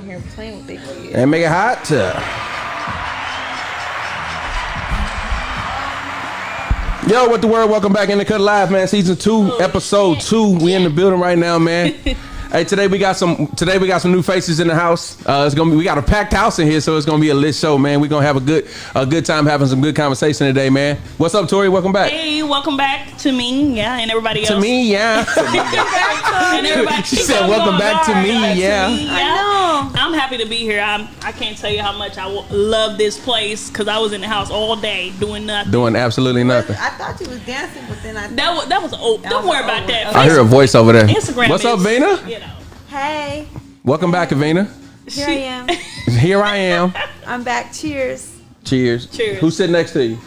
Here playing with their kids. And make it hot. Yo, what the world? Welcome back in the Cut Live, man. Season 2, episode 2. We in the building right now, man. Hey, today we got some new faces in the house. We got a packed house in here, so it's gonna be a lit show, man. We're gonna have a good time having some good conversation today, man. What's up, Tori? Welcome back. Hey, welcome back to me, yeah, and everybody else. To me, yeah. And everybody. She said, "Welcome back to me, yeah." I know. I'm happy to be here. I can't tell you how much I love this place because I was in the house all day doing nothing. Doing absolutely nothing. I thought you was dancing, but then that was old. Don't worry about that. I hear a voice over there. Instagram. What's up, Vina? You know. Hey, Welcome back, Vina. here I am. Here I am. I'm back. Cheers. Cheers. Cheers. Who's sitting next to you?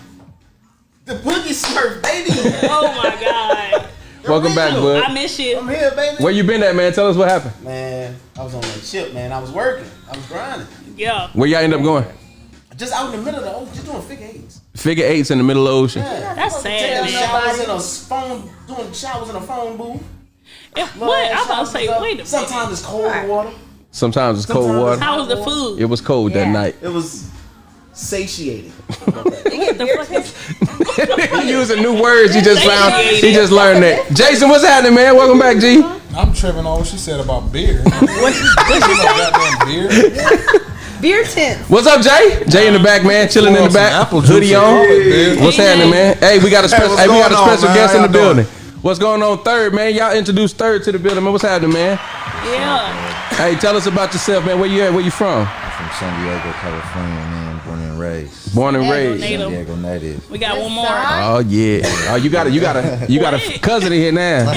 The Boogie Smurf, baby. Oh my God. Welcome back, bud. I miss you. I'm here, baby. Where you been at, man? Tell us what happened. Man, I was on that ship, man. I was working. I was grinding. Yeah. Where y'all end up going? Just out in the middle of the ocean, just doing figure eights. Figure eights in the middle of the ocean. Yeah. That's sad, Taking man. showers in a phone, doing showers in a phone booth. What? I'm about to say, wait a minute. Sometimes it's cold water. Sometimes it's cold Sometimes water. How was the food? It was cold that night. It was satiating. Using new words he just found. He just learned that. Jaison, what's happening, man? Welcome back, G. I'm tripping on what she said about beer. What goddamn beer? Beer tent. What's up, Jay? Jay in the back, man, chilling in the back. Apple Hoodie juice on. and What's happening, man? Hey, we got a special. what's we got a going on, special man? guest in How the y'all building. What's going on, Third, man? Y'all introduced Third to the building, man. What's happening, man? Yeah. Hey, tell us about yourself, man. Where you at? Where you from? I'm from San Diego, California, man. Born and raised. Born and raised. Native. San Diego native. We got one more. Oh yeah. Oh, you got a cousin in here now.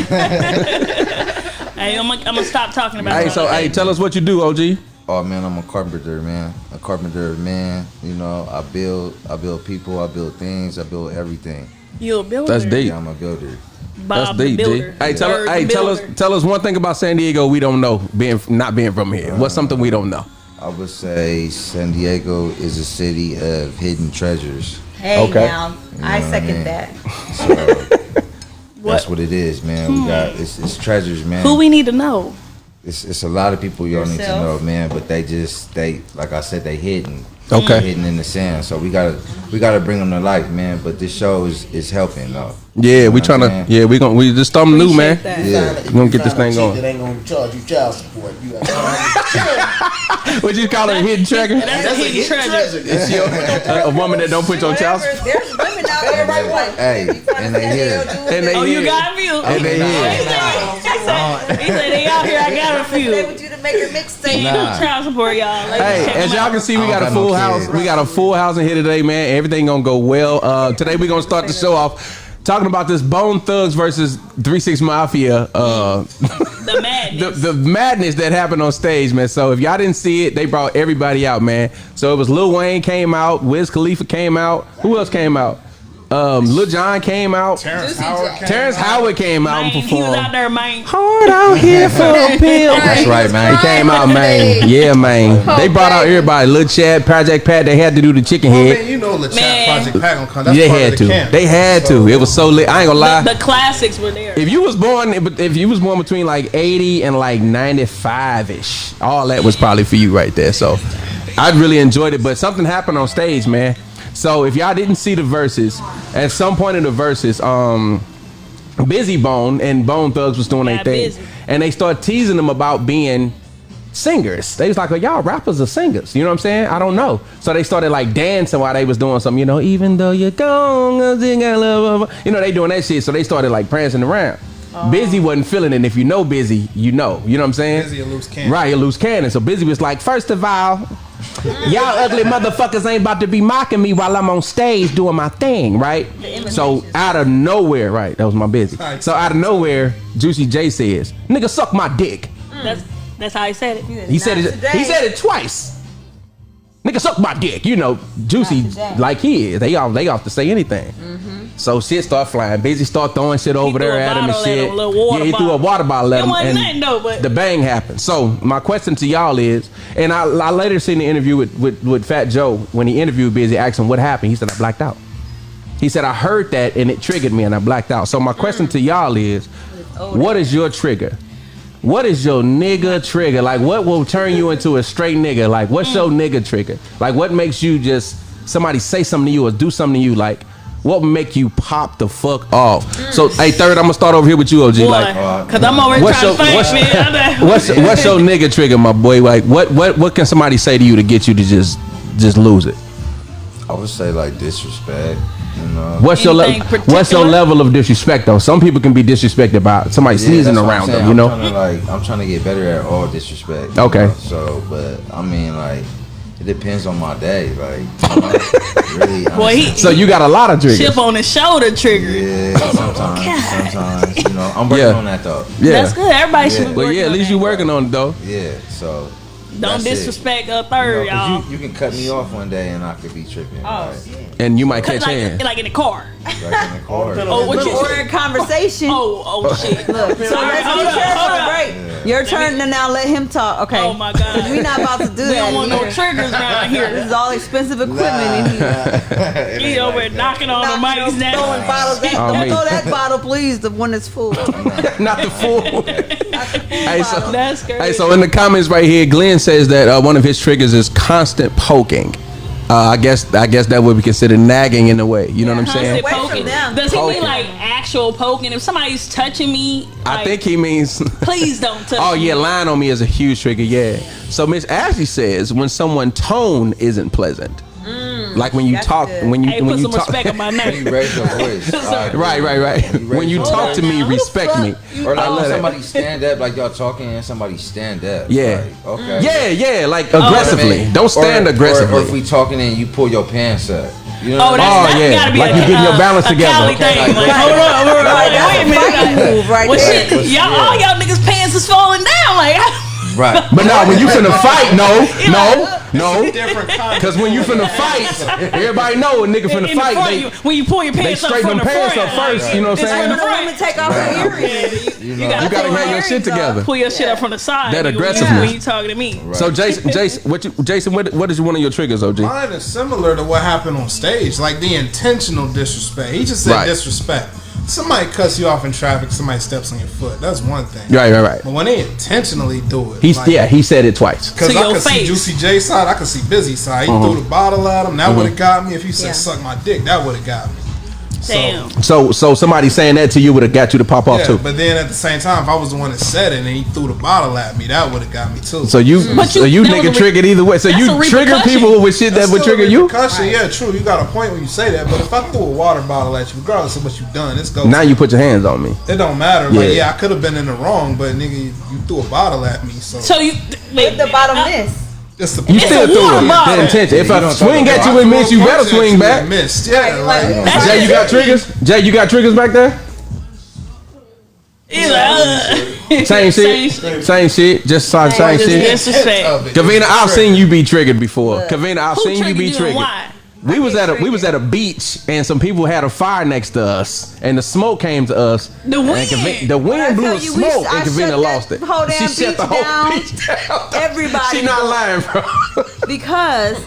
Hey, I'm gonna stop talking about it. Hey, tell us what you do, OG. Oh man, I'm a carpenter, man. A carpenter, man. You know, I build people, I build things, I build everything. You a builder? That's deep. Yeah, I'm a builder. That's Bob deep, the G. builder. Hey, Bird tell us one thing about San Diego we don't know, not being from here. What's something we don't know? I would say San Diego is a city of hidden treasures. Hey, Okay. now You know I what I second mean? that. So that's what it is, man. We got it's treasures, man. Who we need to know? It's a lot of people you don't need to Yourself. know, man. But they like I said, they hidden. Okay. They're hidden in the sand. So we gotta bring them to life, man. But this show is helping, though. Yeah, we You know trying what I'm to. Yeah, we just something new, man. Appreciate that. Yeah. We gonna get this thing going. That ain't gonna charge you child support. You What you call it, a hidden tracker? That's a hidden treasure. It's a woman that don't put your child support. There's women out there right like, Hey, and they here. And they Oh, you here. got a few. And they here. He said they out here. I got a Stay few. with you to make a mixtape. Nah. Child support, y'all. Like, Hey, check as them y'all out. can see, we I got a don't got no full house. kids. We got a full house in here today, man. Everything gonna go well. Today we gonna start the show off talking about this Bone Thugs versus 3-6 Mafia. The madness. The madness that happened on stage, man. So if y'all didn't see it, they brought everybody out, man. So it was Lil Wayne came out, Wiz Khalifa came out. Who else came out? Lil Jon came out. Terrence Howard came out and Man, he was out performed. there, man. Hard out here for a pill. That's right, man. He came out, man. Yeah, man. They brought out everybody. Lil Chad, Project Pat. They had to do the chicken Man, head. you know the Man. chat Project Pack gonna come. That's They part had of the to. camp. They had to. It was so lit. I ain't gonna lie. The classics were there. If you was born between like 80 and like 95-ish, all that was probably for you right there. So I really enjoyed it. But something happened on stage, man. So if y'all didn't see the verses, at some point in the verses, Busy Bone and Bone Thugs was doing their Yeah, thing. Busy. And they started teasing them about being singers. They was like, oh, y'all rappers are singers. You know what I'm saying? I don't know. So they started like dancing while they was doing something, you know, even though you're gone, sing I love. You know, they doing that shit. So they started like prancing around. Busy wasn't feeling it. And if you know Busy, you know. You know what I'm saying? Busy a loose cannon. Right, a loose cannon. So Busy was like, first of all, y'all ugly motherfuckers ain't about to be mocking me while I'm on stage doing my thing, right? So out of nowhere, right, that was my Busy. So out of nowhere, Juicy J says, nigga, suck my dick. That's how he said it. He said it twice. Nigga, suck my dick. You know, Juicy like he is. They off to say anything. So shit start flying. Busy start throwing shit over threw there a at him and bottle at shit. him, a little water He threw a bottle. water bottle at It him, wasn't and nothing though, but- the bang happened. So my question to y'all is, and I later seen the interview with Fat Joe when he interviewed Busy, asked him what happened. He said I blacked out. He said I heard that and it triggered me and I blacked out. So my question to y'all is, what is your trigger? What is your nigga trigger? Like, what will turn you into a straight nigga? Like, what's your nigga trigger? Like, what makes you just somebody say something to you or do something to you? Like, what would make you pop the fuck off? So, hey, Third, I'm gonna start over here with you, OG. Boy, Like, cause I'm already trying to think, man. what's your nigga trigger, my boy? Like, what can somebody say to you to get you to just lose it? I would say like disrespect. You know. What's your level of disrespect though? Some people can be disrespected about somebody sneezing around them. You know. I'm trying to get better at all disrespect. Okay. Know? So, but I mean, like, it depends on my day. Like, you know, really. Boy, so you got a lot of triggers. Chip on his shoulder trigger. Yeah. Sometimes. You know, I'm working on that though. Yeah. That's good. Everybody should be working Well, yeah, at least you working on it though. Yeah. So. Don't disrespect a Third, you know, y'all. You can cut me off one day and I could be tripping. Right? And you might catch hands. Like in the car. Like in the car. Oh, what you We're in conversation. Oh shit. Look, so let's be careful, right? Your turn to now let him talk. Okay. Oh my God. We're not about to do We that. don't want no here. triggers around here. This is all expensive equipment in here. He over there knocking on the mics now. Throwing bottles. Oh, Don't me. throw that bottle, please. The one that's full. Not the fool. Hey, so, That's crazy. hey, so in the comments right here, Glenn says that one of his triggers is constant poking. I guess that would be considered nagging in a way. You know what I'm saying? Constant Away from poking. them. Does he Poking. mean like actual poking? If somebody's touching me, I like, think he means. please don't touch Oh me. yeah, lying on me is a huge trigger. Yeah. So Miss Ashley says when someone's tone isn't pleasant, like when you That's talk, good. when you Hey, when put you some talk. respect on my You name. raise your voice. Right. When you talk to me, Who the respect fuck me. Or like I when love that. somebody stand up, like y'all talking and somebody stand up. Yeah. Like, okay. Yeah, like aggressively. Don't stand aggressively. Or if we talking and you pull your pants up. You know Oh, what I that's mean? yeah. gotta be Like a, you getting your balance a together. Cali thing. Okay, Like, like, hold on, Right, that's wait a a fighting minute. move right Well, there. shit, y'all, all y'all niggas' pants is falling down. Like, Right. But no, when you finna fight, no. Different kind. Because when you finna fight, everybody know a nigga finna in the fight. front, when you pull your They pants up straighten from them the pants front, up first. You know what I'm it's saying? from the The woman front. take off her earrings. You You gotta have your shit together. Pull your shit up from the side. That nigga, aggressiveness. when you talking to me. So Jason, what is one of your triggers, OG? Mine is similar to what happened on stage, like the intentional disrespect. He just said Right. disrespect. Somebody cuts you off in traffic, somebody steps on your foot. That's one thing. Right. But when they intentionally do it, He said it twice. Because To I your could see face. Juicy J side, I could see Busy side. He threw the bottle at him. That would have got me. If he said Yeah. suck my dick, that would have got me. Damn. So somebody saying that to you would have got you to pop off Yeah, too. but then at the same time, if I was the one that said it and he threw the bottle at me, that would have got me too. So you But so you that was nigga a triggered either way. So that's you a trigger repercussion. people with shit that That's would still a trigger you. repercussion. Yeah, true. You got a point when you say that. But if I threw a water bottle at you, regardless of what you've done, it's go. Now you put your hands on me. It don't matter. Like, Yeah. yeah, I could have been in the wrong, but nigga, you threw a bottle at me. So So you, With the bottom miss. it's the You It's still a threw water it. bottle. The intention. If You I don't swing talk at about you and I miss, threw you a better punch at swing you back. and missed. Yeah, Right, like like- Jay, you got triggers? Jay, you got triggers back there? He's like, Same shit. Just same just shit. disrespect. Kavina, I've seen you be triggered before. Kavina, I've Who seen you triggered be you and triggered. why? We was at a beach and some people had a fire next to us and the smoke came to us. The And wind. the wind I blew tell the you, smoke I and shut Kavina that lost it. whole damn She shut the beach whole down. beach down. Everybody. She not lying, bro. Because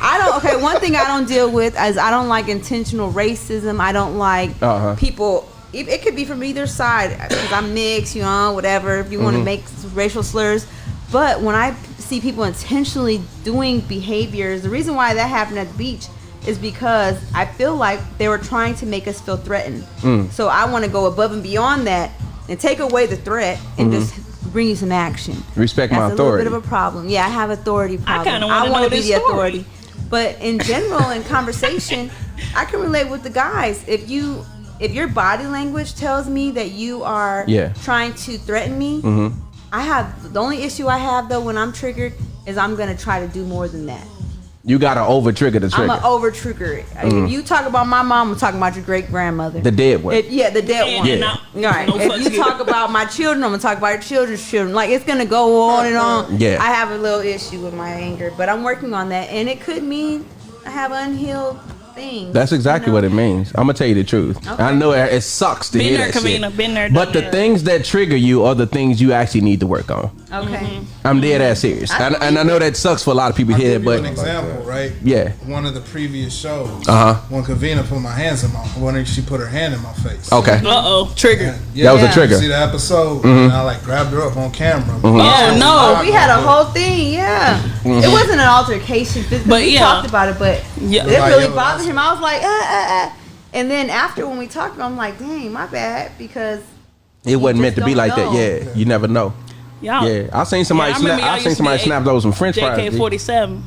I don't. Okay, one thing I don't deal with is I don't like intentional racism. I don't like people. It could be from either side because I'm mixed, you know, whatever. If you want to make racial slurs, but when I see people intentionally doing behaviors, the reason why that happened at the beach is because I feel like they were trying to make us feel threatened. So I want to go above and beyond that and take away the threat and just bring you some action. Respect my That's authority. a little bit of a problem. Yeah, I have authority problem. kinda wanna wanna know be this the story. authority. But in general, in conversation, I can relate with the guys. If your body language tells me that you are trying to threaten me, I have the only issue I have though when I'm triggered is I'm gonna try to do more than that. You gotta over trigger the trigger. I'm gonna over trigger it. If you talk about my mom, I'm talking about your great grandmother. The dead one. The dead one. Yeah. Right. No If fucks you given. talk about my children, I'm gonna talk about your children's children. Like it's gonna go on and on. Yeah. I have a little issue with my anger, but I'm working on that, and it could mean I have unhealed things. That's exactly what it means. I'm gonna tell you the truth. Okay. I know it sucks to hear that shit. Been there, but the things that trigger you are the things you actually need to work on. Okay. I'm dead ass serious. And I know that sucks for a lot of people here, but an example, right? Yeah. One of the previous shows. When Vina put my hands in my, when she put her hand in my face. Okay. Trigger. That was a trigger. You see the episode? And I like grabbed her up on camera. Oh no, we had a whole thing. Yeah. It wasn't an altercation, but we talked about it. But it really bothered him. I was like, And then after when we talked about it, I'm like, dang, my bad, because it wasn't meant to be like that. Yeah, you never know. Yeah, I seen somebody snap. I seen somebody snap those some French fries. JK-47.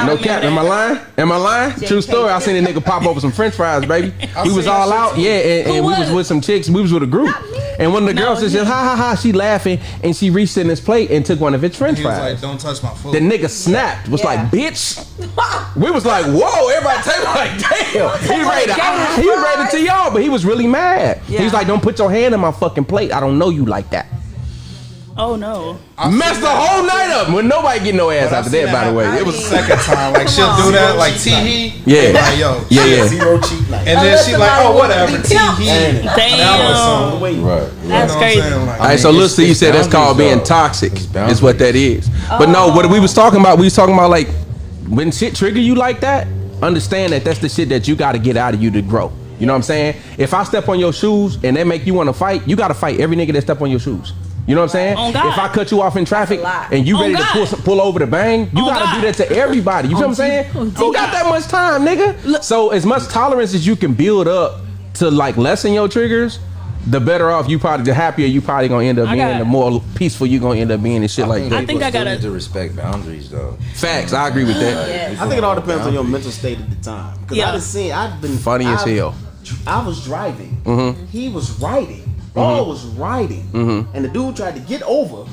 No cap. Am I lying? True story. I seen a nigga pop over some French fries, baby. We was all out. Yeah, and we was with some chicks. We was with a group. And one of the girls said, ha ha ha, she laughing, and she reached in his plate and took one of his French fries. Like, don't touch my food. The nigga snapped. Was like, bitch. We was like, whoa. Everybody take like, damn. He was ready to y'all, but he was really mad. He's like, don't put your hand in my fucking plate. I don't know you like that. Oh no! Messed the whole night up when nobody get no ass after that. By the way, it was the second time. Like she'll do that, like tee. Yeah. Like yo. Yeah. Zero cheat night. And then she like, oh whatever, tee. Damn. That's crazy. All right, so listen, you said that's called being toxic. Is what that is. But no, what we was talking about, like when shit trigger you like that. Understand that that's the shit that you got to get out of you to grow. You know what I'm saying? If I step on your shoes and they make you want to fight, you got to fight every nigga that step on your shoes. You know what I'm saying? If I cut you off in traffic and you ready to pull over the bang, you gotta do that to everybody. You feel what I'm saying? Who got that much time, nigga? So as much tolerance as you can build up to like lessen your triggers, the better off you probably, the happier you probably gonna end up being, the more peaceful you gonna end up being and shit like that. I think I gotta need to respect boundaries though. Facts, I agree with that. I think it all depends on your mental state at the time. Because I've been funny as hell. I was driving. He was riding. Ball was riding, and the dude tried to get over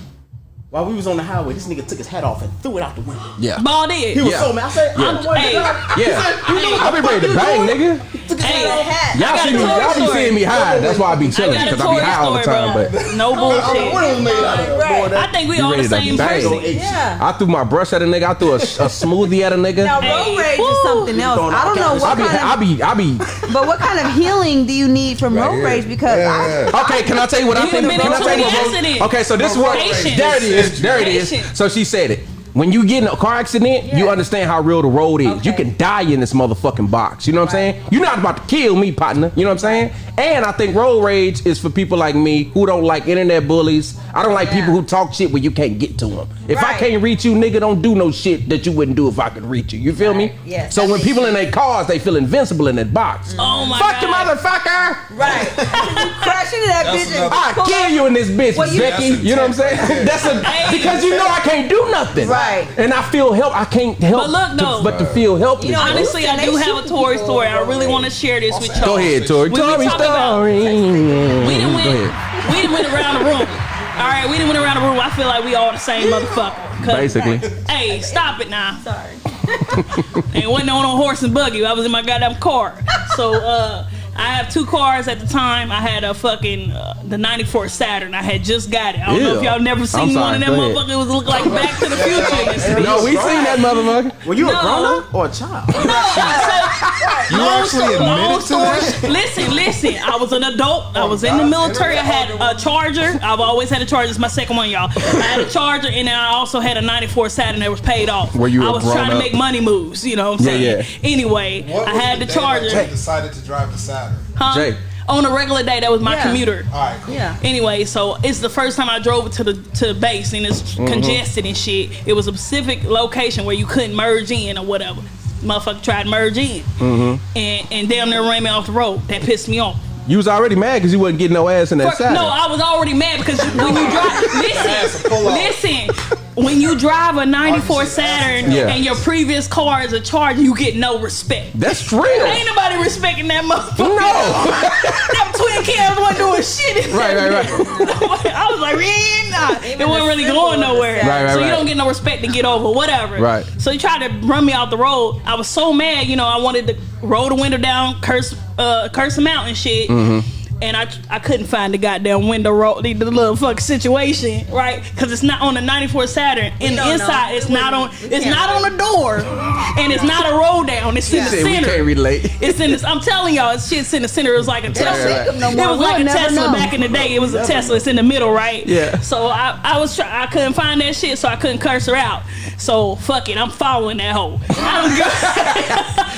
while we was on the highway. This nigga took his hat off and threw it out the window. Yeah, Ball did. He was so mad. I said, I be ready to bang, nigga. Y'all be seeing me high. That's why I be chilling, because I be high all the time. But no bullshit. I think we all the same person. I threw my brush at a nigga. I threw a smoothie at a nigga. Now road rage is something else. I don't know what I be. But what kind of healing do you need from road rage? Because okay, can I tell you what I think? Okay, so this is what. There it is. So she said it. When you get in a car accident, you understand how real the road is. You can die in this motherfucking box. You know what I'm saying? You're not about to kill me, partner. You know what I'm saying? And I think road rage is for people like me who don't like internet bullies. I don't like people who talk shit where you can't get to them. If I can't reach you, nigga, don't do no shit that you wouldn't do if I could reach you. You feel me? Yes. So when people in their cars, they feel invincible in that box. Oh my God. Fuck you, motherfucker. Right. Crash into that bitch. I'll kill you in this bitch, Becky. You know what I'm saying? Because you know I can't do nothing. Right. And I feel help. I can't help but look, though, but to feel helpless. You know, honestly, I do have a Tori story. I really want to share this with y'all. Go ahead, Tori. Tori story. We done went around the room. All right, we done went around the room. I feel like we all the same motherfucker. Basically. Hey, stop it now. Sorry. And wasn't on a horse and buggy. I was in my goddamn car. So, I have two cars at the time. I had a fucking the '94 Saturn. I had just got it. I don't know if y'all never seen one of them motherfuckers. It was look like Back to the Future. No, we seen that motherfucker. Were you a grown up or a child? You actually admitted to that? Listen. I was an adult. I was in the military. I had a Charger. I've always had a Charger. It's my second one, y'all. I had a Charger, and then I also had a '94 Saturn that was paid off. Were you? I was trying to make money moves. You know what I'm saying? Yeah. Anyway, I had the Charger. You decided to drive the Saturn. Huh? Jay. On a regular day, that was my commuter. All right, cool. Yeah. Anyway, so it's the first time I drove it to the base, and it's congested and shit. It was a specific location where you couldn't merge in or whatever. Motherfucker tried to merge in, and damn near ran me off the road. That pissed me off. You was already mad because you wasn't getting no ass in that side. No, I was already mad because when you drive, listen. When you drive a '94 Saturn and your previous car is a Charger, you get no respect. That's real. Ain't nobody respecting that motherfucker. No. Them twin cams wasn't doing shit. Right. I was like, nah. It wasn't really going nowhere. Right. So you don't get no respect to get over, whatever. Right. So you tried to run me off the road. I was so mad, I wanted to roll the window down, curse him out and shit. and I couldn't find the goddamn window roll, the little fucking situation, right? Because it's not on the 94 Saturn. In the inside, it's not on the door, and it's not a roll down. It's in the center. We can't relate. It's in this. I'm telling y'all, it's shit's in the center. It was like a Tesla. It was like a Tesla back in the day. It was a Tesla. It's in the middle, right? Yeah. So I couldn't find that shit, so I couldn't curse her out. So fuck it, I'm following that hoe.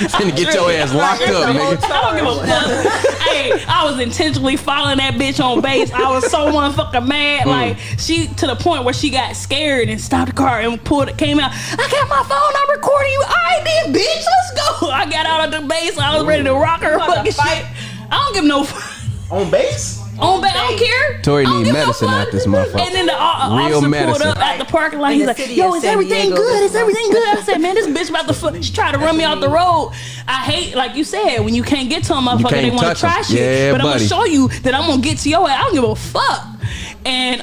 Finna get your ass locked up, nigga. I don't give a fuck. Hey, I was intentionally following that bitch on base. I was so motherfucking mad. Like, she, to the point where she got scared and stopped the car and came out. I got my phone, I'm recording you. I did, bitch, let's go. I got out of the base. I was ready to rock her fucking shit. I don't give no fuck. On base? On base, I don't care. Tori need medicine at this motherfucker. And then the officer pulled up at the parking lot. He's like, yo, is everything good? Is everything good? I said, man, this bitch about to she tried to run me off the road. I hate, like you said, when you can't get to a motherfucker, they want to try shit. Yeah, but I'm buddy. going to show you that I'm going to get to your ass. I don't give a fuck. And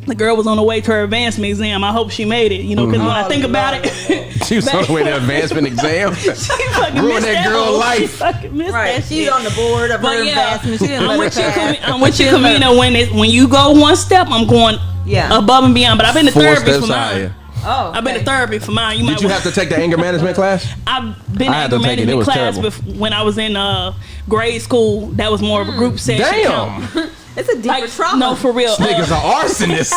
the girl was on the way to her advancement exam. I hope she made it, because when I think about it. She was on the way to advancement exam. She fucking ruined missed that girl's hoe. life. She fucking missed that She's shit. on the board of her advancement. She didn't I'm let with her pass. I'm with you, Vina. When you go one step, I'm going above and beyond. But I've been to 4 therapy steps for mine. higher. Oh, I've been to therapy for mine. Did you have to take the anger management class? I've been in I had anger to take it. It management was class terrible. when I was in grade school. That was more of a group session. Damn. It's a deeper trauma. No, for real. Niggas are arsonists.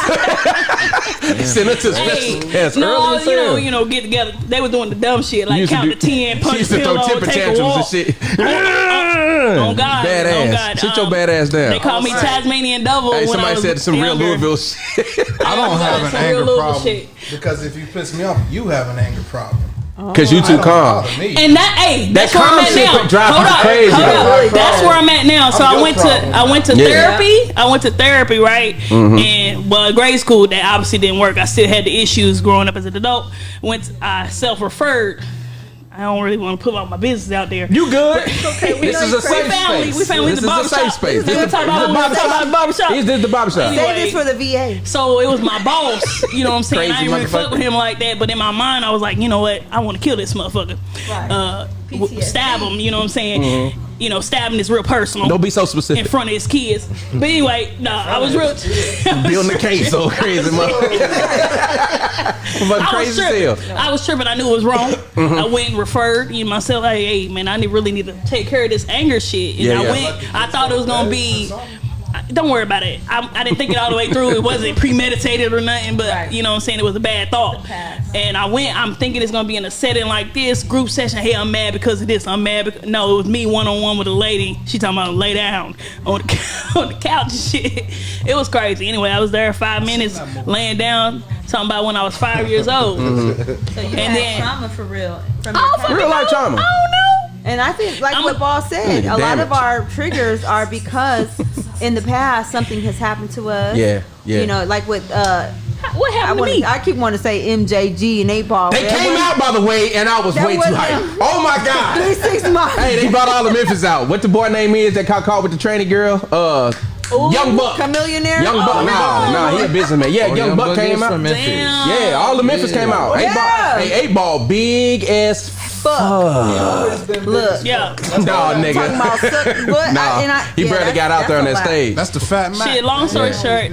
Send it to special no, you know, get together. They were doing the dumb shit, like count to 10, punch used to pillow, throw temper take a tantrums walk. and shit. On God, badass. on God. Sit your badass down. They called me Tasmanian Devil. Hey, when somebody I was said some real younger. Louisville shit. I don't have an Some real anger Louisville problem shit. because if you piss me off, you have an anger problem. Cause you too calm. And that's where I'm calm at shit now. drives me crazy. Hold up. That's where I'm at now. So I'm I your went to Yeah. therapy. I went to therapy, right? And grade school that obviously didn't work. I still had the issues growing up as an adult. I self-referred. I don't really want to put all my business out there. You good? Okay, This is a safe space. We family. This The is a safe barbershop. space. We talk about the barbershop. This is the barbershop. Say this for the VA. So it was my boss, you know what I'm saying? I Crazy didn't really fuck motherfucker. with him like that, but in my mind, I was like, you know what? I want to kill this motherfucker. Right. Stab him, you know what I'm saying? You know, stabbing is real personal. Don't be so In specific. front of his kids. But anyway, I was real. Building the case so crazy, motherfucker. Crazy as hell. I was tripping. I knew it was wrong. I went and referred myself. Like, hey, man, I really need to take care of this anger shit. And Yeah, I yeah. went. I thought it was gonna be. Don't worry about it. I didn't think it all the way through. It wasn't premeditated or nothing, but you know what I'm saying? It was a bad thought. And I went, I'm thinking it's going to be in a setting like this, group session. Hey, I'm mad because of this. I'm mad because... No, it was me one-on-one with a lady. She talking about lay down on the couch and shit. It was crazy. Anyway, I was there 5 minutes laying down, talking about when I was 5 years old. So you And had then- trauma for real. From Oh, your Real life trauma. I don't know. And I think, like I'm what Ball said, Yeah, a lot of damage. our triggers are because in the past something has happened to us. Yeah, yeah. You know, like with What happened to me? I keep wanting to say MJG and 8 Ball. They came out, by the way, and I was That way too wasn't hyped. them. Oh my God. 3-6 months. Hey, they brought all the Memphis out. What the boy name is that got caught with the training girl? Young Buck. Chameleonaire. Young Buck. Nah, he a businessman. Yeah, Young Buck came out. Damn. Yeah, all the Memphis came out. Yeah. 8 Ball, big as fuck. Look. Yeah. Nah, Talking nigga. about suck, what? Nah, he barely got out there on that stage. That's the fat man. Shit, long story short,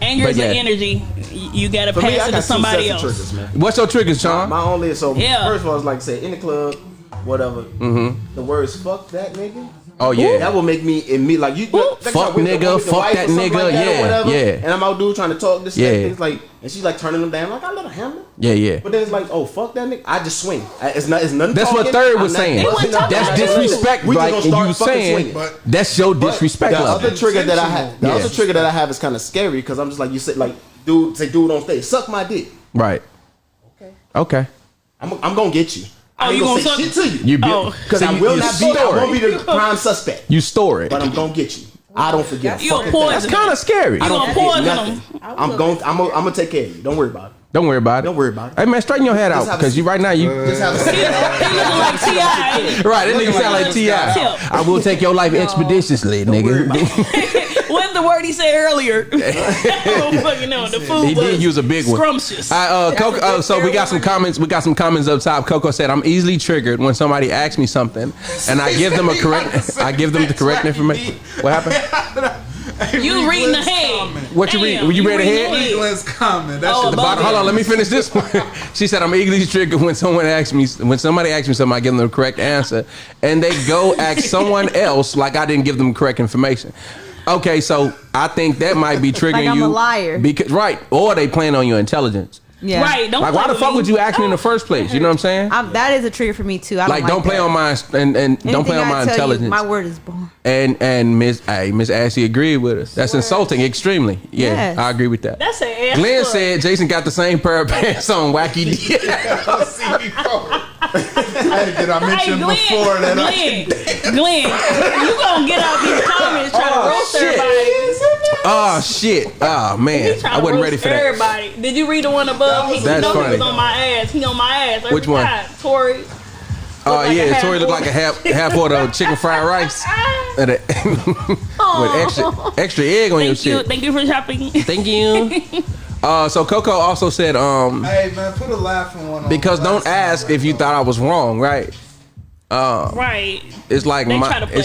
anger But is yeah. an energy. You got to For me, pass I it got to somebody two else. sets of triggers, man. What's your triggers, Sean? My only, so Yeah. first of all, it's like I said, in the club, whatever. The words "fuck that nigga." Oh yeah. That will make me like you. Fuck nigga, fuck that nigga, yeah, yeah. And I'm out dude trying to talk this, Yeah. things like, and she's like turning them down. Like I let her handle it. Yeah, yeah. But then it's like, oh fuck that nigga. I just swing. It's nothing. That's what talking. Third I'm was not- saying. They wasn't talking That's about you. disrespect. We just Like gonna and start you fucking saying, swinging. that's your But disrespect the level. other trigger that I have, the Yeah. other trigger that I have is kind of scary because I'm just like you said, like dude on stage, suck my dick. Right. Okay. I'm gonna get you. Oh, I ain't you gonna gonna say suck- shit to you. Because so I you- will you not be. I store won't be it. the prime suspect. You store it. But I'm gonna get you. I don't forget. You a Fucking poison. thing. That's kind of scary. You gonna forget poison nothing. them. I'm gonna take care of you. Don't worry about it. Don't worry about it. Don't worry about it. Hey man, straighten your head out Just have a because you right now you. Just have a He looking like T.I. Right, that nigga sound like T.I. Tip. I will take your life expeditiously, nigga. One the word he said earlier? The food he did use a big one. Scrumptious. Coco, so we got some comments. We got some comments up top. Coco said, "I'm easily triggered when somebody asks me something, and I give them the correct information." What happened? You reading the head. What you read? You read ahead? Let's comment. That's The bottom. Hold on, let me finish this one. She said, "I'm easily triggered when somebody asks me something, I give them the correct answer, and they go ask someone else like I didn't give them correct information." Okay, so I think that might be triggering like I'm you. a liar. Because or they playing on your intelligence. Yeah. Right. Don't Like, why the fuck would you ask me in the first place? You know what I'm saying? That is a trigger for me too. I Don't play on my don't play on my intelligence. My word is born. And Miss Ashley agreed with us. That's insulting, extremely. Yeah, Yes. I agree with that. That's an ass. Glenn said Jaison got the same pair of pants on. Wacky D. I mentioned before that. Glenn, you gonna get out these comments trying to roast everybody. Oh shit! Oh man, I wasn't ready for that. Everybody, did you read the one above? That's funny. He was on my ass. He on my ass. Which one? Tori. Oh yeah, Tori looked like a half order of chicken fried rice with extra egg on your shit. Thank you for shopping. Thank you. So Coco also said, hey man, put a laughing one on. Because don't ask if you thought I was wrong, right? Right. It's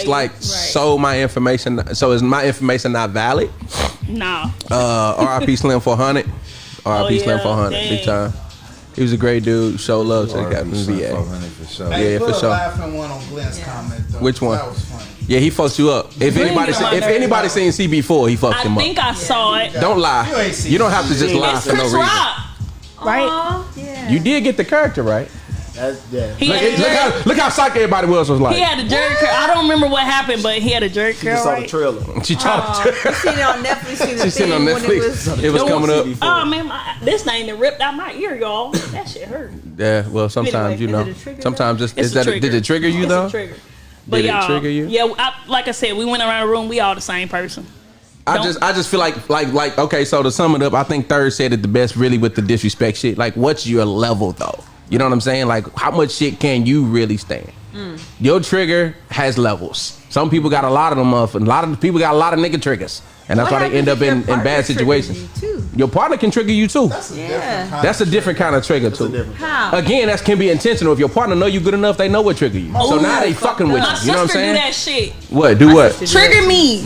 like so my information. So is my information not valid? No. R.I.P. Slim 400. R.I.P. Slim 400. Big time. He was a great dude. Show love to the Captain VA. Hey, yeah, put for a sure. laughing one on Glenn's comment though. Which one? That was funny. Yeah, he fucked you up. If anybody seen CB4, he fucked him up. I think I saw it. Don't lie. You don't have to just lie It's for no Chris reason. Rock. Right? Yeah. You did get the character right. Yeah. Look how psyched everybody was like. He had a jerk curl. I don't remember what happened, but he had a jerk curl. Just saw the Right? trailer. She tried to. You seen it on Netflix. She seen it on Netflix. It was coming up. Oh man, this thing that ripped out my ear, y'all. That shit hurt. Yeah, well, sometimes Anyway, you is it a know. trigger, Sometimes It's is a that trigger. did it trigger you though? It's a trigger. But Did it y'all, trigger you? Yeah, like I said, we went around the room. We all the same person. I just feel like okay. So to sum it up, I think Third said it the best, really, with the disrespect shit. Like, what's your level though? You know what I'm saying? Like, how much shit can you really stand? Your trigger has levels. Some people got a lot of them up, and a lot of people got a lot of nigga triggers, and that's why they end up in bad situations. Your partner can trigger you too. That's a different kind of trigger too. How? Again, that can be intentional. If your partner know you good enough, they know what trigger you. So now they fucking with My you. You know what I'm sister do saying? that shit. What? Do what? Trigger me.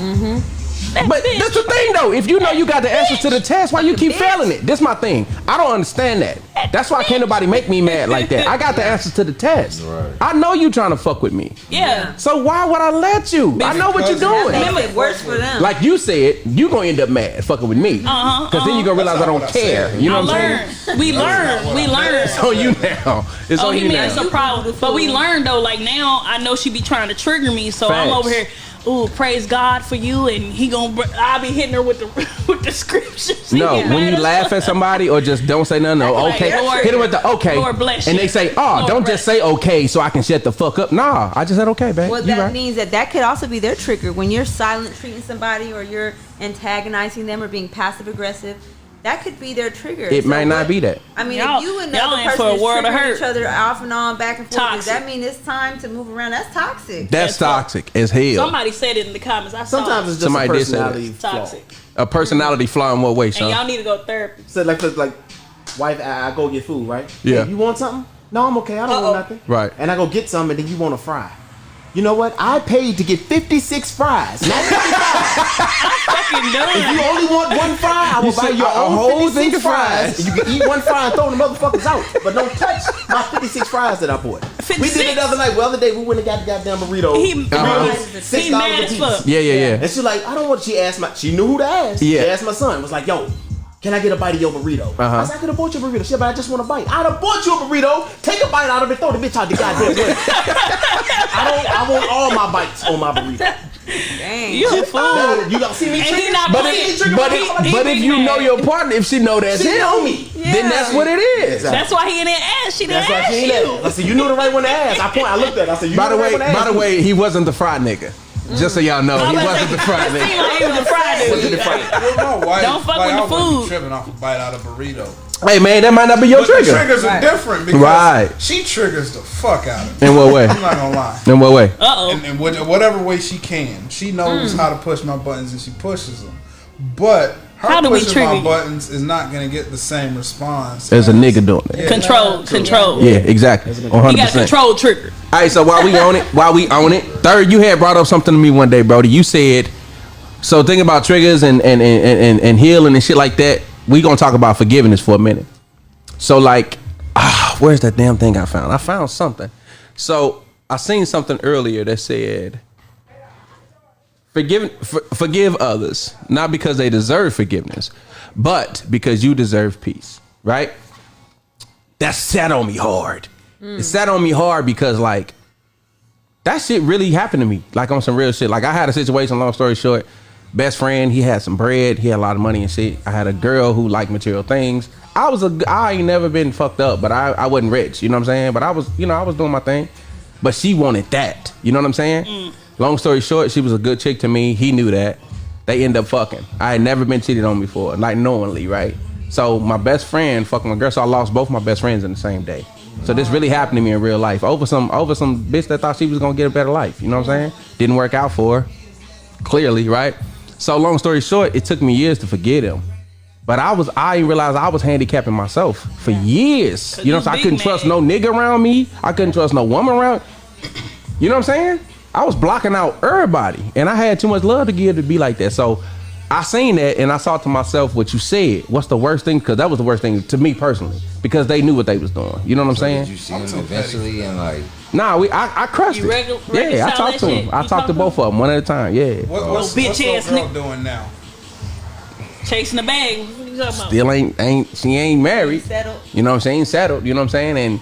But that's the thing though. If you know you got the answers to the test, why you keep failing it? This my thing. I don't understand that. That's why can't nobody make me mad like that. I got the answers to the test. Right. I know you trying to fuck with me. Yeah. So why would I let you? I know what you're doing. That makes it worse for them. Like you said, you gonna end up mad fucking with me. Because then you gonna realize I don't care. You know what I'm saying? We learn. It's on you now. It's on you It's now. a problem. But we learned though. Like now, I know she be trying to trigger me, so I'm Facts. over here. Ooh, praise God for you, and he gonna. I'll be hitting her with the scriptures. No, when you laugh at somebody or just don't say nothing, or Like, okay, Lord, hit them with the okay, Lord bless and you. they say, oh, Lord don't bless just say okay so I can shut the fuck up. Nah, I just said okay, babe. Well, You that right. means that could also be their trigger. When you're silent treating somebody or you're antagonizing them or being passive aggressive, that could be their trigger. It might not be that. I mean, Y'all- if you and the y'all other in for person a is world of triggering hurt. each other off and on, back and forth, does Toxic. that mean it's time to move around? That's toxic. That's toxic as hell. Somebody said it in the comments. I saw Sometimes it. it's just Somebody a did say that. personality flaw. Toxic. A personality flaw in what way, And son? y'all need to go to therapy. So like wife, I go get food, right? Yeah. Hey, you want something? No, I'm okay. I don't want nothing. Right. And I go get some, and then you want a fry. You know what? I paid to get 56 fries. Not 55. Fucking done. If you only want one fry, I will You buy said your a own whole 56 thing of fries. fries. And you can eat one fry and throw the motherfuckers out. But don't touch my 56 fries that I bought. We did it the other night. Well, the other day we went and got the goddamn burrito. He $6 mad a as piece. fuck. Yeah. And she's like, I don't want. She knew who to ask. Yeah. She asked my son. Was like, yo, can I get a bite of your burrito? I said, I could have bought you a burrito. She said, but I just want a bite. I'd have bought you a burrito. Take a bite out of it. Throw the bitch out the goddamn way. I want all my bites on my burrito. Dang. You a fool. You don't see me And trigger? he not But playing. if you know your partner, if she know that's She him, know me. then that's what it is. That's why he didn't ask. She didn't That's why ask she ain't you. that. I said, you knew the right one to ask. I looked at it. I said, you By knew the the right one to ask. way, he wasn't the fried nigga. Just so y'all know, he wasn't the fried It seemed nigga. like he was a Friday. Wasn't the fried nigga. Well, my wife, Don't fuck with I the wouldn't be food. tripping off a bite out of burrito. Hey man, that might not be your but trigger. The triggers are different because she triggers the fuck out of me. In what way? I'm not gonna lie. In what way? In whatever way she can. She knows how to push my buttons and she pushes them. But her pushing my buttons is not gonna get the same response as a nigga doing it. Yeah. Control. Yeah, exactly. 100%. You got a control trigger. All right, so while we own it, Third, you had brought up something to me one day, Brody. You said, so think about triggers and healing and shit like that. We gonna talk about forgiveness for a minute. So like, where's that damn thing I found? I found something. So I seen something earlier that said, forgive others, not because they deserve forgiveness, but because you deserve peace, right? That sat on me hard. It sat on me hard because like, that shit really happened to me, like on some real shit. Like I had a situation, long story short, best friend, he had some bread, he had a lot of money and shit. I had a girl who liked material things. I ain't never been fucked up, but I wasn't rich, you know what I'm saying? But I was doing my thing. But she wanted that, you know what I'm saying? Long story short, she was a good chick to me. He knew that. They ended up fucking. I had never been cheated on before, like knowingly, right? So my best friend fucking my girl, so I lost both my best friends in the same day. So this really happened to me in real life over some bitch that thought she was gonna get a better life, you know what I'm saying? Didn't work out for her, clearly, right? So long story short, it took me years to forget him. But I didn't realize I was handicapping myself for years. You know what I'm saying? I couldn't trust no nigga around me. I couldn't trust no woman around. You know what I'm saying? I was blocking out everybody. And I had too much love to give to be like that. So I seen that and I thought to myself what you said. What's the worst thing? Because that was the worst thing to me personally. Because they knew what they was doing. You know what I'm saying? Did you see him eventually and like... Nah, I crushed it. Yeah, I talked to him. I talked to both of them one at a time. Yeah. What's bitch ass girl doing now? Chasing the bag. What are you talking about? Still she ain't married. Settled. You know what I'm saying? Ain't settled. You know what I'm saying? And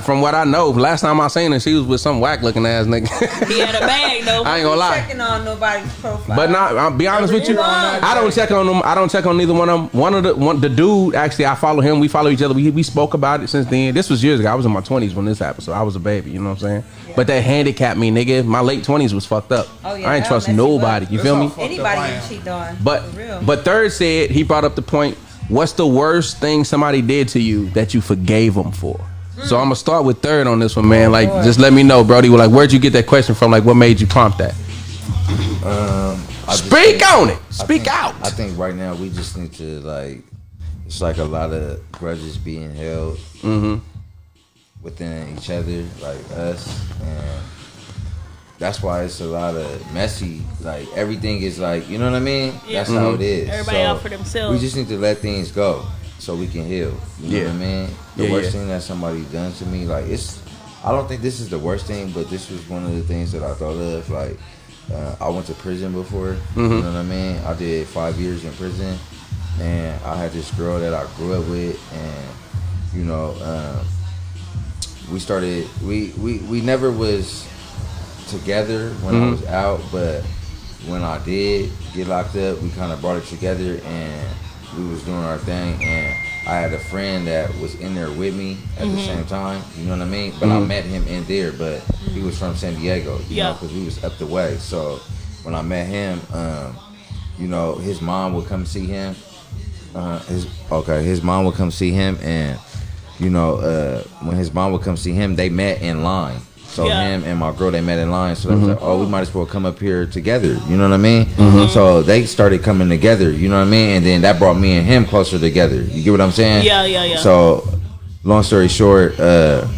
from what I know, last time I seen her, she was with some whack looking ass nigga. He had a bag though. I ain't gonna lie. Checking on nobody's profile. But I'll be honest with you. I don't check on them. I don't check on neither one of them. The dude, actually, I follow him. We follow each other. We spoke about it since then. This was years ago. I was in my 20s when this happened, so I was a baby. You know what I'm saying? Yeah. But that handicapped me, nigga. My late 20s was fucked up. Oh, yeah, I ain't trust nobody. You feel me? Anybody you cheat on. But Third said, he brought up the point. What's the worst thing somebody did to you that you forgave them for? So I'm gonna start with Third on this one, man. Like, just let me know, Brody. Like, where'd you get that question from? Like, what made you prompt that? Speak on it. Speak out. I think right now we just need to like, it's like a lot of grudges being held within each other, like us, and that's why it's a lot of messy. Like everything is like, you know what I mean? Yeah. That's how it is. Everybody out for themselves. We just need to let things go so we can heal. You know what I mean? The worst thing that somebody done to me, like I don't think this is the worst thing, but this was one of the things that I thought of. Like I went to prison before. You know what I mean? I did 5 years in prison, and I had this girl that I grew up with, and you know, we never was together when I was out, but when I did get locked up, we kind of brought it together and we was doing our thing, and I had a friend that was in there with me at the same time, you know what I mean? But I met him in there, but he was from San Diego, you know, because we was up the way. So when I met him, you know, his mom would come see him. His mom would come see him, and you know, when his mom would come see him, they met in line. So him and my girl, they met in line. So they was like, oh, we might as well come up here together. You know what I mean? So they started coming together. You know what I mean? And then that brought me and him closer together. You get what I'm saying? Yeah. So, long story short, I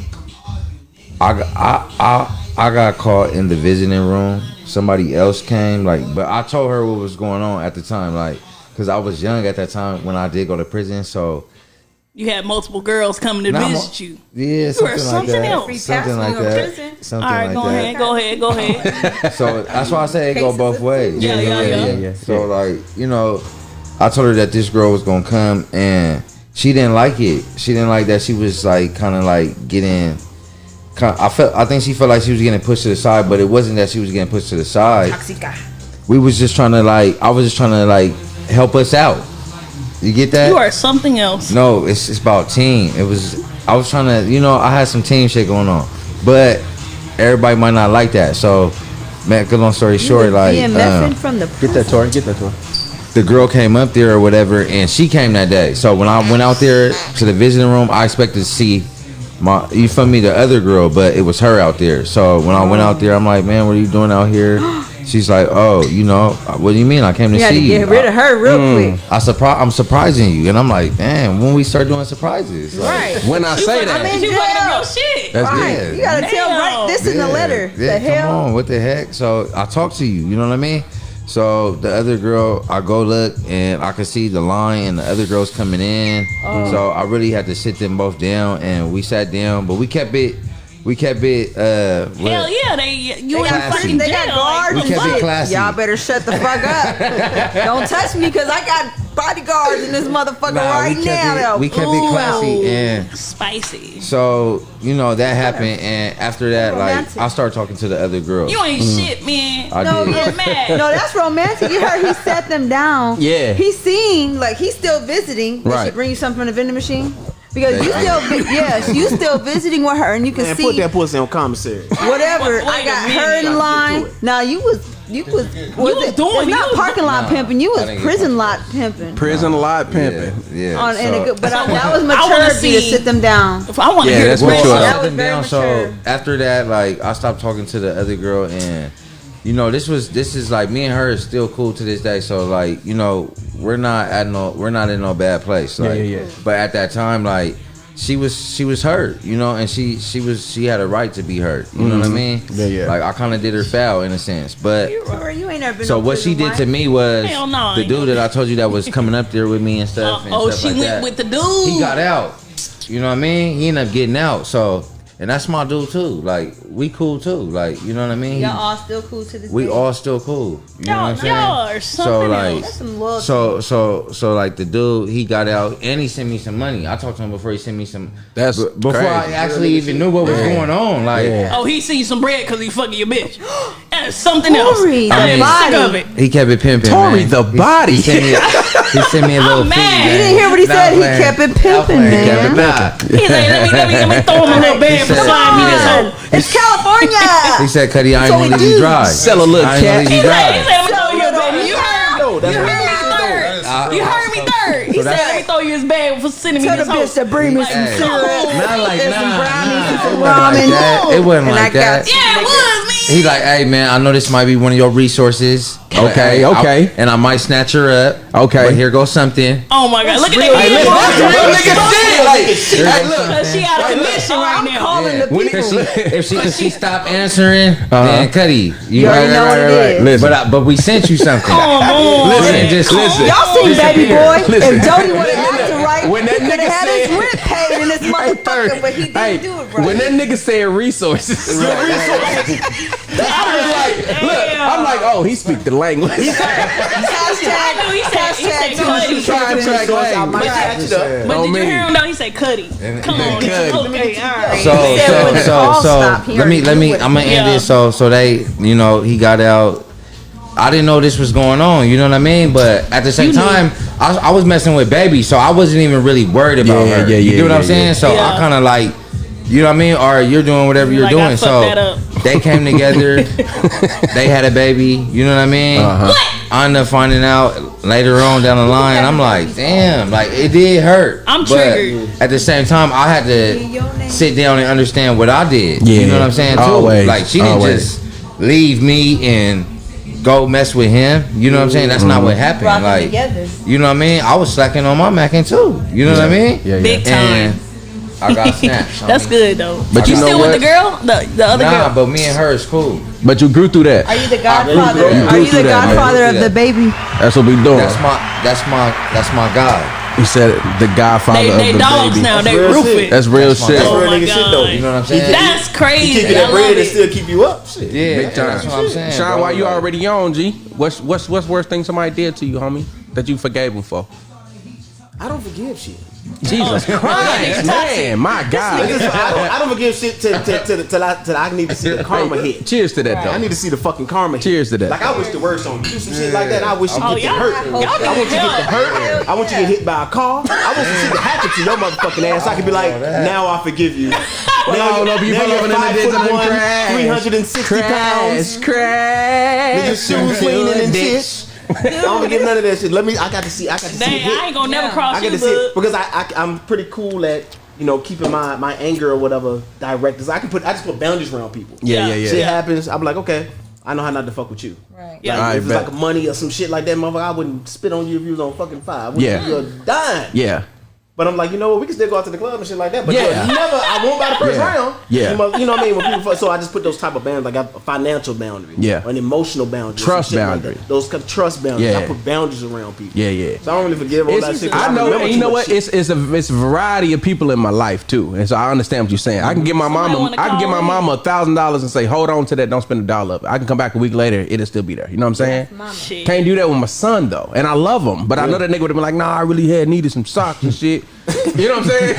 got caught in the visiting room. Somebody else came, but I told her what was going on at the time, because I was young at that time when I did go to prison. So. You had multiple girls coming to visit you. Yeah, something like that. Something like that. All right, go ahead. So that's why I say it go both ways. Yeah. So you know, I told her that this girl was gonna come, and she didn't like it. She didn't like that. She was getting. I think she felt like she was getting pushed to the side, but it wasn't that she was getting pushed to the side. We was just trying to I was just trying to help us out. You get that? You are something else. No, it's about team. I was trying to, you know, I had some team shit going on, but everybody might not like that. So, man, good long story short, from the get that, Tori. the girl came up there or whatever, and she came that day. So when I went out there to the visiting room, I expected to see you feel me, the other girl, but it was her out there. So when I went out there, I'm like, man, what are you doing out here? She's like, oh, you know, what do you mean? I came to see you. You had to get rid of her real quick. I'm surprising you, and I'm like, damn, when we start doing surprises, like, right? When I say that, you fucking up your shit. That's right. good. You gotta tell right this in the letter. Yeah, the hell? come on, what the heck? So I talk to you, you know what I mean? So the other girl, I go look, and I can see the line, and the other girl's coming in. So I really had to sit them both down, and we sat down, but we kept it. Hell yeah, you in fucking they jail. got guards we kept and it shit. classy. Y'all better shut the fuck up. Don't touch me, cause I got bodyguards in this motherfucker right now. We kept it classy and spicy. So you know that happened, and after that, romantic. like I started talking to the other girl. You ain't shit, man. I No, did. I'm mad. No, that's romantic. You heard he sat them down. Yeah. He's seen like he's still visiting. Did Right. she bring you something from the vending machine? Because you Yeah. still, you still visiting with her, and you can Man, see put that pussy on commissary. whatever. Wait I a got minute. her in Gotta line. get to it. Now you was was it- doing- it's you not was- parking lot pimping. You I was didn't get prison lot pimping. Prison lot pimping. Yeah. On and so- a good, but that was I wanna maturity to see- sit them down. If I want to Yeah, hear that's the mature. question. That was Them very down. So mature. after that, like I stopped talking to the other girl, and you know this is like me and her is still cool to this day. So like you know we're not in no bad place. Like, Yeah. But at that time, like she was hurt, you know, and she had a right to be hurt. You know what I mean? Yeah. Like I kind of did her foul in a sense, but. You ain't never been. So no what she prison did to wife. me was Hell no, I the ain't dude that I told you that was coming up there with me and stuff. And stuff she like went that, with the dude. He got out. You know what I mean? He ended up getting out. So, and that's my dude too. Like we cool too. Like you know what I mean? Y'all all still cool to this We day. all still cool. You know what I'm saying? Y'all are something So like, else. That's some loyalty. so like the dude, he got out and he sent me some money. I talked to him before he sent me some. That's before crazy. I actually even knew what was going on. Like. Yeah. Oh, he seen some bread because he fucking your bitch. That's something else. Tori, I the am body. sick of it. He kept it pimping. Tori, man. the body. He sent me a little I'm fee, mad. man. You didn't hear what he Nah, said? He playing. kept it Nah, pimping, playing. man. Kept it pimping. He's like, let me throw him a little band said- beside me. This hoe. It's California. He said, "Cuddy, I ain't So gonna we leave you do. dry. Sell a little I ain't gonna cat. leave you He dry." said, let me throw you a band. You heard No, that's you what heard me third. You heard me third. He So said, that's- let me throw you his bag for sending me Tell this the hoe. bitch to bring me some Hey, cigarettes not like and some brownies and It some wasn't like ramen. that. It wasn't And like I got that. Yeah, it was, man. He like, hey man, I know this might be one of your resources. but, Okay, hey, okay. and I might snatch her up. Okay. But here goes something. Oh my God, look at Hey, that. listen, that's a real nigga shit. Like, Here hey, goes look. something. She out of commission right I'm now. calling the When people. If she stopped answering, then Cuddy, you already know what it is. Listen. But we sent you something. Come on. Listen, just listen. Y'all seen Baby Boy? Listen. If Jody would have acted right, When that he could nigga have had his said- rent paid in this motherfucker, but he didn't Hey, do it right. when that nigga said resources, I'm like, oh, he speak the language. I knew he said Cuddy. Trying to track I might snatch it up. But On did you me. hear him though? He said Cuddy. Come on. Cuddy. Okay, all right. said when the call stopped, he let me already knew what I'm gonna Yeah. end this so they, you know, he got out. I didn't know this was going on, you know what I mean? But at the same time, I was messing with Baby, so I wasn't even really worried about her. You get what I'm saying? So Yeah. I kind of like, you know what I mean? Or you're doing whatever you're Like, I doing. fucked So that up. they came together. They had a baby. You know what I mean? I ended up finding out later on down the line. I'm like, damn, like it did hurt. I'm But triggered. at the same time, I had to sit down and understand what I did. You Yeah. know what I'm saying? Too. Always. Like she didn't Always. just leave me and go mess with him. You know what I'm saying? That's not what happened. Brought them Like, together. you know what I mean? I was slacking on my macking too. You know what I mean? Yeah, Big time. And I got snatched. That's good though. But you know still what? with the girl? The other Nah, girl? but me and her is cool. But you grew through that. Are you the godfather? You Are grew you through the that, man. godfather of the baby? That's what we doing. That's my guy. He said the godfather They of the dogs baby. now. They real roof shit. it. That's real That's my shit. dog. Oh Real my nigga shit though. You God. know what I'm saying? That's He crazy. keep you I that bread love and it. still keep you up. Shit. Yeah, Big time. that's what I'm saying. Sean, bro. why you Like, already on, G? What's worst thing somebody did to you, homie, that you forgave him for? I don't forgive shit. Jesus Christ, man, my God. I don't forgive shit till I need to see the karma hit. Cheers to that, I though. need to see the fucking karma hit. Cheers to that. Like I wish the worst on you. Do some shit like that. I wish you Oh, get y'all- hurt. y'all I want you to get niggas hurt. I want you to get hit by a car. I want some shit to happen to your motherfucking ass. I can be like, now I forgive you. Now no, people you're loving in the 5'1", ditch and then crash. 360 pounds. Crash. Niggas shoes leaning and shit. I don't forgive none of that shit. I got to see Dang, it. I ain't gonna never cross I got you, to see it because I'm pretty cool at keeping my anger or whatever direct. I just put boundaries around people. Yeah. Shit happens. I'm like, okay, I know how not to fuck with you. Right. Yeah. If it's like money or some shit like that, motherfucker, I wouldn't spit on you if you was on fucking fire. I wouldn't give you a dime. Yeah. But I'm like, you know what? We can still go out to the club and shit like that. But Yeah. I won't buy the first round. Yeah. You know what I mean? When people fuck, so I just put those type of boundaries, like a financial boundary. Yeah. Or an emotional boundary. Trust some shit boundary. Like that. Those kind of trust boundaries. Yeah. I put boundaries around people. Yeah. So I don't really forgive all that shit. I know, remember and you too know much what? shit. It's a variety of people in my life too, and so I understand what you're saying. I can give my mama $1,000 and say, hold on to that, don't spend $1 of it. I can come back a week later, it'll still be there. You know what I'm saying? Shit. Can't do that with my son though, and I love him, but I know that nigga would have been like, nah, I really needed some socks and shit. You know what I'm saying?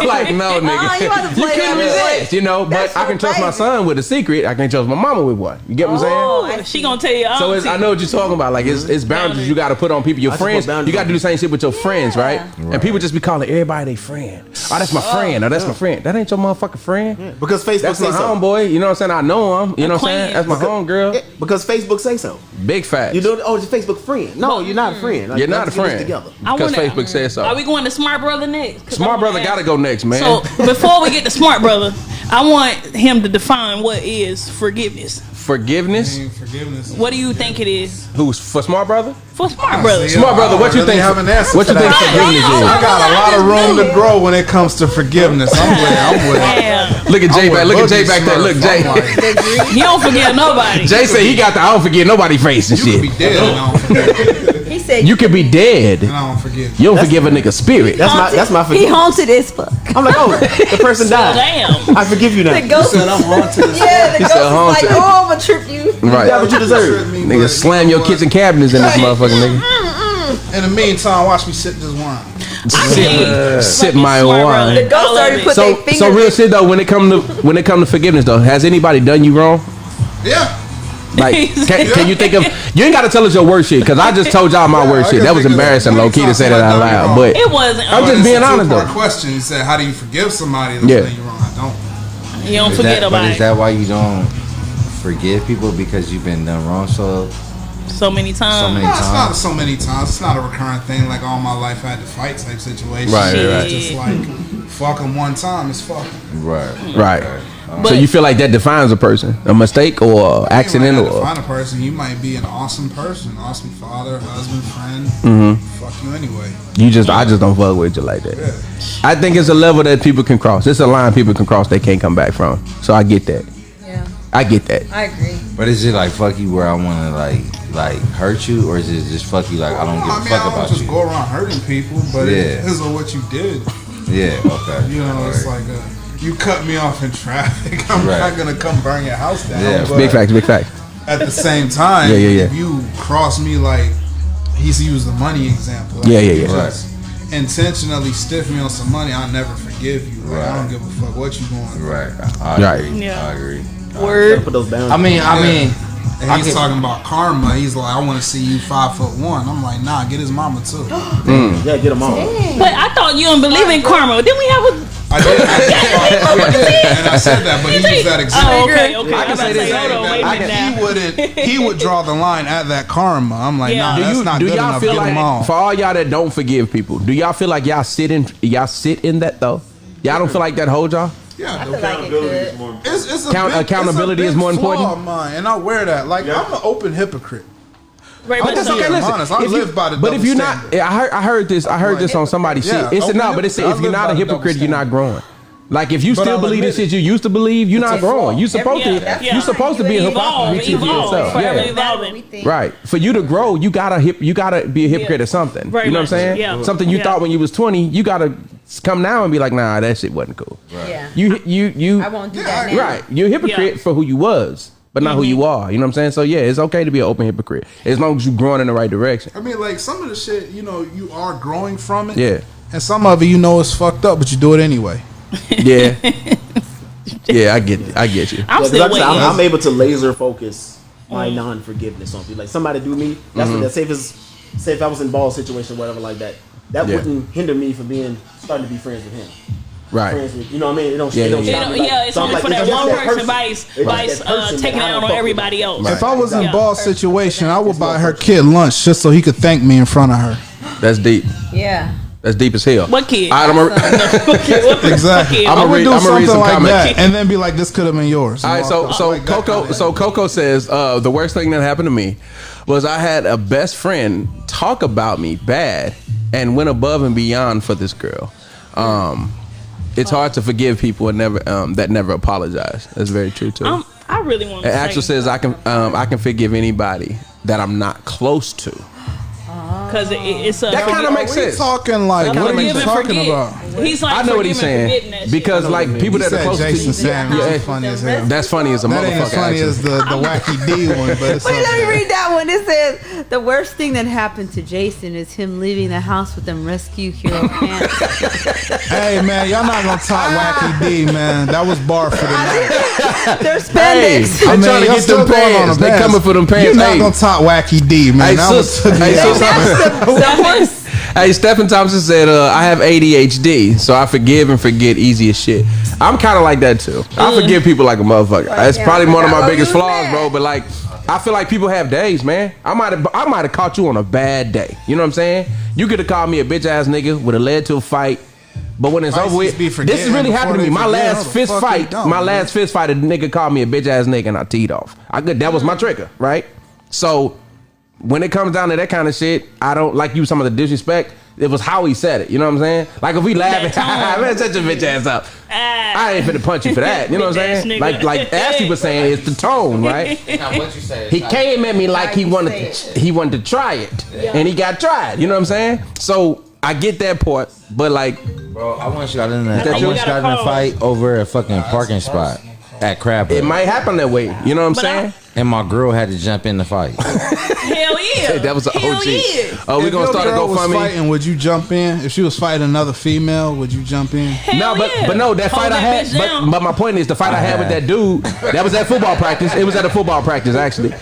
like no, nigga, you about to play couldn't that resist, you know. But I can trust my son with a secret. I can't trust my mama with one. You get what I'm saying? Oh, she gonna tell you. So I know what you're talking about. Like it's boundaries you got to put on people. Your friends, you got to do the same shit with your friends, right? And people just be calling everybody their friend. Oh, that's my friend. Oh, that's my friend. That ain't your motherfucking friend. Yeah. Because Facebook that's say my so. homeboy. You know what I'm saying? I know him. You know what I'm saying? That's my homegirl. Yeah, because Facebook say so. Big facts. You know? Oh, it's a Facebook friend. No, you're not a friend. Like, you're not a let's get this friend. Together. Because Facebook says so. Are we going to Smart Brother next? Smart Brother got to go next, man. So before we get to Smart Brother, I want him to define what is forgiveness. Forgiveness? Forgiveness. What do you think it is? Who's for Smart Brother? For Smart Brother. Smart Brother, what you think? Have an answer What you think forgiveness is? I got a lot of room to grow when it comes to forgiveness. I'm with it. Look at Jay back. Look at Jay back there. Look, Jay. He don't forgive nobody. Jay said he got the I don't forget nobody face and You shit. could be dead and I don't forgive. He said You could be dead. And I don't forgive. You don't forgive a nigga spirit. That's my he forgiveness. haunted as fuck. I'm like, oh, the person died. Damn. I forgive you now. The ghost. Said I'm haunted. Yeah, the He ghost said is haunted. like, oh, I'm gonna trip you. Right. That's what you deserve. Nigga, slam your kitchen cabinets in this motherfucking nigga. In the meantime, watch me sip this wine. Sip my wine. The ghost already put their finger. So real shit though, when it come to forgiveness though, has anybody done you wrong? Yeah. Like, can you think of? You ain't got to tell us your worst shit, because I just told y'all my worst shit. That was embarrassing, low key, to say that out loud. But It wasn't. I'm just being honest though. Question. You said, how do you forgive somebody that's done you wrong? I don't. You don't forget about But it is that why you don't forgive people, because you've been done wrong so many times? No, it's not so many times. It's not a recurrent thing. Like all my life, I had to fight type situation. Right. It's just like fuck them one time. It's fuck 'em. Right. So you feel like that defines a person, a mistake or accident, You might or not define a person. You might be an awesome person, awesome father, husband, friend. Fuck you anyway. I just don't fuck with you like that. Yeah. I think it's a level that people can cross. It's a line people can cross they can't come back from. So I get that. Yeah, I get that. I agree. But is it like fuck you where I want to like hurt you, or is it just fuck you like I don't give a fuck I don't about just you? go around hurting people, but Yeah. it is what you did. Yeah, okay. You know, it's like you cut me off in traffic. I'm not gonna come burn your house down. Yeah. But Big facts. at the same time, Yeah. if you cross me like he's used the money example. Like, Yeah. you just intentionally stiff me on some money, I'll never forgive you. Like, I don't give a fuck what you going through. Right. I agree. Yeah. I agree. Word. Put those boundaries. I mean, And he's talking about karma. He's like, I want to see you 5'1". I'm like, nah, get his mama too. Yeah, get them all. But I thought you don't believe in karma. Didn't we have a? I did, and I said that, but he used that example. Oh, okay. I can say this. Hold on, wait a minute now. He would draw the line at that karma. I'm like, Yeah. nah, that's not do good y'all enough. feel Get them all. like, for all y'all that don't forgive people, do y'all feel like y'all sit in that though? Y'all don't feel like that hold y'all? Yeah, I feel like it could. it's accountability is more important? Flaw of mine, and I wear that. Like I'm an open hypocrite. Right, I'm but just so- being honest. I live by the But if you're double not, standard. I heard this on somebody's Yeah, shit. It's open no, but it's hypocrite. if you're I live not by a the double hypocrite, you're not growing. Like if you But still I'll believe the admit shit you used to believe, you're not growing. You supposed to. Yeah. You supposed to be a Evolve, hypocrite to yourself. forever Yeah. evolving. Right. For you to grow, you gotta be a hypocrite at something. Very You know what I'm much. saying? Yeah. Something you Yeah. thought when you was 20, you gotta come now and be like, nah, that shit wasn't cool. Yeah. You I won't do that now. right. You're a hypocrite for who you was, but not who you are. You know what I'm saying? So yeah, it's okay to be an open hypocrite as long as you're growing in the right direction. I mean, like some of the shit, you know, you are growing from it. Yeah. And some of it, you know, is fucked up, but you do it anyway. Yeah. Yeah, I get you. I'm Yeah, still waiting. I'm able to laser focus my non-forgiveness on people. Like somebody do me, that's what that. Say if I was in ball situation, whatever like that, that Yeah. wouldn't hinder me from starting to be friends with him. Right. friends with, you know what I mean? It don't it's only for that one person. Vice taking it out on everybody else. If I was in Ball's situation, I would buy her kid lunch just so he could thank me in front of her. That's deep. Yeah. That's deep as hell. What kid? Exactly. I'm gonna read some like comments. that, and then be like, "This could have been yours." All right, so Coco says the worst thing that happened to me was I had a best friend talk about me bad and went above and beyond for this girl. It's hard to forgive people and that never apologize. That's very true too. I really want to. Axel says I can forgive anybody that I'm not close to. Because it's a that kind of makes sense. Talking like what are you talking about? He's like, I know what he's saying because like people that are close to Jaison Samuels funny as hell. That's funny as a motherfucker. That ain't as funny as the wacky D one, but it's Wait, let me read that one. It says the worst thing that happened to Jaison is him leaving the house with them rescue hero pants. Hey man, y'all not gonna talk wacky D, man. That was bar for the night. They're spandex. They trying to get them pants. They coming for them pants. You're not gonna talk wacky D, man. Hey, Stephen Thompson said, I have ADHD, so I forgive and forget easy as shit. I'm kind of like that too. I forgive people like a motherfucker. It's probably one of my biggest flaws, bro. But like, I feel like people have days, man. I might have caught you on a bad day. You know what I'm saying? You could have called me a bitch ass nigga, would have led to a fight. But when it's over with, this has really happened to me. My last fist fight, a nigga called me a bitch ass nigga and I teed off. That was my trigger, right? So when it comes down to that kind of shit, I don't like you some of the disrespect. It was how he said it. You know what I'm saying? Like if we laugh man, shut your bitch ass up. I ain't finna punch you for that. You know what I'm saying? Like Ashley was saying, it's the tone, right? What you say, he came at me like he wanted to try it, and he got tried. You know what I'm saying? So I get that part, but like, bro, I once got in a fight over a fucking parking spot at Crab. It might happen that way. You know what I'm saying? And my girl had to jump in the fight. Hell yeah. That was an OG. Yeah. Oh, we gonna start a GoFundMe. Fighting, would you jump in? If she was fighting another female, would you jump in? But no, that fight I had. But my point is, the fight I had with that dude, that was at football practice. It was at a football practice actually.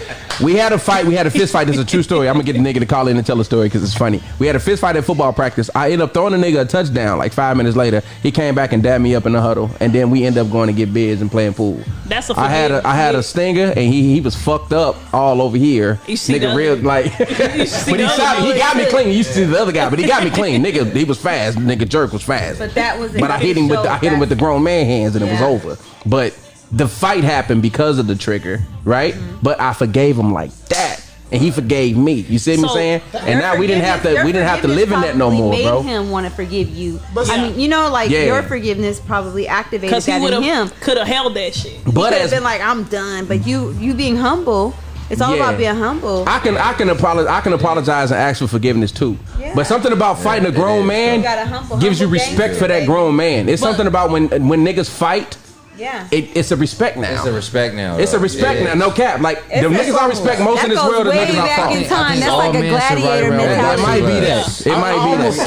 We had a fight. We had a fist fight. It's a true story. I'm gonna get the nigga to call in and tell the story because it's funny. We had a fist fight at football practice. I ended up throwing the nigga a touchdown. Like 5 minutes later, he came back and dabbed me up in the huddle, and then we ended up going to get beers and playing pool. That's a. I had a stinger, and he was fucked up all over here. You see nigga real like. But he shot me. He got me clean. You used to see the other guy, but he got me clean. Nigga, he was fast. Nigga, jerk was fast. But that was. But I hit him with the grown man hands, and it was over. But the fight happened because of the trigger, right? Mm-hmm. But I forgave him like that. And he forgave me. You see what I'm saying? And now we didn't have to live in that no more, bro. Made him want to forgive you. I mean, you know, like your forgiveness probably activated that in him. Could have held that shit. But could have been like, I'm done. But you being humble. It's all about being humble. I can apologize and ask for forgiveness too. Yeah. But something about fighting a grown man gives you respect for that grown man. It's something about when niggas fight. Yeah, it's a respect now. It's a respect now. It's a respect now. No cap. Like the niggas I respect most in this world are niggas I fought. In time. That's like a gladiator mentality. It might be that. It might be that.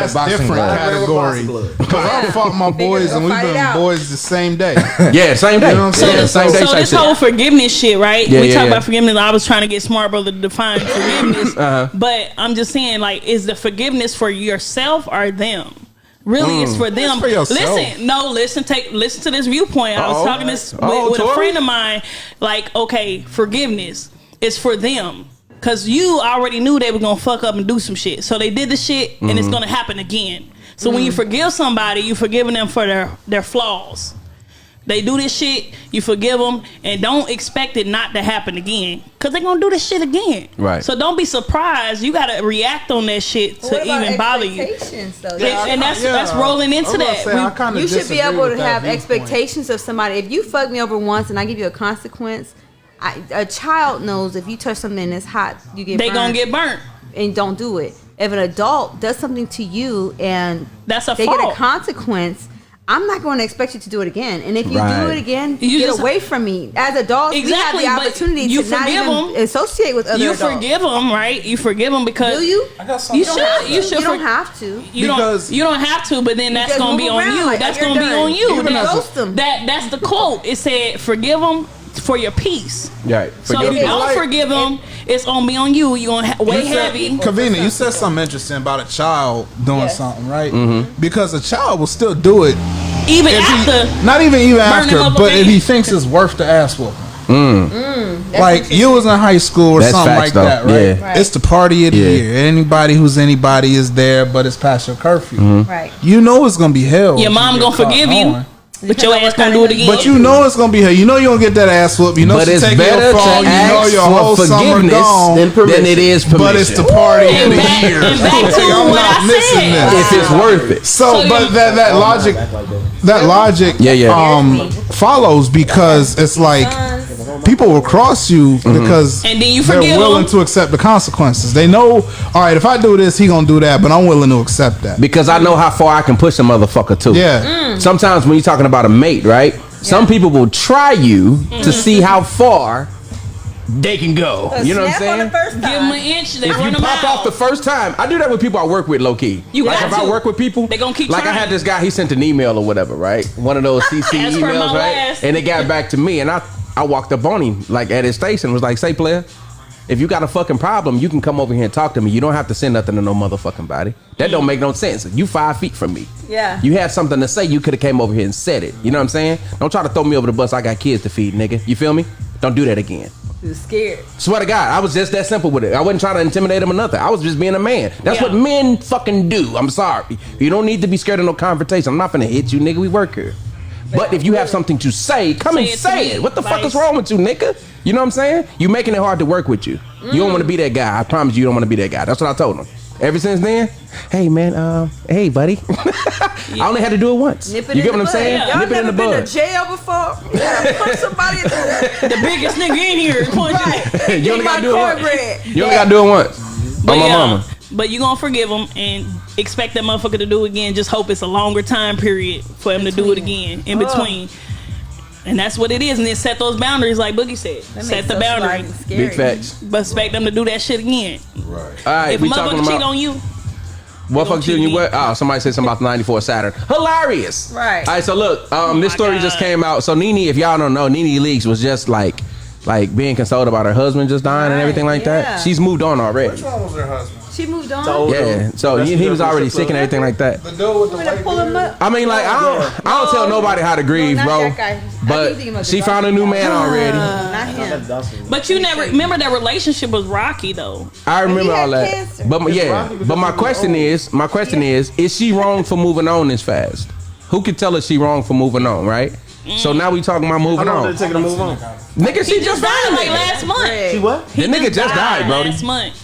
That's different category. I fought my boys and we've been boys the same day. Yeah, same day. You know what I'm saying? So this whole forgiveness shit, right? We talk about forgiveness. I was trying to get smart, brother, to define forgiveness. But I'm just saying, like, is the forgiveness for yourself or them? Really, it's for them. For listen to this viewpoint. I was talking this with a friend of mine. Like, okay, forgiveness is for them because you already knew they were gonna fuck up and do some shit. So they did the shit, and it's gonna happen again. So when you forgive somebody, you're forgiving them for their flaws. They do this shit, you forgive them, and don't expect it not to happen again. Because they're going to do this shit again. Right. So don't be surprised. You got to react on that shit to even bother you. And that's rolling into that. You should be able to have expectations of somebody. If you fuck me over once and I give you a consequence, a child knows if you touch something that's hot, you get burnt. They going to get burnt. And don't do it. If an adult does something to you and that's a they fault. get a consequence, I'm not going to expect you to do it again. And if you do it again, you get away from me. As adults, we have the opportunity to not even associate with other adults. You forgive them, right? You forgive them because... Do you? You should. You don't have to. You don't have to, but then that's going to be on you. That's going to be on you. Ghost them. That's the quote. It said, forgive them for your peace. Right. So if you don't forgive them, it's gonna be on you. You're gonna weigh heavy. Kavina, you said something interesting about a child doing something, right? Mm-hmm. Because a child will still do it even after. Not even after, but if he thinks it's worth the ass whooping. Like you was in high school or something like that, right? Yeah. It's the party of the year. Anybody who's anybody is there, but it's past your curfew. Right. You know it's gonna be hell. Your mom gonna forgive you. But your ass gonna do it again. But you know it's gonna be hell. You know you gonna get that ass whoop. You know but she's taking your phone. You know your whole summer gone. Than it is permission. But it's the party of the year. And back to what I said. If it's worth it. So but that logic follows because it's like people will cross you because and then you they're willing to accept the consequences. They know, all right, if I do this, he gonna do that, but I'm willing to accept that because I know how far I can push a motherfucker too. Yeah. Sometimes when you're talking about a mate, right? Some people will try you to see how far they can go. You know what I'm saying? Give them an inch. They if you pop off the first time, I do that with people I work with, low key. If I work with people, they gonna keep like trying. I had this guy, he sent an email or whatever, right? One of those CC emails, right? And they got back to me, and I walked up on him like at his station, was like, "Say, player, if you got a fucking problem, you can come over here and talk to me. You don't have to send nothing to no motherfucking body. That don't make no sense. You 5 feet from me. Yeah. You had something to say, you could have came over here and said it. You know what I'm saying? Don't try to throw me over the bus. I got kids to feed, nigga. You feel me? Don't do that again." He was scared. Swear to God, I was just that simple with it. I wasn't trying to intimidate him or nothing. I was just being a man. That's what men fucking do. I'm sorry. You don't need to be scared of no confrontation. I'm not finna hit you, nigga. We work here. But if you have something to say, come and say it. What the fuck is wrong with you, nigga? You know what I'm saying? You making it hard to work with you. You don't want to be that guy. I promise you don't want to be that guy. That's what I told him. Ever since then, hey man, hey buddy. I only had to do it once. You get what I'm saying? Y'all Nip it in the never been bud. to jail before? Yeah, punch somebody in the biggest nigga in here. Right. You only gotta do it once. You only gotta do it once. On my mama. But you gonna forgive him and expect that motherfucker to do it again. Just hope it's a longer time period for him to do it again in between. And that's what it is. And then set those boundaries like Boogie said. Set the boundary. Big facts. But expect them to do that shit again. Right. All right. If a motherfucker cheat on you. Motherfucker cheating you what? Oh, somebody said something about the 94 Saturn. Hilarious. Right. All right, so look, this story just came out. So Nene, if y'all don't know, Nene Leakes was just like being consoled about her husband just dying and everything like that. She's moved on already. Which one was her husband? She moved on. Yeah, so he was already sick and everything like that. The dude with the white beard? I mean, like I don't tell nobody how to grieve, bro. But she found a new man already. Not him. But you never remember that relationship was rocky though. I remember all that. But but my question is she wrong for moving on this fast? Who could tell us she wrong for moving on, right? So now we talking about moving on. How long did it take her to move on? Nigga, she just died like last month. She what? The nigga just died, bro. Last month.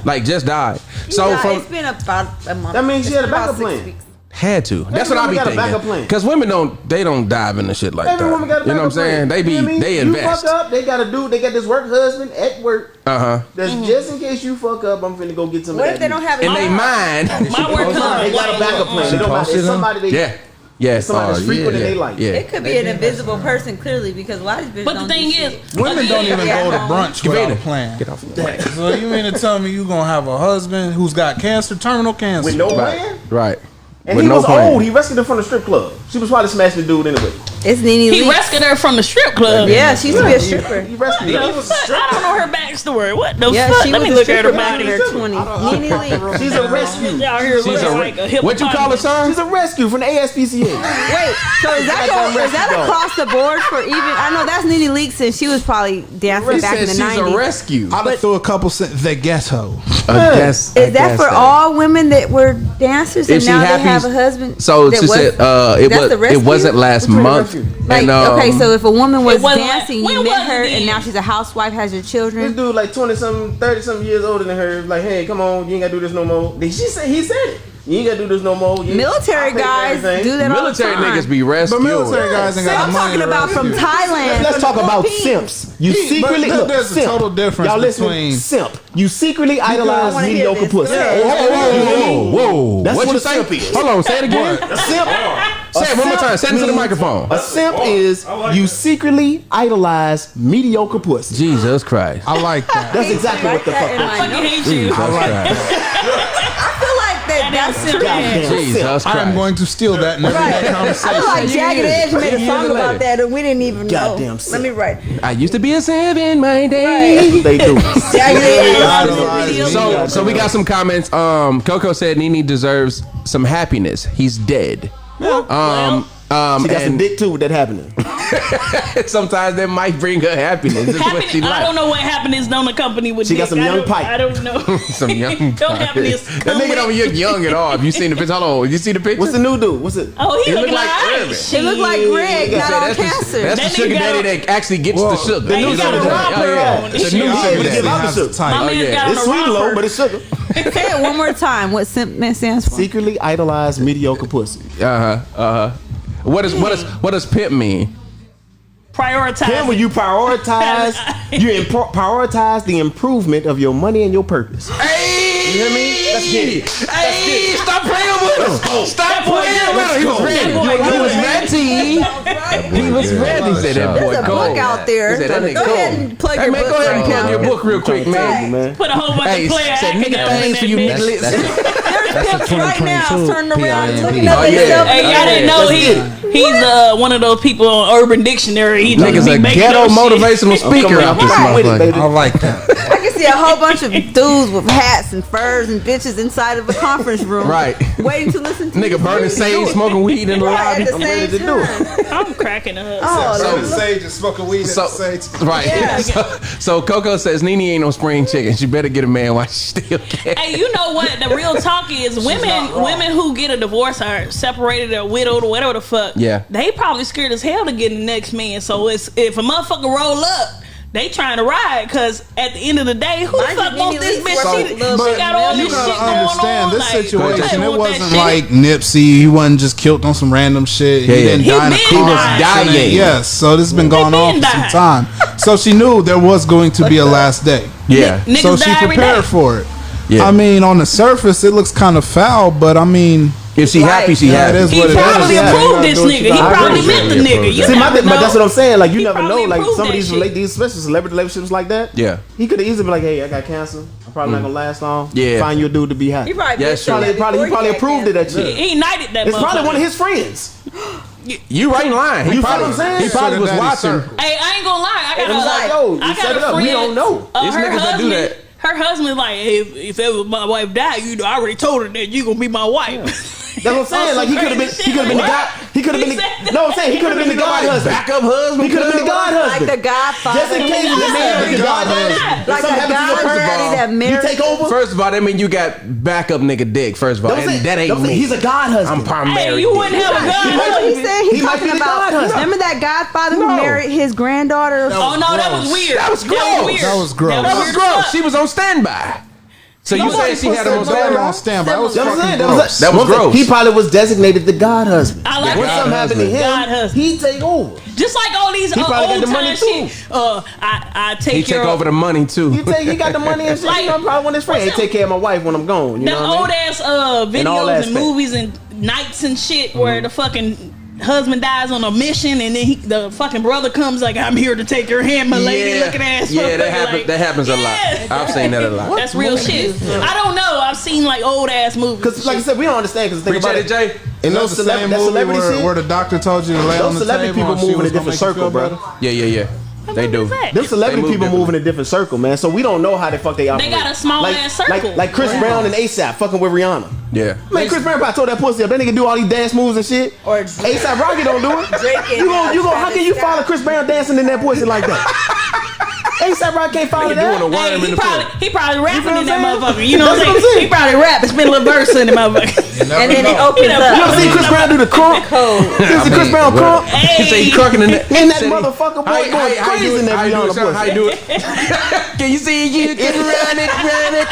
Like just died. So it's been about a month. That means she had a backup plan. Had to. That's what I be thinking. Because women don't dive into shit like Every woman got a that. You know what I'm saying? They they invest. You fuck up, they got this work husband at work. That's just in case you fuck up. I'm finna go get some. What if they don't have it in their mind? My work husband. They got a backup plan. They don't matter. It's somebody they. Yeah, somebody that's frequent in their life. Yeah. It could be an invisible person, clearly, because a lot of these bitches But the thing is, women don't even go to brunch without a plan. Get off the mic. So you mean to tell me you gonna have a husband who's got cancer, terminal cancer, with no plan? Right. And he was old. He rescued her from the strip club. She was probably smashing the dude anyway. It's Nene Leakes. He rescued her from the strip club. Yeah, she used to be a stripper. He rescued her. I don't know her backstory. What the Yeah, fuck? she Let was me a look at her stripper back in body. her 20s. Nene Leakes. She's a rescue. Y'all here looking like a hippopotamus. What you call her, son? She's a rescue from the ASPCA. Wait, so is that across the board for even? I know that's Nene Leakes, and she was probably dancing back in the 90s. She's a rescue. I threw a couple the ghetto. Is that for all women that were dancers and now they have a husband? So she said it wasn't last month. Like, okay, so if a woman was dancing, when you met was her, it and now she's a housewife, has your This children. dude like 20-something, 30-something years older than her. Like, hey, come on, you ain't gotta do this no more. He said it. You ain't gotta do this no more. Military guys do that all the time. Military niggas be rescued. But military guys ain't got I'm the money. talking about from Thailand. Let's talk about simps. You secretly but there's a total difference Y'all listen, between simp. You secretly idolize mediocre pussy. Whoa. That's what a say? simp is. Hold on, say it again. Simp. Say it one more time. Say it to the microphone. A simp is you secretly idolize mediocre pussy. Jesus Christ. I like that. That's exactly what the fuck. I fucking hate you. Jesus Christ. I feel like Jesus Christ. I'm going to steal that in every conversation. I feel like Jagged Edge made a song about that and we didn't even know. Goddamn Let me write. I used to be a 7 my day. They do. So we got some comments. Coco said Nene deserves some happiness. He's dead. She got some dick too with that happening. Sometimes that might bring her happiness. That's what she I don't know what happiness don't accompany with. She got some young pipe. I don't know. Some young Don't happiness. That nigga don't look young at all. Have you seen the picture? Hold on. You see the picture? What's the new dude? What's it? Oh, he look like Urban. It looked like Greg got on cancer. That's the sugar daddy that actually gets the sugar. The new sugar daddy. It's a new sugar daddy. My man got It's sweet low, but it's sugar. Say it one more time. What simpness stands for? Secretly idolize mediocre pussy. What does pimp mean? Prioritize. Then when you prioritize, prioritize the improvement of your money and your purpose. Hey, you hear me? Let's get it. Hey, stop playing with him. Stop playing with him. He was ready. He was ready. He was ready. He said that boy. There's a book out there. Go ahead and plug your book. Go ahead and plug your book real quick, man. Put a whole bunch of player nigga things for you niggas. There's pimps right now turning around looking up himself. Hey, y'all didn't know he's one of those people on Urban Dictionary. He nigga's a ghetto motivational speaker out this motherfucker. I like that. I can see a whole bunch of dudes with hats and furs and bitches inside of a conference room. Right. Waiting to listen to nigga burning sage, smoking weed in the lobby. At the same time. I'm cracking up. So sage and smoking weed at the sage. Right. Yeah. So Coco says Nene ain't no spring chicken. She better get a man while she still can. Hey, you know what? The real talk is women who get a divorce are separated or widowed or whatever the fuck. Yeah. They probably scared as hell to get the next man. So it's if a motherfucker roll up, they trying to ride because at the end of the day, who the fuck wants this bitch? She got all this shit going on. Understand this situation. It wasn't like shit. Nipsey. He wasn't just killed on some random shit. He didn't die in a car accident. Yes, so this has been going on for some time. So she knew there was going to be a last day. Yeah. So she prepared for it. Yeah. I mean, on the surface, it looks kind of foul, but I mean, if she happy, she happy. He probably approved this nigga. He probably met the nigga. See, but that's what I'm saying. Like, you never know. Like, some of these especially celebrity relationships like that. Yeah. He could have easily been like, "Hey, I got cancer. I'm probably not gonna last long. Yeah. Find you a dude to be happy." He probably approved of that shit. He ignited that. It's probably one of his friends. You right in line. You probably was watching. Hey, I ain't gonna lie. I got a friend. We don't know. These niggas that do that. Her husband's like, hey, if ever my wife died, you know, I already told her that you gonna be my wife. That's what I'm saying. Like, he could have been the guy. He could have been the. No, I'm saying he could have been the god husband. Backup husband. He could have been the god husband. Like the Godfather. Just in case the man was the god husband. Like the Godfather that married. You take over. First of all, that mean you got backup nigga dick. First of all, and that ain't me. He's a god husband. I'm primary. Hey, you wouldn't have a god husband. He said he's talking about. Remember that Godfather who married his granddaughter? Oh no, that was weird. That was gross. That was gross. That was gross. She was on standby. So you say she had him on standby? That was fucking gross. That was gross. He probably was designated the god husband. I like when something happened to him, he take over. Just like all these old time shit. I take care of the money too. He got the money and shit. Like, I'm probably one of his friends. He take care of my wife when I'm gone. You know what I mean? Them old ass videos and movies and nights and shit where the fucking husband dies on a mission and then the fucking brother comes like, I'm here to take your hand, my lady looking ass. Yeah, that happens a lot. I've seen that a lot. That's real shit. I don't know. I've seen like old ass movies. Because like I said, we don't understand. Because think about it, Jay. And those the same movie where the doctor told you to lay on the table. Those celebrity people move in a different circle, bro. Yeah. They do. Them celebrity people move in a different circle, man. So we don't know how the fuck they operate. They got a small ass circle. Like Chris Brown and ASAP fucking with Rihanna. Yeah. Man, Chris Brown probably told that pussy up. That nigga do all these dance moves and shit. Or ASAP Rocky don't do it. You go. How can you follow Chris Brown dancing in that pussy like that? ASAP Rocky can't follow that. Doing a worm in the he probably rapping in that motherfucker. You know what I'm saying? He probably rap. It's been a little verse in the motherfucker. And then it opens up. You ever see Chris Brown do the crunk? You see Chris Brown crunk? He say he crunking in that. And that motherfucker boy going crazy in that Rihanna pussy. How you do it? Can you see you can run it?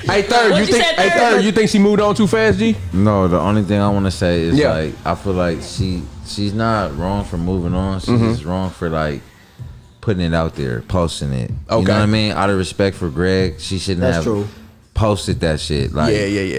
Hey, Third, you think she moved on too fast, G? No, the only thing I want to say is like I feel like she's not wrong for moving on. She's just wrong for like putting it out there, posting it. Okay. You know what I mean? Out of respect for Greg, she shouldn't have posted that shit. Like,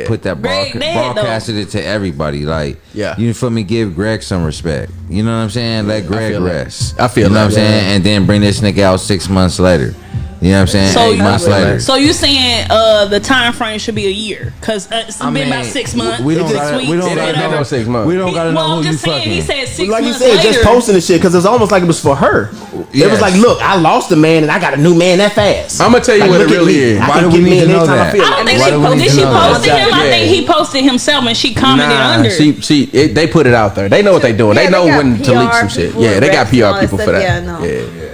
put that broadcasted it to everybody. Like, you feel me? Give Greg some respect. You know what I'm saying? Let Greg rest. I feel you know what I'm saying? And then bring this nigga out 6 months later. You know what I'm saying? So 8 months later. So you saying the time frame should be a year? Because it's been about 6 months. We don't gotta know 6 months. We don't gotta know who you fucking. He said 6 like months he said, later. just posting the shit because it's almost like it was for her. It was like, look, I lost a man and I got a new man that fast. I'm gonna tell you what it really is. Why do we need to know that? I don't think she posted him. I think he posted himself and she commented under. They put it out there. They know what they doing. They know when to leak some shit. Yeah, they got PR people for that. Yeah, no.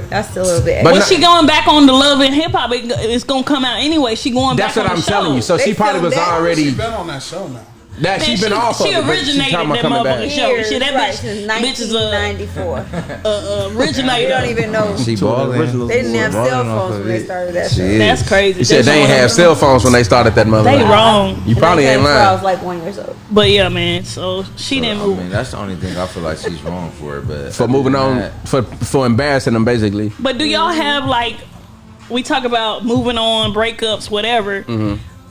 That's a little bit. But she going back on the Love and Hip Hop. It's gonna come out anyway. She going back. That's what I'm telling you. So she probably was already. She's been on that show now. That she's been off. She originated that motherfucking show. Shit, that bitch since 1994. Originated. You don't even know. She balling. They didn't have cell phones when they started that show. That's crazy. You said they ain't have cell phones when they started that motherfucker. They wrong. You probably ain't lying. I was like 1 year old. But yeah, man. So she didn't move. I mean, that's the only thing I feel like she's wrong for. But for moving on, for embarrassing them, basically. But do y'all have like, we talk about moving on, breakups, whatever.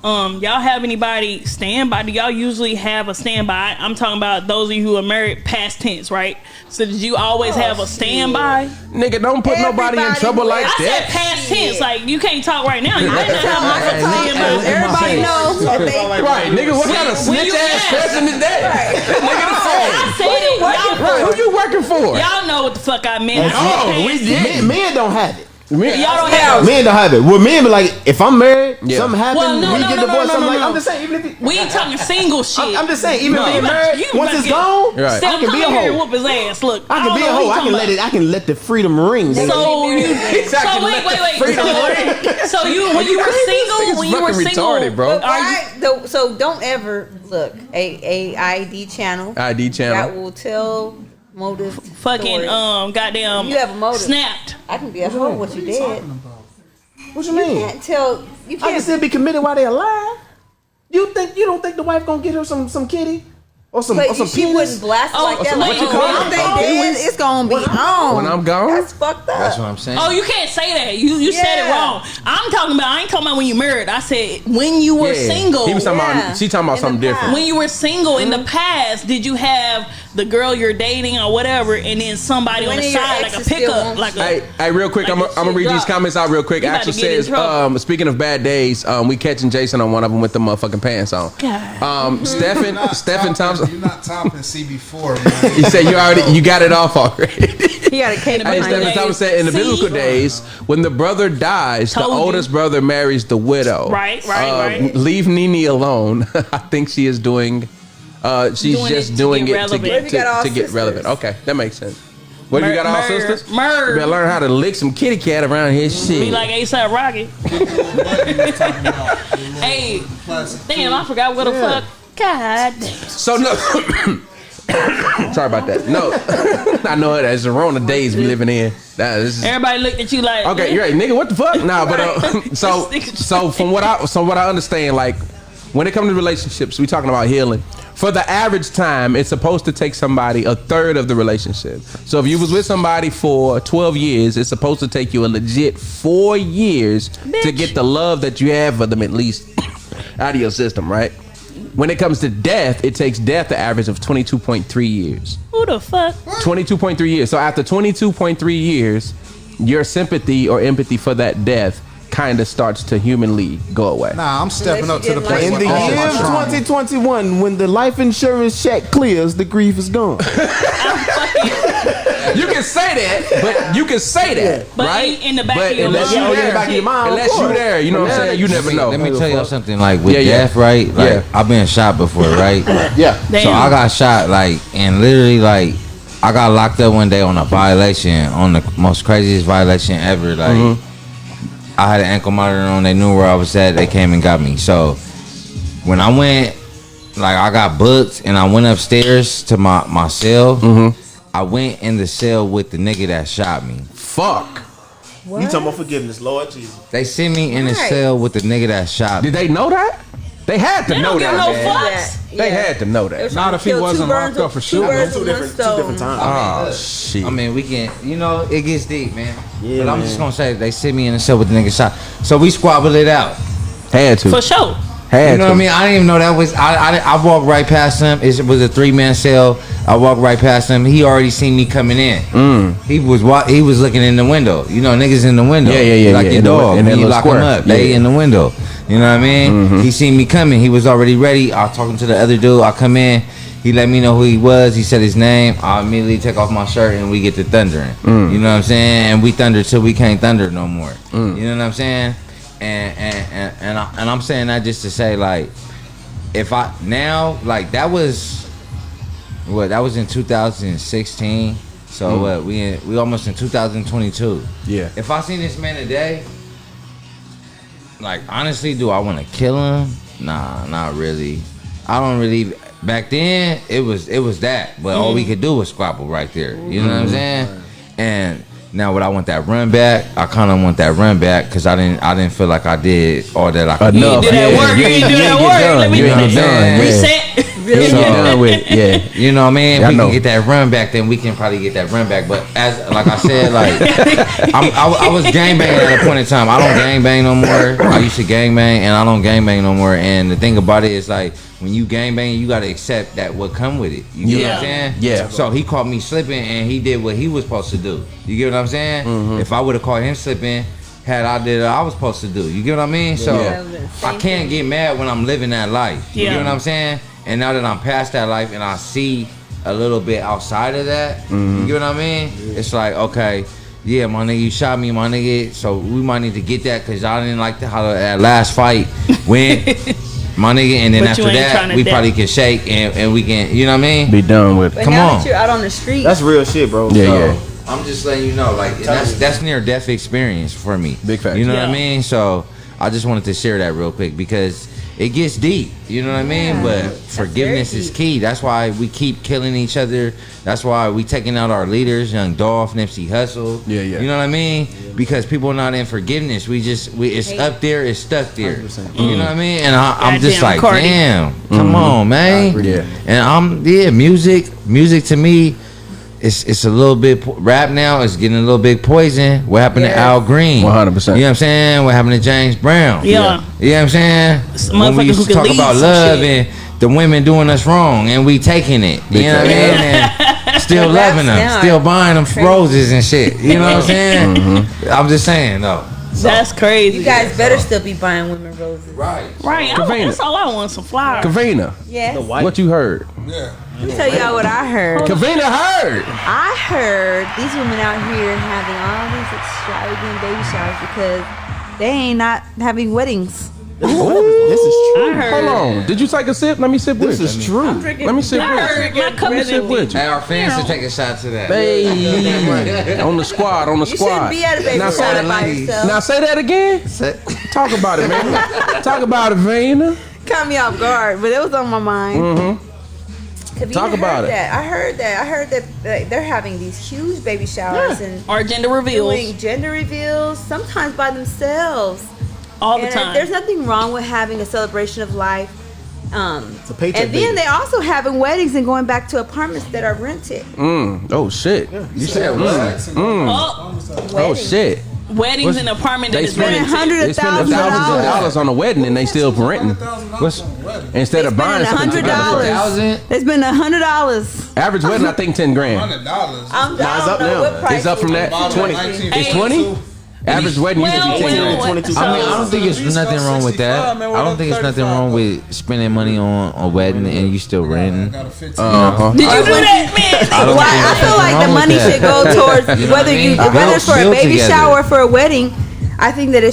Y'all have anybody standby? Do y'all usually have a standby? I'm talking about those of you who are married past tense, right? So did you always have a standby? Nigga, don't put nobody in trouble like that. I said past tense, like you can't talk right now. You better have my standby. Everybody knows. Right, nigga, what kind of snitch ass person is that? Nigga, I said it. Who you working for? Y'all know what the fuck I meant. Oh, we did. Men don't have it. Y'all don't have. Men don't have it. Well, men be like, if I'm married, something happen, Well, we get divorced. I'm like, I'm just saying, even if we ain't talking single shit. I'm just saying, even if you're married, once it's gone, I can be a hoe. Whoop his ass. Look, I can be a hoe. I can let the freedom ring. So wait. So when you were single, bro. So don't ever look a ID channel. ID channel that will tell motive. Fucking goddamn. You have a motive. Snapped. I can be a hoe. What you did? What you mean? You can't tell. You can't. I can still be committed while they alive. You don't think the wife gonna get her some kitty? Or some she wouldn't blast like that. Like it's gonna be on. When I'm gone, that's fucked up. That's what I'm saying. Oh, you can't say that. You said it wrong. I ain't talking about when you married. I said when you were single. He was talking about. She talking about something different. When you were single in the past, did you have the girl you're dating or whatever, and then somebody on the side like a pickup, like a? Hey, real quick, I'm gonna read these comments out real quick. Axel says, speaking of bad days, we catching Jaison on one of them with the motherfucking pants on. Stephen Thompson. You're not topping CB4, man. He said you got it off already. He got a cane behind Stephen Thompson said in the biblical days, when the brother dies, the oldest brother marries the widow. Right. Leave Nene alone. I think she is doing. She's just doing it to get relevant. Okay, that makes sense. What you got, all sisters? You better learn how to lick some kitty cat around here. Shit. Be like A$AP Rocky. Hey, damn! I forgot what the fuck. God damn. So no. Sorry about that. No, I know it as the Rona days we living in. Everybody looked at you like, okay, you're right, nigga. What the fuck? Nah, but so from what I understand, like when it comes to relationships, we talking about healing. For the average time, it's supposed to take somebody a third of the relationship. So if you was with somebody for 12 years, it's supposed to take you a legit 4 years to get the love that you have for them at least out of your system, right? When it comes to death, it takes death the average of 22.3 years. Who the fuck? 22.3 years. So after 22.3 years, your sympathy or empathy for that death kind of starts to humanly go away. Nah, I'm stepping up to the plate. In the year of 2021, when the life insurance check clears, the grief is gone. You can say that, but right? In the back of your mind. Unless you there, you know what I'm saying? You never know. Let me tell you something, like with death, right? Like I've been shot before, right? Damn. So I got shot, like, and literally, like, I got locked up one day on a violation, on the most craziest violation ever. Like, I had an ankle monitor on. They knew where I was at. They came and got me. So when I went, like, I got booked and I went upstairs to my cell. I went in the cell with the nigga that shot me. Fuck. What? You talking about forgiveness, Lord Jesus. They sent me in the cell with the nigga that shot me. Did they know that? They had to know that. No fucks. They had to know that. Not if he wasn't locked up for shooting. Two different times. Oh shit. I mean, we can, it gets deep, man. Yeah, but I'm just gonna say they sent me in the cell with the nigga shot. So we squabbled it out. Had to. For sure. You know what I mean? I didn't even know that was. I walked right past him. It was a 3-man cell. I walked right past him. He already seen me coming in. He was looking in the window. You know, niggas in the window. Yeah. Like your dog. And when you lock them up, they in the window. You know what I mean? He seen me coming. He was already ready. I was talking to the other dude. I come in. He let me know who he was. He said his name. I immediately take off my shirt and we get to thundering. You know what I'm saying? And we thunder till we can't thunder no more. You know what I'm saying? And I'm saying that just to say, like, if I now, like, that was in 2016. So what? We almost in 2022. Yeah. If I seen this man today, like, honestly, do I want to kill him? Nah, not really. I don't really. Back then, it was that, but all we could do was squabble right there. You know what I'm saying? And now, would I want that run back? I kind of want that run back because I didn't feel like I did all that I could. You did that work. You didn't do that work. Let me reset. Really done with it. You know what I mean? If we can get that run back, then we can probably get that run back. But as like I said, like I was gangbanging at a point in time. I don't gangbang no more. I used to gangbang, and I don't gangbang no more. And the thing about it is, like, when you gangbang, you gotta accept that what come with it. You get what I'm saying? Yeah. So he caught me slipping, and he did what he was supposed to do. You get what I'm saying? If I would have caught him slipping, had I did what I was supposed to do. You get what I mean? So I can't get mad when I'm living that life. You get what I'm saying? And now that I'm past that life and I see a little bit outside of that, you get what I mean? It's like, okay, yeah, my nigga, you shot me, my nigga. So we might need to get that because y'all didn't like how that last fight went. My nigga, and then after that, we probably can shake and we can, you know what I mean? Be done with it. But Come now on. that you're out on the street. That's real shit, bro. Yeah. I'm just letting you know, like, that's near death experience for me. Big fact. You know what I mean? So I just wanted to share that real quick because it gets deep. You know what I mean? But forgiveness is key. That's why we keep killing each other. That's why we taking out our leaders, Young Dolph, Nipsey Hussle. Yeah. You know what I mean? Because people are not in forgiveness. It's up there, it's stuck there. You know what I mean? And I'm just like, damn, come on, man. And music to me, it's a little bit rap now. It's getting a little bit poison. What happened to Al Green? 100%. You know what I'm saying? What happened to James Brown? Yeah. You know what I'm saying? When we used to talk about love and the women doing us wrong and we taking it. You know what I mean? And still loving them, still buying them roses and shit. You know what I'm saying? I'm just saying though. That's crazy. You guys better still be buying women roses. Right. That's all I want, some flowers. Kavina. Yes. What you heard? Yeah. Let me tell y'all what I heard. Kavina heard. I heard these women out here having all these extravagant baby showers because they ain't not having weddings. This is true. Hold on. Did you take a sip? Let me sip with you. This is true. Let me sip with you. Let me sip with you. Hey, our fans should take a shot to that. Hey, on the squad. You shouldn't be at a baby shower by yourself. Now say that again. Talk about it, man. Talk about it, Vina. Caught me off guard, but it was on my mind. Talk about it. I heard that they're having these huge baby showers and or gender reveals. Doing gender reveals, sometimes by themselves. All the time. There's nothing wrong with having a celebration of life. It's a paycheck. And then they also having weddings and going back to apartments that are rented. Oh shit. You said what? Oh shit. Weddings in an apartment that is spending rented. They spending thousands of dollars on a wedding and they still renting. Instead of buying something. $100. They spend $100. Average wedding, I think $10,000. $100. I'm up now. It's up from that 20. It's 20. Average wedding used to be 10 I mean, I don't think there's nothing wrong with that. I don't think there's nothing wrong with spending money on a wedding and you still renting. Did you do that, man? I feel like the money should go towards whether it's for a baby shower or for a wedding. I think that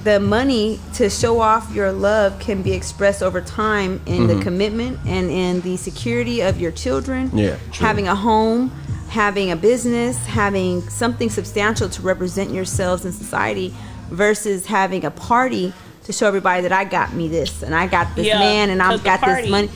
the money to show off your love can be expressed over time in the commitment and in the security of your children. Yeah, true. Having a home, having a business, having something substantial to represent yourselves in society versus having a party to show everybody that I got me this and I got this man and I've got this money.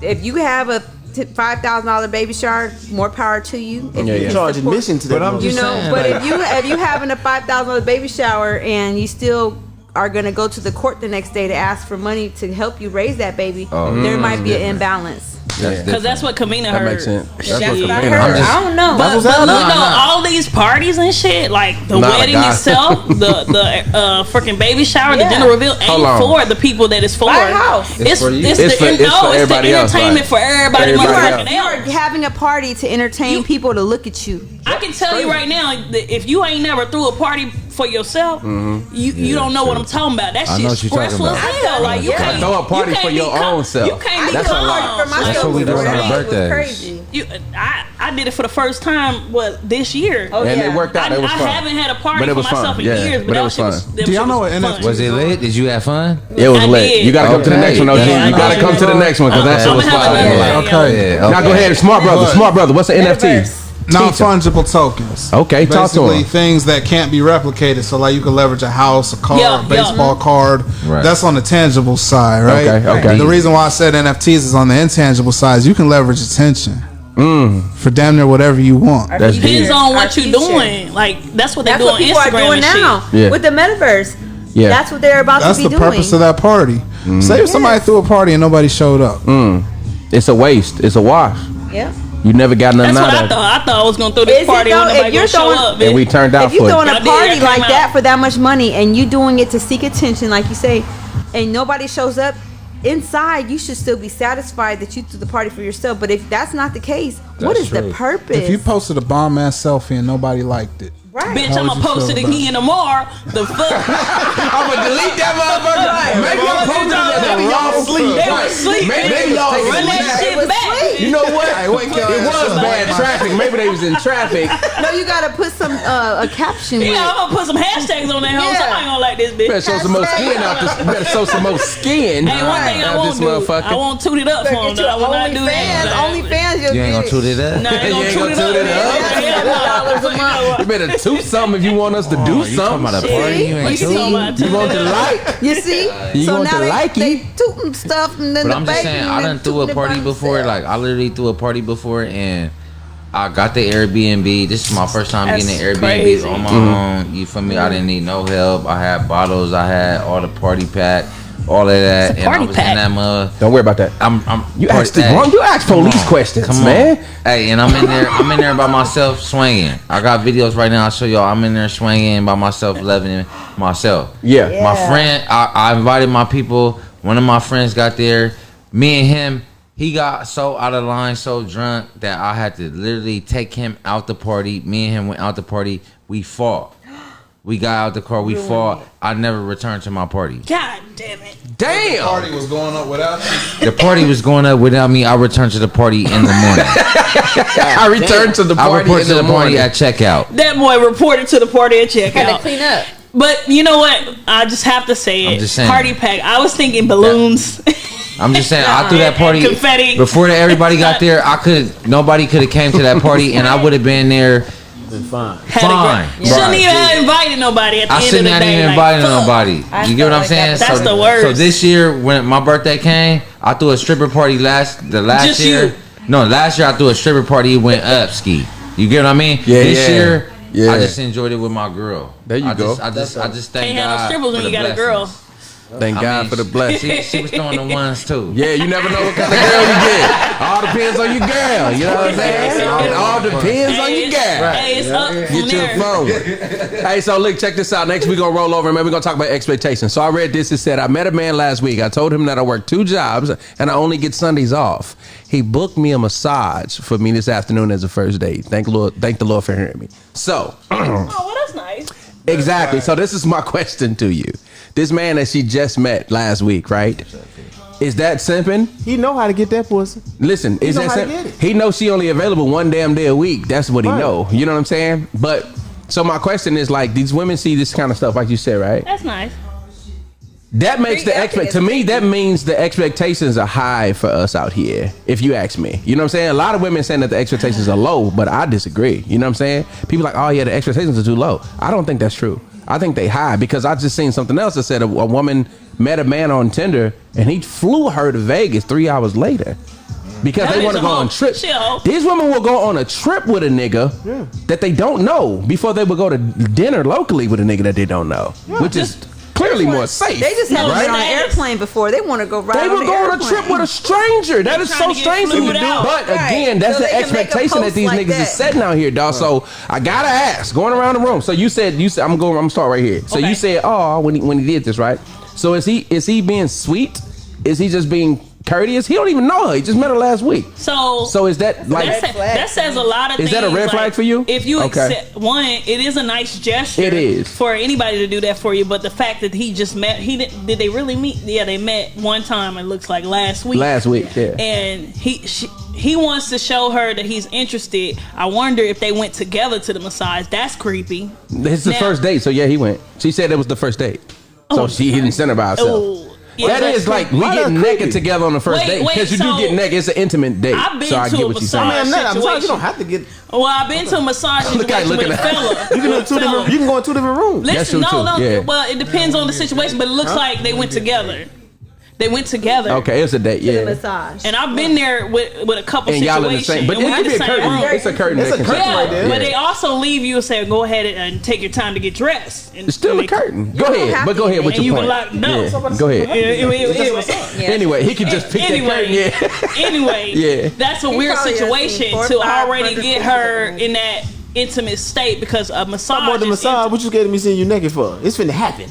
If you have a $5,000 baby shower, more power to you. If you charge admission to that. But I'm just saying, but if you having a $5,000 baby shower and you still are going to go to the court the next day to ask for money to help you raise that baby, there might be an imbalance. Because that's what Kamina heard. That makes sense. That's what I Kamina heard. heard. I don't know. But all these parties and shit, like the wedding itself, the freaking baby shower, the dinner reveal, ain't for the people that it's for. My house. It's for the entertainment for everybody. You're having a party to entertain people to look at you. I can tell you right now, if you ain't never threw a party for yourself, you don't know what I'm talking about. That shit's stressful as hell. Like you can't throw a party for your own self. You can't be That's a lot. That's what we do on our birthdays. I did it for the first time this year. And it worked out. It was fun. I haven't had a party for myself in years, but it was fun. Do y'all know what NFT was? It lit? Did you have fun? It was lit. You gotta come to the next one, OG. You gotta come to the next one because that shit was fun. Okay. Now go ahead, smart brother. What's the NFT? Non-fungible tokens. Okay, talk to basically him. Things that can't be replicated. So like you can leverage a house, a car, a baseball card. Right. That's on the tangible side, right? Okay. The reason why I said NFTs is on the intangible side. You can leverage attention for damn near whatever you want. Depends on what you're doing. Like that's what they do on Instagram and now shit. with the metaverse. Yeah. That's what they're about to be doing. That's the purpose of that party. Say if somebody threw a party and nobody showed up. It's a waste. It's a wash. Yeah. You never got nothing out of it. That's what I thought I was going to throw this party when nobody going to show up. And we turned out for it. If you're throwing a party like that for that much money and you doing it to seek attention, like you say, and nobody shows up, inside you should still be satisfied that you threw the party for yourself. But if that's not the case, what is the purpose? If you posted a bomb ass selfie and nobody liked it, right. Bitch, I'm gonna post it again tomorrow. The fuck? I'm gonna delete that motherfucker. Maybe y'all posted that. Maybe y'all sleep. They were asleep. Maybe y'all run that shit back. You know what? It was bad traffic. Maybe they was in traffic. No, you gotta put some a caption. Yeah, I'm gonna put some hashtags on that hoe. Somebody gonna like this bitch. Better show some more skin out this. Better show some more skin. Hey, one thing I won't do. I won't toot it up for him. I will not do that. OnlyFans, you ain't gonna toot it up. No, you ain't gonna toot it up. $100 a month. You better toot something if you want us to do something. About a party, you ain't You want the like? You see? You so want now the likey? they tooting stuff and then But I'm just saying, I done threw a party before. Like I literally threw a party before, and I got the Airbnb. This is my first time getting an Airbnb on my own. You feel me? I didn't need no help. I had bottles. I had all the party pack, all of that, and I was in that mother. Don't worry about that. You asked wrong. You asked police questions, man. Hey, and I'm in there. I'm in there by myself swinging. I got videos right now. I'll show y'all. I'm in there swinging by myself, loving myself. Yeah. My friend. I invited my people. One of my friends got there. Me and him. He got so out of line, so drunk that I had to literally take him out the party. Me and him went out the party. We fought. We got out the car. We fought. I never returned to my party. God damn it. Damn. The party was going up without you. The party was going up without me. I returned to the party in the morning. I returned to the party. I reported to the party at checkout. That boy reported to the party at checkout. Had to clean up. But you know what? I just have to say it. I'm just saying. Party pack. I was thinking balloons. I'm just saying, I threw that party confetti before everybody got there. Nobody could have came to that party, and I would have been there. Fine. Shouldn't even have invited nobody at the end of the day. I shouldn't have even invited nobody. You get what I'm saying? That's the worst. So this year, when my birthday came, I threw a stripper party last year. No, last year I threw a stripper party. It went up ski. You get what I mean? Yeah. This year, I just enjoyed it with my girl. There you go. I just thank God. Can't have no strippers when you got a girl. Thank God for the blessing. She was throwing the ones too. Yeah, you never know what kind of girl you get. All depends on your girl. You know what I'm saying? It all depends on your girl. Hey, it's up from Get your phone. Hey, so look, check this out. Next we're gonna roll over and maybe we're gonna talk about expectations. So I read this. It said I met a man last week. I told him that I work 2 jobs and I only get Sundays off. He booked me a massage for me this afternoon as a first date. Thank the Lord for hearing me. So oh, well, that's nice. Exactly. So this is my question to you. This man that she just met last week, right? Is that simping? He know how to get that pussy. Listen, is that simping? He knows she only available 1 damn day a week. That's what he know. You know what I'm saying? But so my question is, like, these women see this kind of stuff, like you said, right? That's nice. That makes to me, that means the expectations are high for us out here, if you ask me. You know what I'm saying? A lot of women saying that the expectations are low, but I disagree. You know what I'm saying? People are like, oh yeah, the expectations are too low. I don't think that's true. I think they high because I just seen something else that said a woman met a man on Tinder and he flew her to Vegas 3 hours later because they want to go on trips. These women will go on a trip with a nigga that they don't know before they will go to dinner locally with a nigga that they don't know, which is clearly more safe. They just haven't right? been on an airplane before. They want to go ride. They would go on a trip with a stranger. That is so strange to me. But again, that's the expectation that these niggas is setting out here, dog. So I gotta ask, going around the room. So you said I'm gonna start right here. So you said, oh, when he did this, right? So is he being sweet? Is he just being courteous? He don't even know her. He just met her last week. So is that like that says a lot of things. Is that a red flag for you? If you accept one, it is a nice gesture. It is for anybody to do that for you. But the fact that he just met, did they really meet? Yeah, they met one time. It looks like last week. Yeah. And he wants to show her that he's interested. I wonder if they went together to the massage. That's creepy. It's the first date, so yeah, he went. She said it was the first date, so he didn't send her by herself. Yeah, that is like we get naked together on the first date because you do get naked. It's an intimate date. I've been so I to get a what you're saying. massage situation. You don't have to get. Well, I've been to a massage situation with a fella. You can go in 2 different rooms. Listen, no. Yeah. Well, it depends on the situation, but it looks like they went together. They went together. Okay, it's a date. Yeah, massage. And I've been there with a couple and situations. Y'all in the same, but it could be a curtain. It's a curtain. It's a curtain right there. But they also leave you and say, "Go ahead and take your time to get dressed." And it's still a curtain. Go ahead, but go ahead with your point. Like, no, go ahead. Anyway, he could just pick that curtain. Anyway, that's a weird situation to already get her in that intimate state because a massage. More than massage. What you scared of me seeing you naked for? It's finna happen.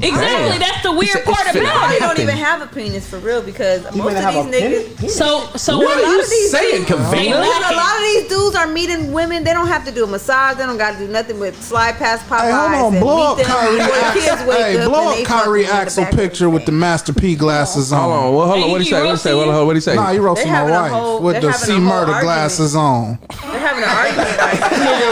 Exactly, that's the weird part about it. They don't even have a penis for real because most of these niggas. So what are you saying, Vina? A lot of these dudes are meeting women. They don't have to do a massage. They don't got to do nothing but slide past Popeyes. Hey, hold on, blow up Kyrie Axel picture with the Master P glasses on. Hold on. What did he say? What did he say? Nah, he wrote to my wife with the C Murder glasses on. They're having an argument.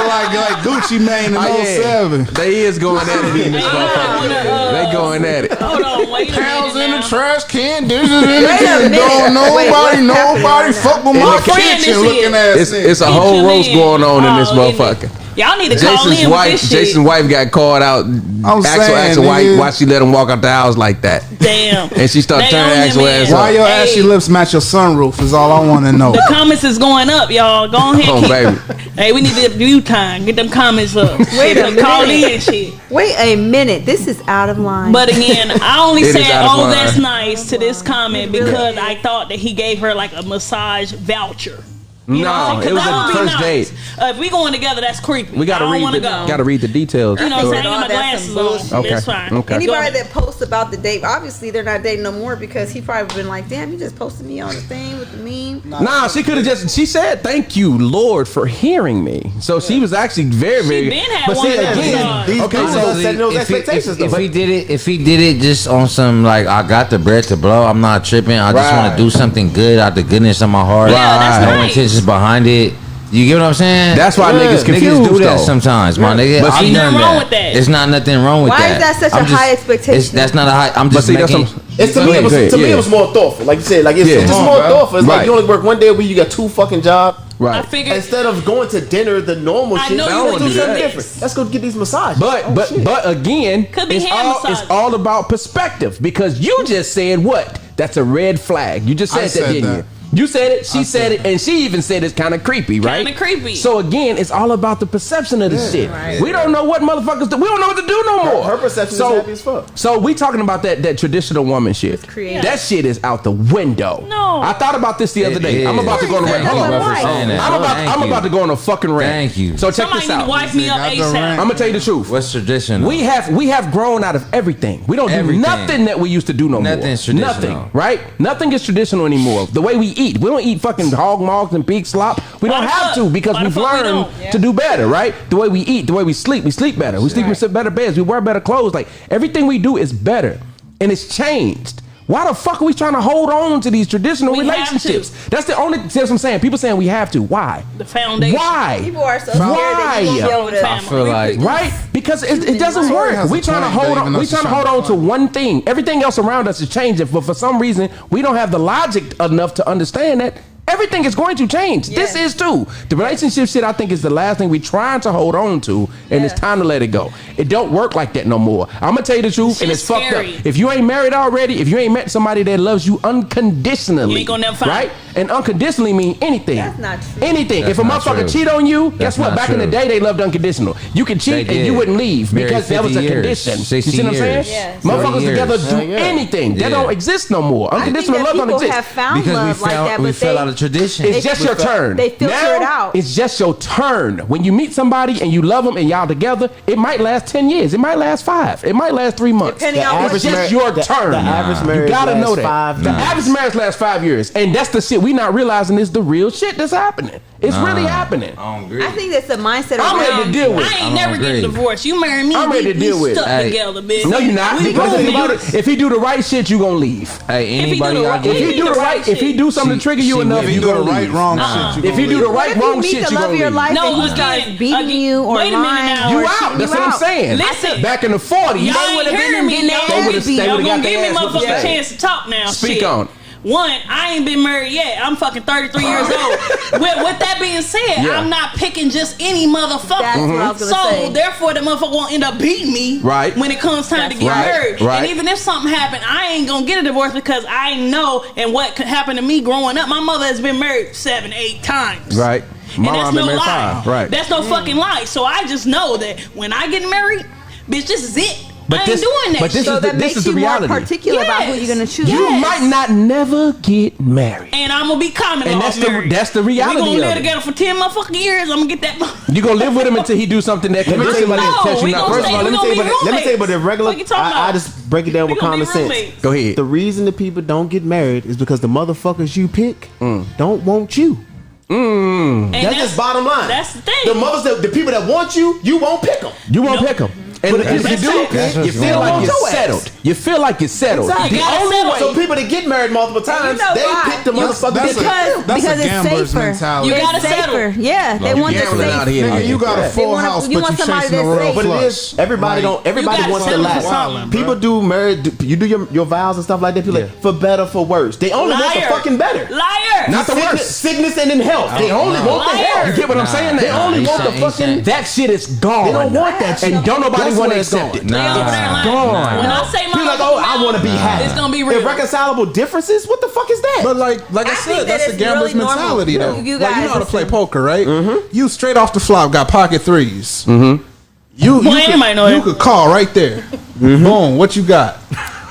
Like Gucci Mane in 07. They is going at it in this motherfucker. They going at it. Hold on, wait a minute. Pounds in the trash can, dishes in the kitchen. Don't nobody fuck with my kitchen looking ass. It's a whole roast going on in this motherfucker. Y'all need to call in with this shit. Jason's wife got called out. Axel why she let him walk out the house like that. Damn. And she started turning Axel ass up. Why your ashy lips match your sunroof is all I want to know. The comments is going up, y'all. Go ahead. Baby. Hey, we need to view time. Get them comments up. Wait a minute. Call in shit. Wait a minute. This is out of line. But again, I only said, that's nice to this comment because I thought that he gave her like a massage voucher. No, it was a first date. If we going together, that's creepy. We gotta read the details. You know what I'm saying? I got my glasses on. Okay. That's fine. Okay. Anybody that posts about the date, obviously they're not dating no more because he probably been like, damn, you just posted me on the thing with the meme. Nah, she could have she said, thank you, Lord, for hearing me. So she was actually very, very. She been had one again. Okay, so setting those expectations. If he did it just on some like I got the bread to blow, I'm not tripping. I just want to do something good out the goodness of my heart. Yeah, that's no nice. intentions behind it. You get what I'm saying? That's why niggas confused. Niggas do that sometimes, my nigga. But ain't nothing wrong with that. There's not nothing wrong with that. Why is that such a high expectation? That's not a high. I'm just making. To me, it was more thoughtful. Like you said, like it's just more thoughtful. It's like you only work one day a week. You got 2 fucking jobs. Right. I figured instead of going to dinner, the normal shit. Let's do something different. Let's go get these massages. But again, it's all about perspective because you just said what? That's a red flag. You just said that, didn't you? You said it, she said it, and she even said it's kind of creepy, right? Kind of creepy. So again, it's all about the perception of this shit. Right. We don't know what motherfuckers do. We don't know what to do no more. Her perception is happy as fuck. So we talking about that traditional woman shit. That shit is out the window. No. I thought about this the other day. I'm about to go on a rant. Hold on. I'm about to go on a fucking rant. Thank you. So check this out. Somebody wipe me up ASAP. I'm gonna tell you the truth. What's traditional? We have grown out of everything. We don't do nothing that we used to do no more. Nothing's traditional. Nothing, right? Nothing is traditional anymore. The way we eat, we don't eat fucking hog mogs and pig slop. We don't have to because we've learned to do better, right? The way we eat, the way we sleep better. We sleep in better beds. We wear better clothes. Like everything we do is better, and it's changed. Why the fuck are we trying to hold on to these traditional relationships? That's the only. That's what I'm saying. People saying we have to. Why? The foundation. Why? People are so scared that you won't be able to. I feel like right because it doesn't work. We trying to hold on. We trying to hold on to one thing. Everything else around us is changing, but for some reason we don't have the logic enough to understand that Everything is going to change. Yes. This is too. The relationship shit, I think, is the last thing we trying to hold on to, and it's time to let it go. It don't work like that no more. I'm gonna tell you the truth, and it's fucked up. If you ain't married already, if you ain't met somebody that loves you unconditionally, you ain't gonna never find right? And unconditionally mean anything. That's not true. Anything. That's if a motherfucker cheat on you, guess what? Back in the day, they loved unconditional. You could cheat and you wouldn't leave because that was a condition. You see what I'm saying? Yes. Motherfuckers together do anything. That don't exist no more. Unconditional love don't exist. Have found love like that, we fell out of tradition. It's just your turn. They filter it out. It's just your turn. When you meet somebody and you love them and y'all together, it might last 10 years. It might last 5. It might last 3 months. Depending on it's just your turn. The average marriage you gotta know that. 5 the years. average marriage lasts 5 years, and that's the shit we not realizing is the real shit that's happening. It's really happening. I don't agree. I think that's a mindset. I'm ready to deal with. I ain't never getting divorced. You marry me. I'm ready to deal with. Stuck together, bitch. No, you're not. Because if he do the right shit, you gonna leave. Hey, anybody if he do something to trigger you enough, if you do the right wrong shit, if you do the right wrong shit, you gonna leave. No, he starts beating you or lying. You out. That's what I'm saying. Listen, back in the 40s, y'all would have been me. Y'all gonna give me motherfucking chance to talk now. Speak on. One, I ain't been married yet. I'm fucking 33 years old. With that being said, I'm not picking just any motherfucker. That's what I was gonna say. Therefore, the motherfucker won't end up beating me when it comes time to get married. And even if something happened, I ain't gonna get a divorce because I know and what could happen to me growing up. My mother has been married 7, 8 times. Right. And that's no lie. 5. Right. That's no fucking lie. So I just know that when I get married, bitch, this is it. I ain't doing that. But this is the reality. More particular about who you're gonna choose. You might not never get married, and I'm gonna be common law married. That's the reality. We gonna live together for 10 motherfucking years. I'm gonna get that. You gonna live with him until he do something that can. First of all, let me tell you about the regular. I just break it down with common sense. Go ahead. The reason that people don't get married is because the motherfuckers you pick don't want you. That's just bottom line. That's the thing. The people that want you, you won't pick them. You won't pick them. And if you do, you feel like you're settled. You feel like you're settled. Exactly. The only way. So people that get married multiple times, they pick the motherfucker because it's safer. Mentality. You gotta settle. Yeah, they want the safe. You got a full house, but you chasing a real But it is everybody wants to last. People do married. You do your vows and stuff like that. People like for better, for worse. They only want the fucking better. Liar. Not the worst. Sickness and in health. They only want the health. You get what I'm saying? They only want the fucking. That shit is gone. They don't want that shit. And don't nobody want to accept it. When I say my I want to be happy. It's gonna be real. Irreconcilable differences? What the fuck is that? But like I said, that's a gambler's mentality though. You know how to play poker, right? You straight off the flop got pocket 3s. You could call right there. Boom, what you got?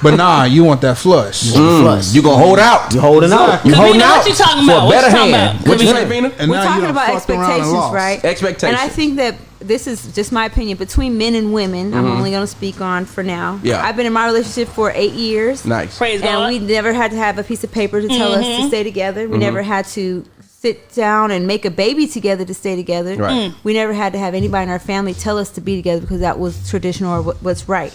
But nah, you want that flush. You gonna hold out. You holding out. You holding out. What you talking about? For a better hand. What you say, Vina? We're talking about expectations, right? Expectations. And I think that this is just my opinion between men and women. I'm only going to speak on for now. Yeah. I've been in my relationship for 8 years. Nice. Praise God. And we never had to have a piece of paper to tell us to stay together. We never had to sit down and make a baby together to stay together. Right. We never had to have anybody in our family tell us to be together because that was traditional or what's right.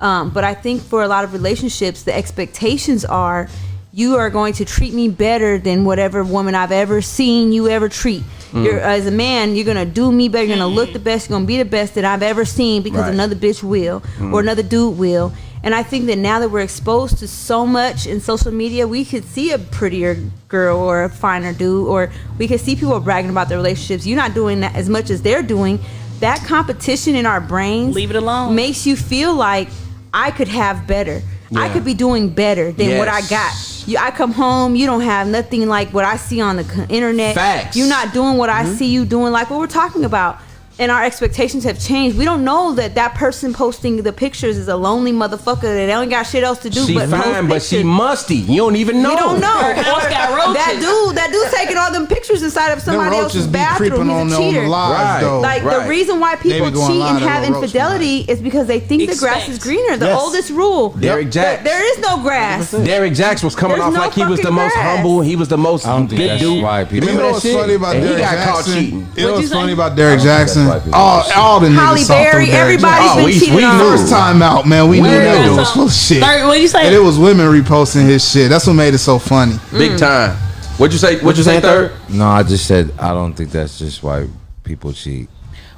But I think for a lot of relationships, the expectations are you are going to treat me better than whatever woman I've ever seen you ever treat. As a man, you're going to do me better. You're going to look the best. You're going to be the best that I've ever seen because another bitch will or another dude will. And I think that now that we're exposed to so much in social media, we could see a prettier girl or a finer dude, or we could see people bragging about their relationships. You're not doing that as much as they're doing. That competition in our brains leave it alone makes you feel like I could have better. I could be doing better than what I got. I come home, you don't have nothing like what I see on the internet. Facts. You're not doing what I see you doing, like what we're talking about. And our expectations have changed. We don't know that person posting the pictures is a lonely motherfucker that ain't got shit else to do. She but fine, but she musty. You don't even know. You don't know. Her house got roaches. That dude taking all them pictures inside of somebody else's bathroom. He's a cheater. The reason why people cheat and have infidelity is because they think the grass is greener. The oldest rule. Derek Jacks. There is no grass. Derek Jacks was coming off like he was the most humble. He was the most good dude. Remember that shit? And he got caught cheating. You know what's funny about Derek Jackson? All the Holly niggas Berry, everybody's been cheating on. First time out, man. We knew that dude was full of shit. What'd you say? And it was women reposting his shit. That's what made it so funny. Big time. What'd you say? What'd you say, Third? No, I just said I don't think that's just why people cheat.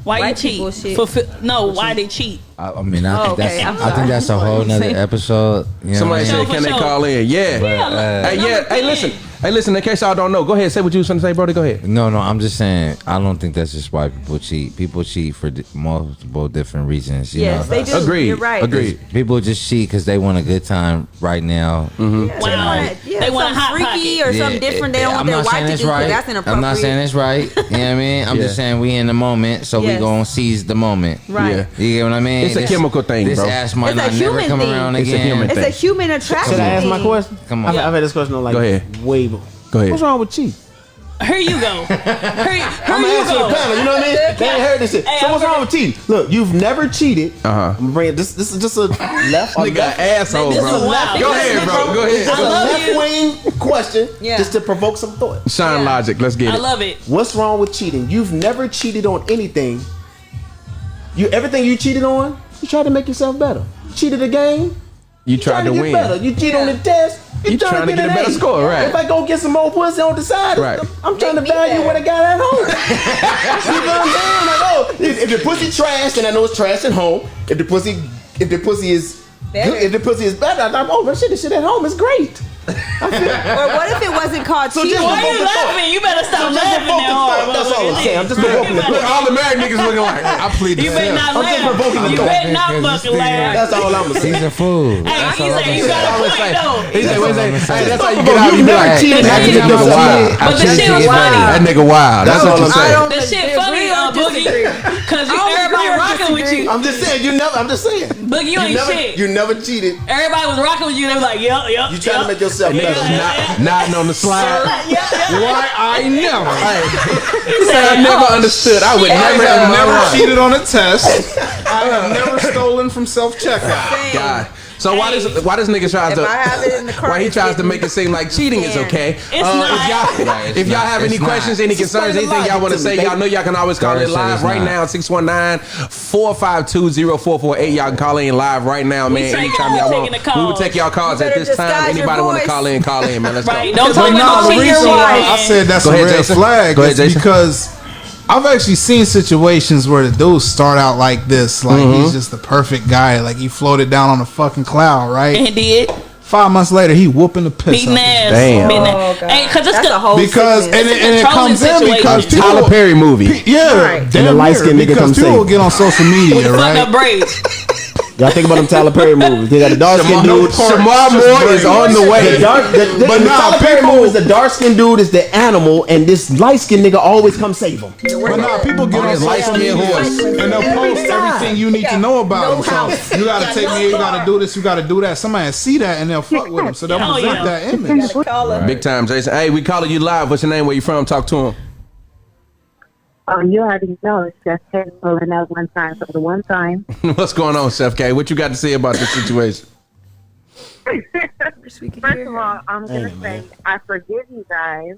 Why you cheat? Why they cheat? I mean, I think that's a whole nother episode. You know Somebody said, "Can they call in?" Yeah. Hey, listen. Hey, listen, in case y'all don't know, go ahead. Say what you was going to say, Brody. Go ahead. No, I'm just saying, I don't think that's just why people cheat. People cheat for multiple different reasons. You know? They do. Agreed. You're right. Agreed. People just cheat because they want a good time right now. Yeah, Wow. They want a hot freaky pocket. or something different. They don't want their wife to do. Right. That's inappropriate. I'm not saying it's right. You know what I mean? I'm just saying we in the moment, so we gonna seize the moment. Right. Yeah. You get what I mean? It's a chemical thing, this bro. This ass might It's a not never human come thing. around It's a again. human It's a human attraction. Should I ask my thing. question? Come on. I've had this question on like Go ahead. way. Go ahead. What's wrong with cheat? Here you go. Here I'm you asking go. the panel. You know what I mean? They ain't heard this shit. Hey, So what's wrong with cheating? Look, you've never cheated. Uh-huh. I'm bringing this. This is just a left. Nigga, asshole, This bro. is wild. Go ahead, bro. Go ahead. It's a love left wing question, just to provoke some thought. Shine logic. Let's get I it. love it. What's wrong with cheating? You've never cheated on anything. Everything you cheated on, you tried to make yourself better. You cheated a game. You tried to get win. better. You cheat on the test. You trying to get a better score, right? If I go get some more pussy on the side, Right. I'm trying to value what I got at home. You know what I'm saying? Like, oh, if the pussy trash, then I know it's trash at home. If the pussy is Better. good, if the pussy is better, I'm oh, but shit, this shit at home is great. Or what if it wasn't called So cheating? just Why are you laughing? You better stop laughing that hard. That's all I'm saying. I'm just provoking the Look, thought. all the married niggas looking like, I plead the You better not I'm just laugh. provoking the You thought. better not fucking laugh. That's all I'm saying. He's a fool. Hey, he said you got a point though. He said, hey, that's how you Bro, get out. you You be never like, cheated that after nigga you did wild. something. But the shit was funny. That nigga wild. That's what I'm saying. The shit funny, Boogie, because everybody rocking with you. I'm just saying, I'm just saying. Boogie, you ain't shit. You never cheated. Everybody was rocking with you. They was like, yup. You trying to make yourself Niggas better. nodding on the slide. Why I never? He said, I never understood. I would never I have in my never life. cheated on a test. I have never stolen from self-checkout. God. So why does nigga tries If to I have it in the cart, why he tries to make it seem like cheating is okay? It's not. If y'all have any questions, any concerns, anything y'all want to say, y'all know y'all can always call in live right now 619-452-0448. Y'all can call in live right now, man. Anytime y'all want. We will take y'all calls at this time. Anybody want to call in, man. Let's go. Right. Don't talk But about no, no the cheat your reason why I wife. said that's Go a ahead, red Jason. flag Go ahead, is Jason. because I've actually seen situations where the dudes start out like this, like he's just the perfect guy, like he floated down on a fucking cloud, right? And did. 5 months later, he whooping the piss Beating out. ass. Damn. Beating Oh, ass. God. Hey, cause it's That's the a whole Because sickness. and it comes in controlling because situation. people, Tyler Perry movie. yeah, Right. damn And the light near, skin nigga because come people save will get on social media, fucked right? up braids. Y'all think about them Tyler Perry movies. They got a dark skinned dude. Shamar Moore is on the way. The Tyler Perry people- movies, the dark skinned dude is the animal, and this light skinned nigga always come save him. But nah, people get on his social light-skinned media horse. and they'll post everything you need to know about him. So you gotta take me, you gotta do this, you gotta do that. Somebody see that and they'll fuck with him, so they'll Oh, present yeah. that image. Big time, Jason. Hey, we calling you live. What's your name? Where you from? Talk to him. Oh, you already know it's just pulling out one time. So the one time, What's going on, Chef K? What you got to say about this situation? first of all, I'm gonna say I forgive you guys.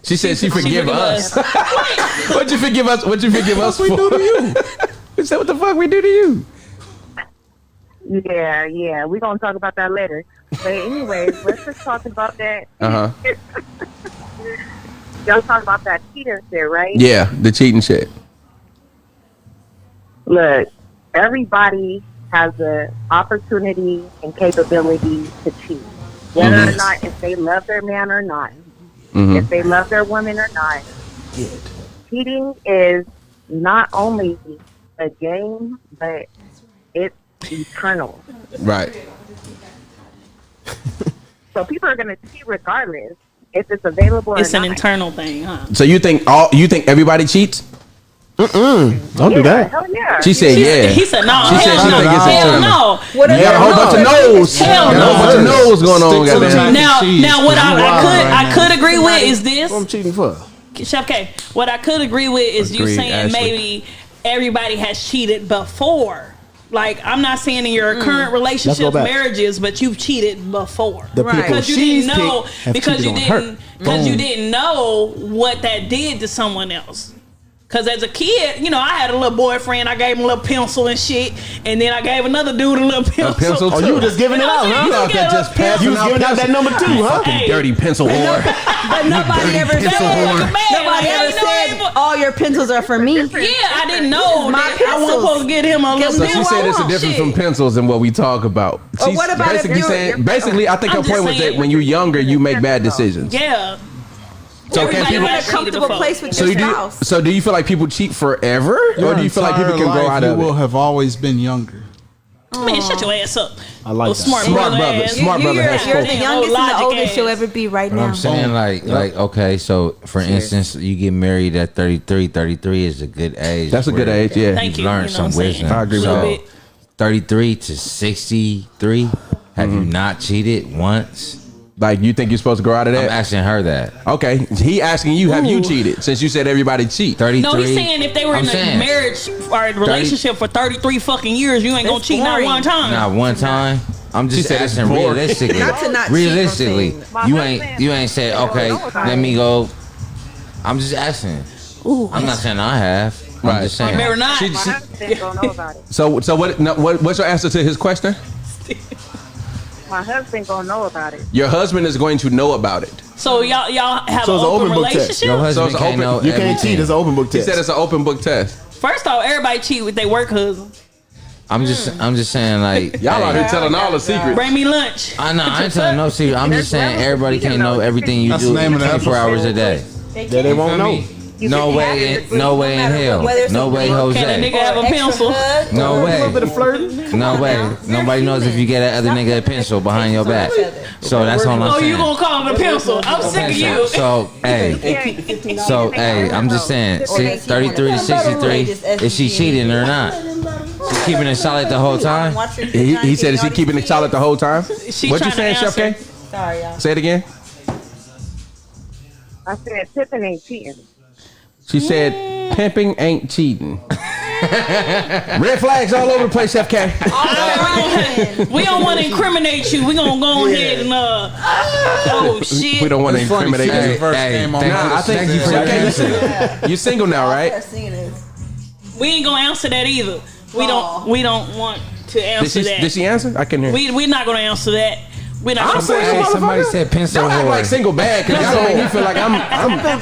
She said she forgive forgive us. What'd you forgive us? What'd you forgive us for? We do to you? She said, what the fuck we do to you? Yeah, we're gonna talk about that later. But anyways, let's just talk about that. Uh-huh. Y'all talk about that cheater shit, right? Yeah, the cheating shit. Look, everybody has the opportunity and capability to cheat, whether or not if they love their man or not, if they love their woman or not. Cheating is not only a game, but it's eternal. Right. So people are going to cheat regardless if it's available or It's an not. internal thing, huh? So you think everybody cheats? Don't do that. Hell yeah. She said yeah. He said no. She said she Hell think it's no. internal. Hell no. What You got a whole bunch of no's. Hell You got a whole bunch of no's going on. Stick to the Goddamn. mac and cheese, Now what 'cause you wild right I now. could agree with is this. What I'm cheating for? Chef K, what I could agree with is you Agreed, saying Ashley. maybe everybody has cheated before. Like, I'm not saying in your current relationships, back. marriages, but you've cheated before. The people Because you she's didn't know, picked have because cheated you on her. didn't, because you didn't know what that did to someone else. Cause as a kid, you know, I had a little boyfriend. I gave him a little pencil and shit, and then I gave another dude a little pencil. Oh, you were just giving it out, huh? You out there just passing You was giving out that number 2, huh? Fucking dirty pencil whore. But nobody ever said. Nobody ever said all your pencils are for me. Yeah, I didn't know My that I wasn't supposed to get him a little So pencil. she said it's a difference from pencils than what we talk about. Or She's what about if basically you're- saying, basically, I think her I'm just point was that saying- when you're younger, you make bad decisions. Yeah. So can Everybody people? You're in a cheated comfortable before. place with So your you spouse. do? So do you feel like people cheat forever, or do you feel like people can grow out you of will it? have always been younger. Man, shut your ass up. I like that. Smart Smart brother brother. ass. Smart brother has You're spoken. the youngest and the Logic oldest ass. you'll ever be right But now. I'm saying like okay, so for instance, you get married at 33. 33 is a good age. That's a good where age. Yeah. Thank You've you. learned You know what some I'm saying? wisdom. I agree with So, that. 33 to 63. Have you not cheated once? Like you think you're supposed to grow out of I'm that? asking her that. Okay. He asking you, have you cheated? Since you said everybody cheat. 33. No, he's saying if they were in a marriage or a relationship for 33 fucking years, you ain't gonna cheat not one time. Not one time. I'm just said it's asking boring. realistically. Not to not cheat, realistically, I'm saying. you ain't said okay. Let me go. I'm just asking. I'm not saying I have. I'm Right. just saying. Better not. My husband gonna know about it. So what? No, what's your answer to his question? My husband gonna know about it. Your husband is going to know about it. So y'all have So an it's an open open book test. relationship? Your husband it's can't open- know You can't everything. cheat. It's an open book He test. said it's an open book test. First off, everybody cheat with their work husband. I'm just saying like Y'all out hey, here telling all the secrets. Bring me lunch. I know I ain't telling no secret. I'm just saying everybody can't know everything you That's do the name of the 24 hours a day. That they won't know. No way, no way in hell. No way, Can a Jose. nigga have a pencil? No A little bit way. of flirting. No way. Nobody knows if you get that other nigga a pencil behind your back. So that's all I'm Oh, you saying. gonna call it a pencil? I'm sick of you. So hey, I'm just saying, 33 to 63, is she cheating or not? She keeping it solid the whole time? He said, is he keeping it solid the whole time? She What you trying saying, to Chef K? answer. Sorry, y'all. Say it again. I said Pippin ain't cheating. She said, pimping ain't cheating. Red flags all over the place, Chef K. We don't want to incriminate you. We gonna go ahead and oh shit. We don't want to It's funny, incriminate she you. was first came on. Nah, I think Thank you for your answer. You're single now, right? We ain't gonna answer that either. We don't want to answer that. Did she answer? I can hear. We're not gonna answer that. We're not gonna Hey, somebody said pencil Y'all act like whore. single bad because y'all make me feel like I'm not on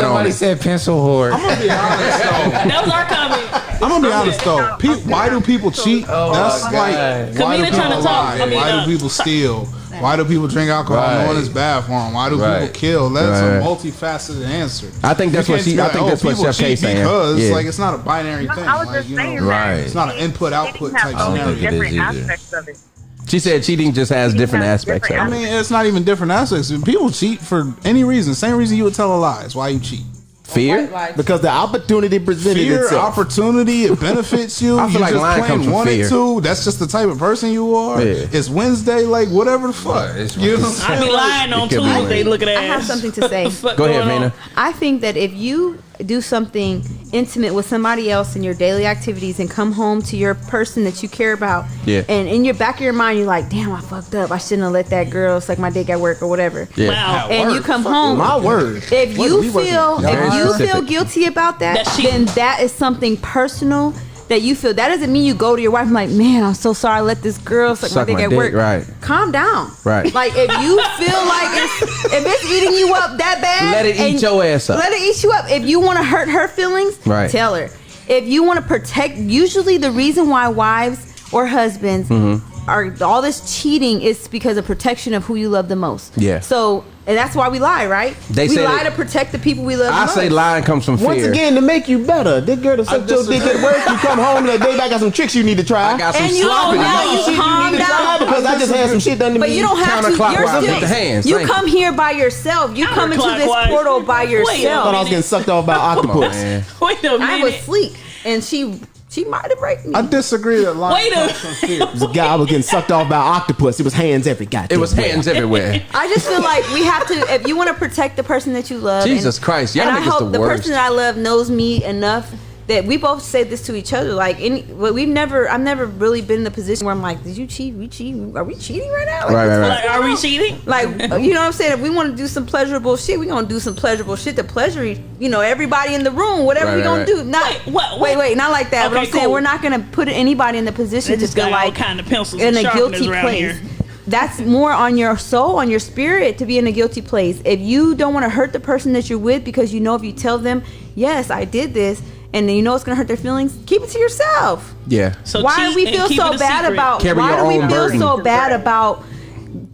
Somebody it. said pencil whore. I'm gonna be honest though. That was our comment. I'm gonna be honest though. Why do people cheat? That's like why do Camila people trying to talk. lie? I mean, Why do people steal? Why do people drink alcohol knowing it's bad for them? Why do people kill? That's a multifaceted answer. I think that's You what can't she. be I like, think that's what people Chef K cheat saying. because Yeah. like it's not a binary No, thing. I was Like, just you saying know, Right. that it's not an input-output type I don't scenario. think it is different either. aspects of it. She said cheating just has different has aspects. different of I it. mean, it's not even different aspects. People cheat for any reason. Same reason you would tell a lie. It's why you cheat. Fear. Because the opportunity presented Fear, itself. opportunity, it benefits you. I feel you like just lying plain comes from wanted fear. to. That's just the type of person you are. Yeah. It's Wednesday, like whatever the fuck. It's You know what I'm I be saying? lying on It could be Tuesday. Look at that. I have something to say. Go ahead, Vina. I think that if you do something intimate with somebody else in your daily activities and come home to your person that you care about, Yeah. and in your back of your mind you're like, damn, I fucked up. I shouldn't have let that girl suck my dick at work or whatever. Yeah. Wow. And you come home. My word. If What, you we working- feel Very if you specific. feel guilty about that, That's cheating. then that is something personal that you feel. That doesn't mean you go to your wife and like, man, I'm so sorry I let this girl suck my dick at work. Right. Calm down. Right. Like if you feel like if it's eating you up that bad, Let it eat and your ass up. Let it eat you up. If you want to hurt her feelings, Right. tell her. If you want to protect, usually the reason why wives or husbands are all this cheating is because of protection of who you love the most. Yeah. So, and that's why we lie, right? They we say lie that- to protect the people we love the I most. say lying comes from fear. Once again, to make you better. This girl to suck your dick at work. You come home and babe, I got some tricks you need to try. I got some And you sloppy. don't know, you Shit calm need to try down. because I just had some shit done to me. But you don't have to. You're Counterclockwise still. with the hands. You Thank come here by yourself. You come into this Counterclockwise. portal by Wait a I thought I yourself. was getting sucked off by octopus. Man. Wait a minute. I was asleep, and she might have raped me. I disagree that lying Wait a- comes from fear. This guy was getting sucked off by octopus. It was hands every goddamn It was way. hands everywhere. I just feel like we have to. If you want to protect the person that you love, Jesus Christ, y'all and I niggas hope the the worst. person that I love knows me enough that we both say this to each other. Like, I've never really been in a position where I'm like, did you cheat? We cheating? Are we cheating right now? Like, Right. Like, are we cheating? Like, you know what I'm saying? If we want to do some pleasurable shit, we gonna do some pleasurable shit to pleasure, everybody in the room. Whatever we gonna do. Not wait, not like that. Okay, but I'm saying we're not gonna put anybody in the position to feel like kind of pencils in and a guilty place. Here. That's more on your soul, on your spirit, to be in a guilty place. If you don't want to hurt the person that you're with, because you know if you tell them, yes, I did this, and then you know it's gonna hurt their feelings, keep it to yourself. Yeah. So why do we feel so bad about? Why do we feel so bad about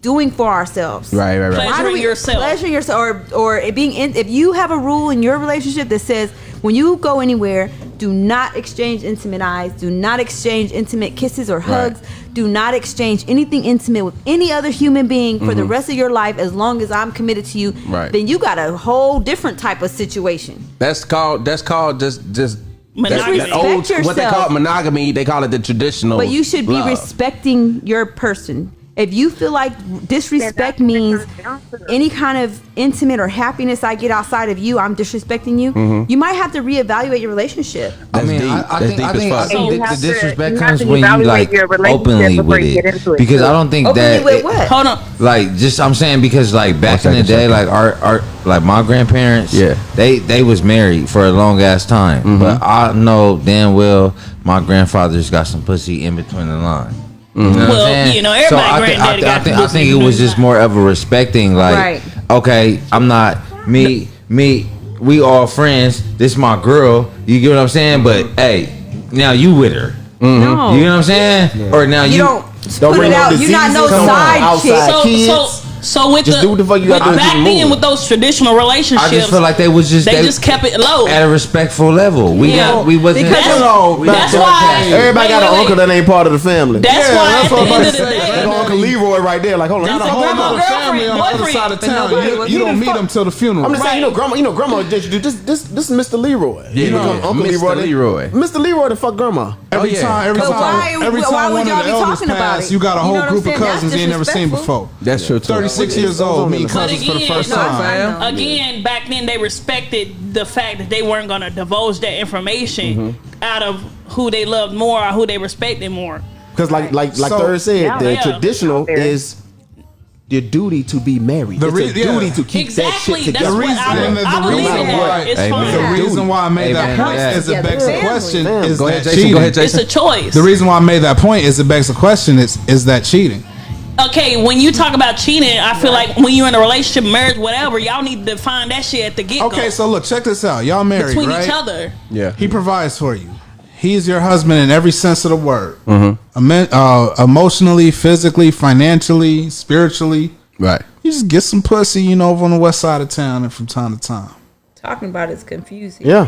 doing for ourselves? Right. Pleasuring yourself. Pleasuring yourself, or it being in. If you have a rule in your relationship that says when you go anywhere, do not exchange intimate eyes, do not exchange intimate kisses or hugs, do not exchange anything intimate with any other human being for the rest of your life as long as I'm committed to you, then you got a whole different type of situation. That's called just monogamy. What they call monogamy, they call it the traditional. But you should be respecting your person. If you feel like disrespect means any kind of intimate or happiness I get outside of you, I'm disrespecting you, you might have to reevaluate your relationship. I think the disrespect comes when you like openly with it. Because I don't think openly that with what? Hold on. Like, just I'm saying, because like back in the day, like our like my grandparents, they was married for a long ass time, but I know damn well my grandfather's got some pussy in between the line. You know well, everybody granddaddy got pussy. I think it was just more of a respecting, like, okay, I'm not me. We all friends. This is my girl. You get what I'm saying? But hey, now you with her. No. You know what I'm saying? Or now you don't put it out. You're not no side chick. So with just do what the fuck you got to do. Back then with those traditional relationships, I just feel like they just kept it low at a respectful level. We wasn't. That's why everybody got an uncle that ain't part of the family. That's why at the end of the day, Uncle Leroy right there. Like, hold on, got a whole other family on the other side of town. You don't meet them till the funeral. I'm just saying, grandma introduced this is Mr. Leroy. Uncle Leroy. Mr. Leroy to fuck grandma. Every time one of the elders pass, you got a whole group of cousins you ain't never seen before. That's true. 36 years old, meeting cousins for the first time. Again, back then they respected the fact that they weren't gonna divulge that information out of who they loved more or who they respected more. Because like Third said, the traditional is your duty to be married. It's a duty to keep that shit together. The reason why I made that point is it begs the question: is that cheating? Go ahead, Jason. It's a choice. The reason why I made that point is it begs the question: is that cheating? Okay, when you talk about cheating, I feel like when you're in a relationship, marriage, whatever, y'all need to define that shit at the get-go. Okay, so look, check this out. Y'all married, between right? each other. Yeah. He provides for you. He's your husband in every sense of the word. Emotionally, physically, financially, spiritually. Right. You just get some pussy, over on the west side of town and from time to time. Talking about it's confusing. Yeah.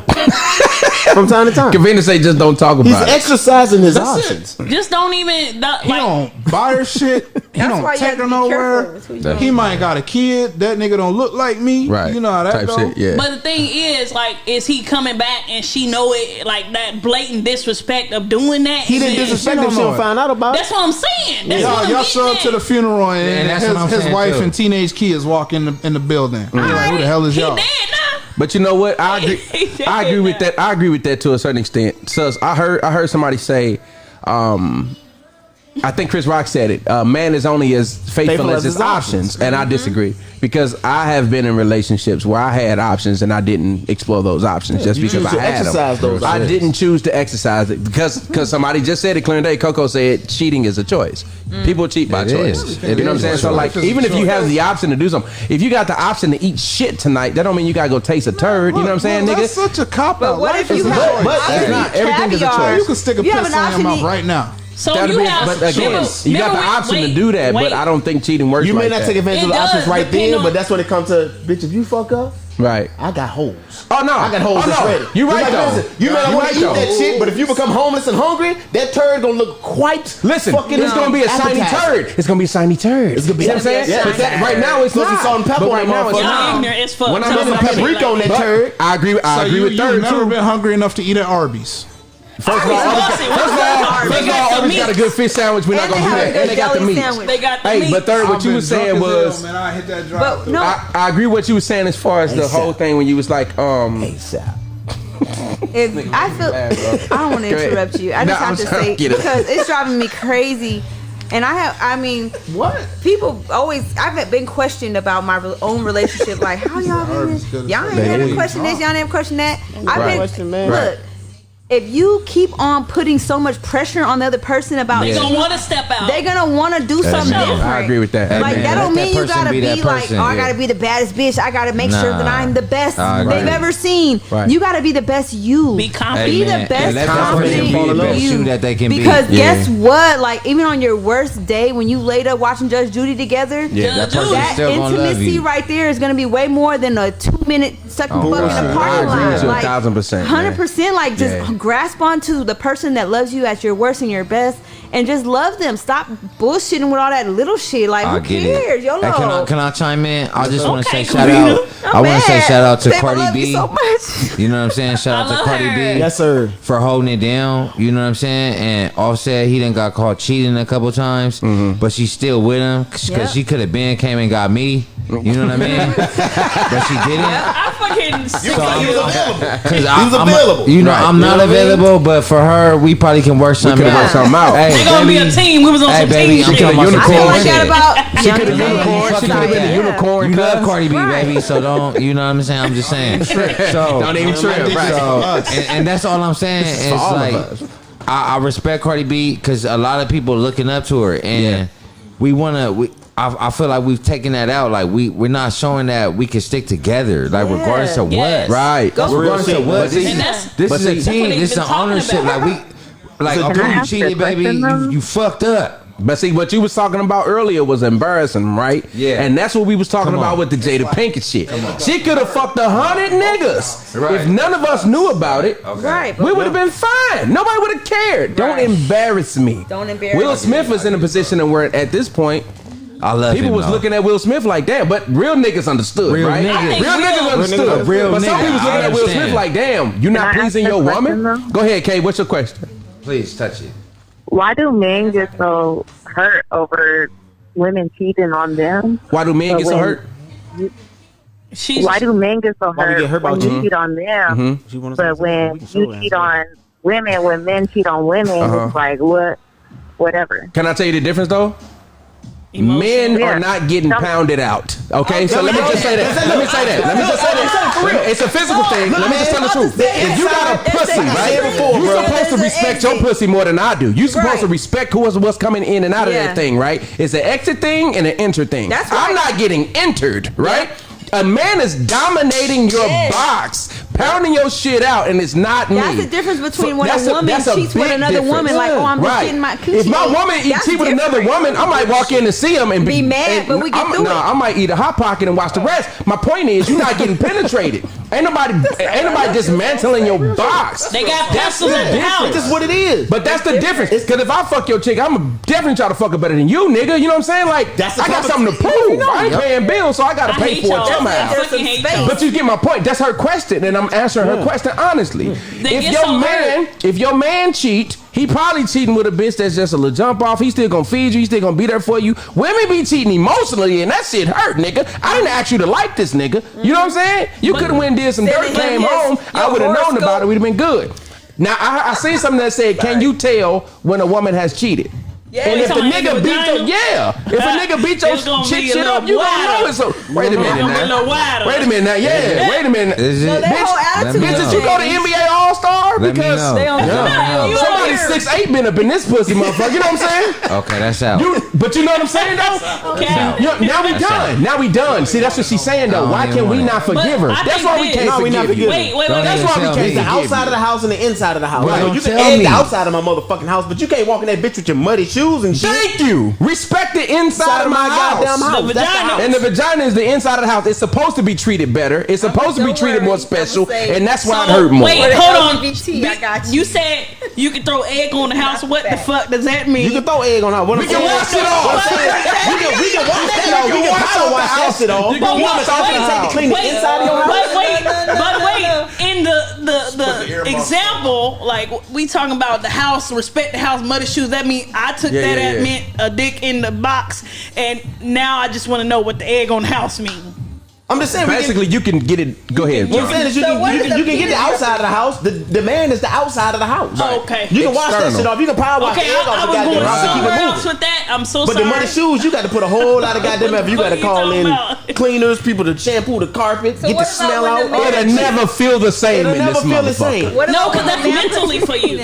From time to time. Vina say just don't talk about it. He's exercising his options. Just don't even. He don't buy her shit. He don't take her nowhere. He might got a kid. That nigga don't look like me. Right. You know how that type go. Shit, yeah. But the thing is, is he coming back and she know it, like that blatant disrespect of doing that? He didn't disrespect him. She don't find out about it. That's what I'm saying. That's what y'all show up to the funeral and his wife and teenage kids walk in the building. Like, who the hell is y'all? He dead now. But you know what? I agree with that. I agree with that to a certain extent. So I heard somebody say, I think Chris Rock said it. Man is only as faithful as his options, and I disagree because I have been in relationships where I had options and I didn't explore those options just because I had them. I didn't choose to exercise it because somebody just said it clear day. Coco said cheating is a choice. People cheat by choice. You know what I'm saying? So like, even if you have the option to do something, if you got the option to eat shit tonight, that don't mean you gotta go taste a turd. You know what I'm saying, nigga? That's such a cop out. What if you have everything is a choice? You can stick a piss in your mouth right now. So you have, but again, you got the option to do that, but I don't think cheating works. You may like not that. take advantage of the options right then, but that's when it comes to, bitch, if you fuck up, right? I got holes. Oh no, I got holes that's ready. You right though. Listen, you may not want to eat that shit, but if you become homeless and hungry, that turd gonna look quite. Listen, it's gonna be a shiny turd. It's gonna be a shiny turd. It's gonna be. You know what I'm saying? But that, right now it's not. Salt and pepper right now. Y'all ignorant as fuck. When I'm putting paprika on that turd, I agree with third too. You've never been hungry enough to eat at Arby's. First of all, Arby's got a good fish sandwich. We're not gonna do that, and they got the meat. They got the meat. Hey, but third, what you was saying was, I hit that drive. I agree with what you was saying as far as the whole thing when you was like, ASAP. if I feel, I don't want to interrupt you. I just have to say because it's driving me crazy. And I mean, what? People always, I've been questioned about my own relationship. Like, how y'all been? Y'all ain't never questioned this. Y'all never questioned that. I've been, look. If you keep on putting so much pressure on the other person about they're gonna want to step out. They're gonna want to do something different. I agree with that. Like that don't mean you gotta be like, oh, I gotta be the baddest bitch. I gotta make sure that I'm the best they've ever seen. Right. You gotta be the best you. Be confident. Be the best confident you that they can be. Because guess what? Like even on your worst day, when you laid up watching Judge Judy together, that intimacy right there is gonna be way more than a 2-minute sucking butt in a parking lot. Like 1,000%. 100%. Like just grasp onto the person that loves you at your worst and your best and just love them. Stop bullshitting with all that little shit. Like who cares? YOLO. Hey, can I chime in? I just want to say shout out. I want to say shout out to Cardi B. So much. You know what I'm saying? Shout out to Cardi B. Yes, sir. For holding it down. You know what I'm saying? And Offset, he done got caught cheating a couple times, but she's still with him because she could have came and got me. You know what I mean? But she didn't. I fucking He was available. He was available. You know, I'm not available, but for her, we probably can work something out. Hey, they gonna be a team. We was on some team shit. She could have been a unicorn. You love Cardi B, baby, so don't. You know what I'm saying? I'm just saying. So don't even trip. And that's all I'm saying. It's like I respect Cardi B because a lot of people are looking up to her, and we wanna. I feel like we've taken that out. Like we're not showing that we can stick together. Like regardless of what, right? Regardless of what. This is a team. This is an ownership. Like okay, you cheated, baby. You fucked up. But see, what you was talking about earlier was embarrassing, right? Yeah. And that's what we was talking about with the Jada Pinkett shit. She could have fucked 100 niggas if none of us knew about it. Okay. Right. We would have been fine. Nobody would have cared. Right. Don't embarrass me. Don't embarrass me. Will Smith was in a position where at this point, I love people was looking at Will Smith like, damn, but real niggas understood, right? Real niggas understood. But some people was looking at Will Smith like, damn, you not pleasing your woman? Go ahead, Kay, what's your question? Please touch it. Why do men get so hurt over women cheating on them? Why do men get so hurt? Why do men get so hurt when you cheat on them? But when you cheat on women, when men cheat on women, it's like, whatever. Can I tell you the difference, though? Men are not getting pounded out. Okay, so let me just say that. It's a physical thing. Let me just tell the truth. If you got a pussy, right? You're supposed to respect your pussy more than I do. You're supposed to respect what's coming in and out of that thing, right? It's an exit thing and an enter thing. I'm not getting entered, right? A man is dominating your box, pounding your shit out, and it's not me. That's the difference between when a woman cheats with another woman. Like, oh, I'm just getting my coochie. If my woman cheats with another woman, I might walk in and see him and be mad, but we get through it. I might eat a hot pocket and watch the rest. My point is, you're not getting penetrated. Ain't nobody dismantling your box. They got pistols in the house. That's what it is. But that's the difference. Because if I fuck your chick, I'm definitely try to fuck her better than you, nigga. You know what I'm saying? Like, I got something to prove. I ain't paying bills, so I got to pay for it. But you get my point. That's her question, and I'm answering her question honestly. If your man cheat, he probably cheating with a bitch that's just a little jump off. He still gonna feed you. He still gonna be there for you. Women be cheating emotionally, and that shit hurt, nigga. I didn't ask you to like this nigga. You know what I'm saying? You could have went and did some dirt, came home. I would have known about it. We'd have been good. Now I seen something that said, "Can you tell when a woman has cheated?" Yeah, and if the nigga beat your, if a nigga beat your shit up, you gonna know it. So wait a minute now. Wait a minute now. Yeah, wait a minute. Bitch, did you go to NBA All Star? Because somebody 6'8" been up in this pussy, motherfucker. You know what I'm saying? Okay, that's out. But you know what I'm saying though? Okay. Now we done. Now we done. See, that's what she's saying though. Why can we not forgive her? That's why we can't forgive you. Wait. That's why we can't forgive you. The outside of the house and the inside of the house. Right. You can egg the outside of my motherfucking house, but you can't walk in that bitch with your muddy shoes and shit. Thank you. Respect the inside of my goddamn house. The vagina. And the vagina is the inside of the house. It's supposed to be treated better. It's supposed to be treated more special, and that's why it hurt more. Wait, hold on. I got you. You said you can throw egg on the house. What the fuck does that mean? You can throw egg on the house. We can wash it off. We can wash that off. We can probably wash that shit off. You can wash to clean the inside of your house. But wait. In the example, like we talking about the house, respect the house, muddy shoes. That mean I took that meant a dick in the box, and now I just want to know what the egg on the house mean. I'm just saying. Basically, you can get it. Go ahead. What I'm saying is you can get the outside of the house. The man is the outside of the house. Right. Okay. You can wash that shit off. You can probably wash the egg off the goddamn house and keep it moving. With that, I'm so but sorry. the money shoes, you got to put a whole lot of goddamn effort. You got to call in cleaners, people to shampoo the carpet, get the smell out. It'll never feel the same in this motherfucker. No, because that's mentally for you.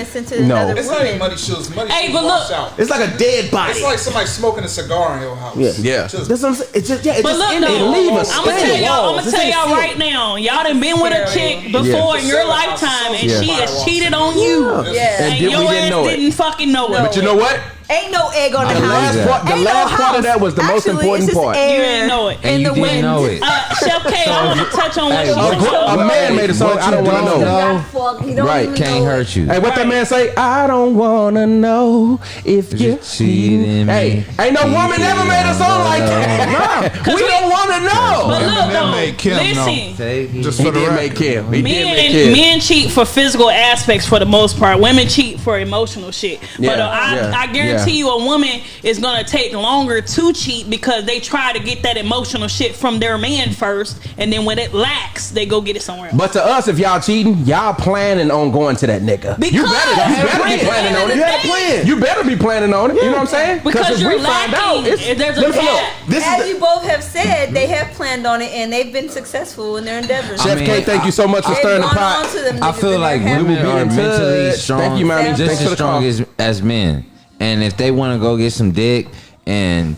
No. It's not even muddy shoes. Hey, but look, it's like a dead body. It's like somebody smoking a cigar in your house. Yeah. That's what I'm saying. It's just but look, I'm gonna tell y'all right now. Y'all done been with a chick before in your lifetime, and she has cheated on you. And your ass didn't fucking know it. But you know what? Ain't no egg on the house. The last part of that was the most important part. You didn't know it. And you didn't know it. Chef K, I want to touch on what you A man made a song. I don't want to know. Right, can't hurt you. Hey, what that man say? I don't want to know if you're cheating. Hey, ain't no woman ever made a song like that. We don't want to know. But look, listen. Just for the record. Men cheat for physical aspects for the most part. Women cheat for emotional shit. But I guarantee you a woman is gonna take longer to cheat because they try to get that emotional shit from their man first, and then when it lacks, they go get it somewhere else. But to us, if y'all cheating, y'all planning on going to that nigga. You better be planning on it. You better be planning on it. You know what I'm saying? Because you're lacking. There's a gap. As you both have said, they have planned on it and they've been successful in their endeavors. Chef K, thank you so much for stirring the pot. I feel like women are mentally strong, thank you, Mommy. just as strong as men. And if they want to go get some dick, and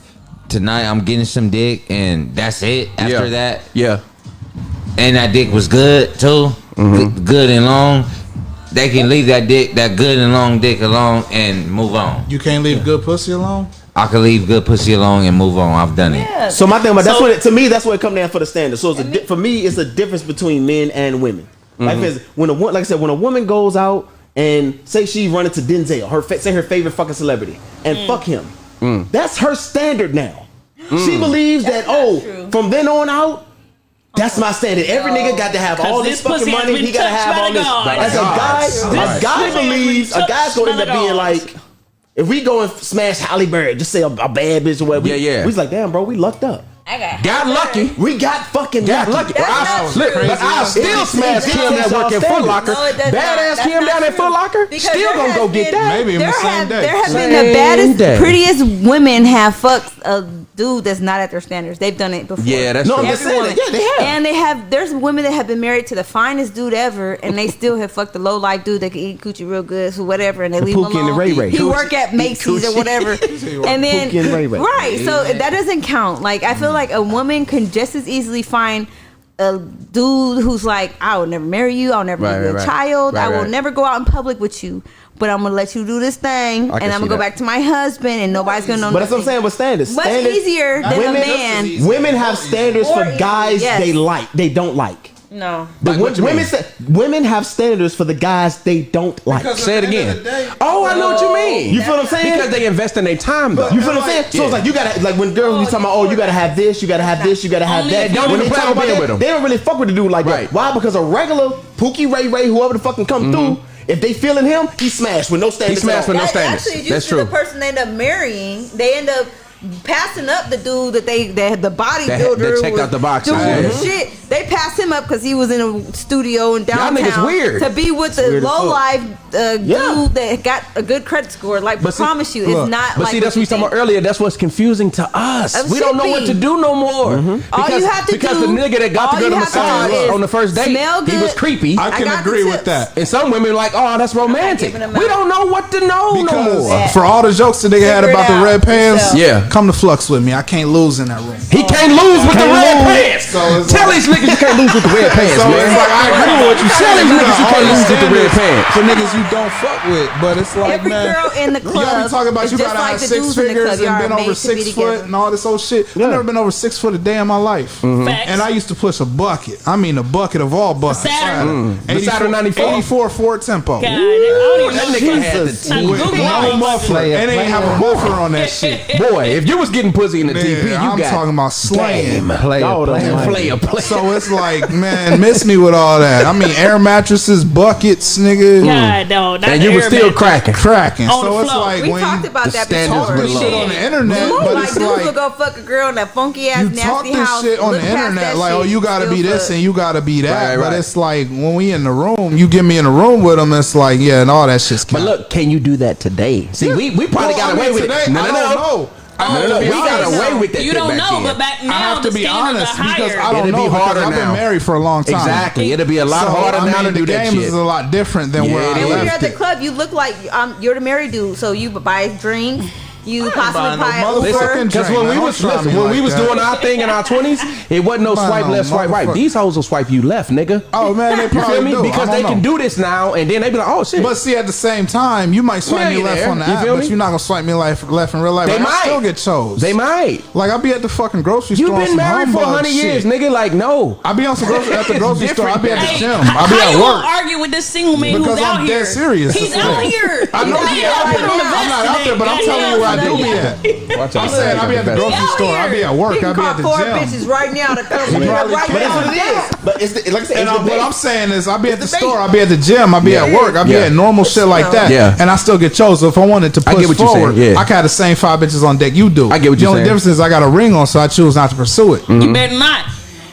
tonight I'm getting some dick, and that's it. After that, and that dick was good too, good and long. They can leave that good and long dick alone, and move on. You can't leave good pussy alone. I can leave good pussy alone and move on. I've done it. So my thing about that's what to me that's what it comes down for the standard. So it's for me, it's a difference between men and women. Like when like I said, when a woman goes out and say she run into Denzel, say her favorite fucking celebrity, and fuck him, that's her standard now. She believes that from then on out, that's my standard. Every nigga got to have all this fucking money. He got to have all this. As a guy believes a guy's gonna end up being like, if we go and smash Halle Berry, just say a bad bitch or whatever. We was like, damn, bro, we lucked up. Got lucky. We got fucking lucky. But I still smash Kim that work at Foot Locker. Badass Kim down at Foot Locker. Still gonna go get that. Maybe in the same day. There have been the baddest, prettiest women have fucked a dude that's not at their standards. They've done it before. Yeah, that's true. Everyone. Yeah, they have. And there's women that have been married to the finest dude ever, and they still have fucked the low life dude that can eat coochie real good, so whatever, and they leave him alone. He work at Macy's or whatever, and then right. So that doesn't count. Like I feel like a woman can just as easily find a dude who's like, I will never marry you, I'll never give you a child, I will never go out in public with you, but I'm gonna let you do this thing, and I'm gonna go back to my husband, and nobody's gonna know. But that's what I'm saying with standards. Much easier than a man. Women have standards for guys they don't like. No. Women have standards for the guys they don't like. Say it again. I know what you mean. You feel what I'm saying? Because they invest in their time, though. You feel what I'm saying? So it's like you gotta, like when girls be talking about, you gotta have this, you gotta have this, you gotta have that. When they talk about that, they don't really fuck with the dude like that. Why? Because a regular Pookie Ray, whoever the fucking come through, if they feeling him, he smashed with no standards. He smashed with no standards. Actually, that's true. The person they end up marrying, they end up passing up the dude that the bodybuilder that checked out the box shit. They passed him up because he was in a studio in downtown. Y'all niggas weird. To be with the low life dude that got a good credit score. Like, but promise you, it's not. But like see, that's what we talking about earlier. That's what's confusing to us. We don't know what to do no more. All you have to do, because the nigga that got to go to massage on the first date, he was creepy. I can agree with that. And some women like, oh, that's romantic. We don't know what to know no more. For all the jokes that they had about the red pants, come to Flux with me. I can't lose in that room. He can't lose with the red pants. Tell these niggas you can't lose with the red pants, man. I agree with what you said. Tell these niggas you can't lose with the red pants. For niggas you don't fuck with, but it's like, every girl in the club. Y'all be talking about you gotta have 6 figures and been over 6 foot and all this old shit. I've never been over 6 foot a day in my life. And I used to push a bucket. I mean, a bucket of all buckets. Saturn 84 Ford Tempo. That nigga had the with no muffler. It ain't have a muffler on that shit. Boy, if if you was getting pussy in the TP, you I'm got talking about slaying. Player. So it's like, man, miss me with all that. I mean, air mattresses, buckets, nigga. God, no, and you were still cracking. So it's like we when talked about that before. this shit on the internet, but like it's dudes like will go fuck a girl in that funky ass you nasty talk this house. shit on the internet, like, oh, you gotta be this and you gotta be that. Right. But it's like when we in the room, you get me in the room with them, it's like, yeah, and all that shit's But look, can you do that today? See, we probably got away with it. No. We got away with that. You don't know, but back now I have to the be standards honest are higher. because I don't know. Because I've been married for a long time. Exactly, it'll be a lot harder now to do that shit. The game is a lot different than where I And when you're left at the it. club, you look like you're the married dude, so you buy drinks. You possibly buy an Uber. Because when we was doing our thing in our 20s, it wasn't no swipe left, swipe right. These hoes will swipe you left, nigga. Oh man, they probably you feel me? do. Because they can do this now, and then they be like, oh shit. But see, at the same time, you might swipe me left on the app, but you're not gonna swipe me left in real life. They might I still get chose. They might. Like I'll be at the fucking grocery store. You've been married for 100 years, nigga. Like no. I be on some at the grocery store. I be at the gym. I How be at you work. gonna argue with this single man Because who's out I'm here? dead serious. He's out here. I know he's out here. I'm not out there, but I'm telling you where I do be at. I'm saying I be at the grocery store. I be at work. I be at the four gym. bitches right now to come But that's what it is. But it's like I said, And what I'm saying is, I be at the store, I be at the gym, I be at work, I be Yeah. at normal shit like that, Yeah. and I still get chosen. If I wanted to I push get what you're saying, forward, yeah. I can have the same 5 bitches on deck you do. I get what The you're only saying. difference is I got a ring on, so I choose not to pursue it. You better not.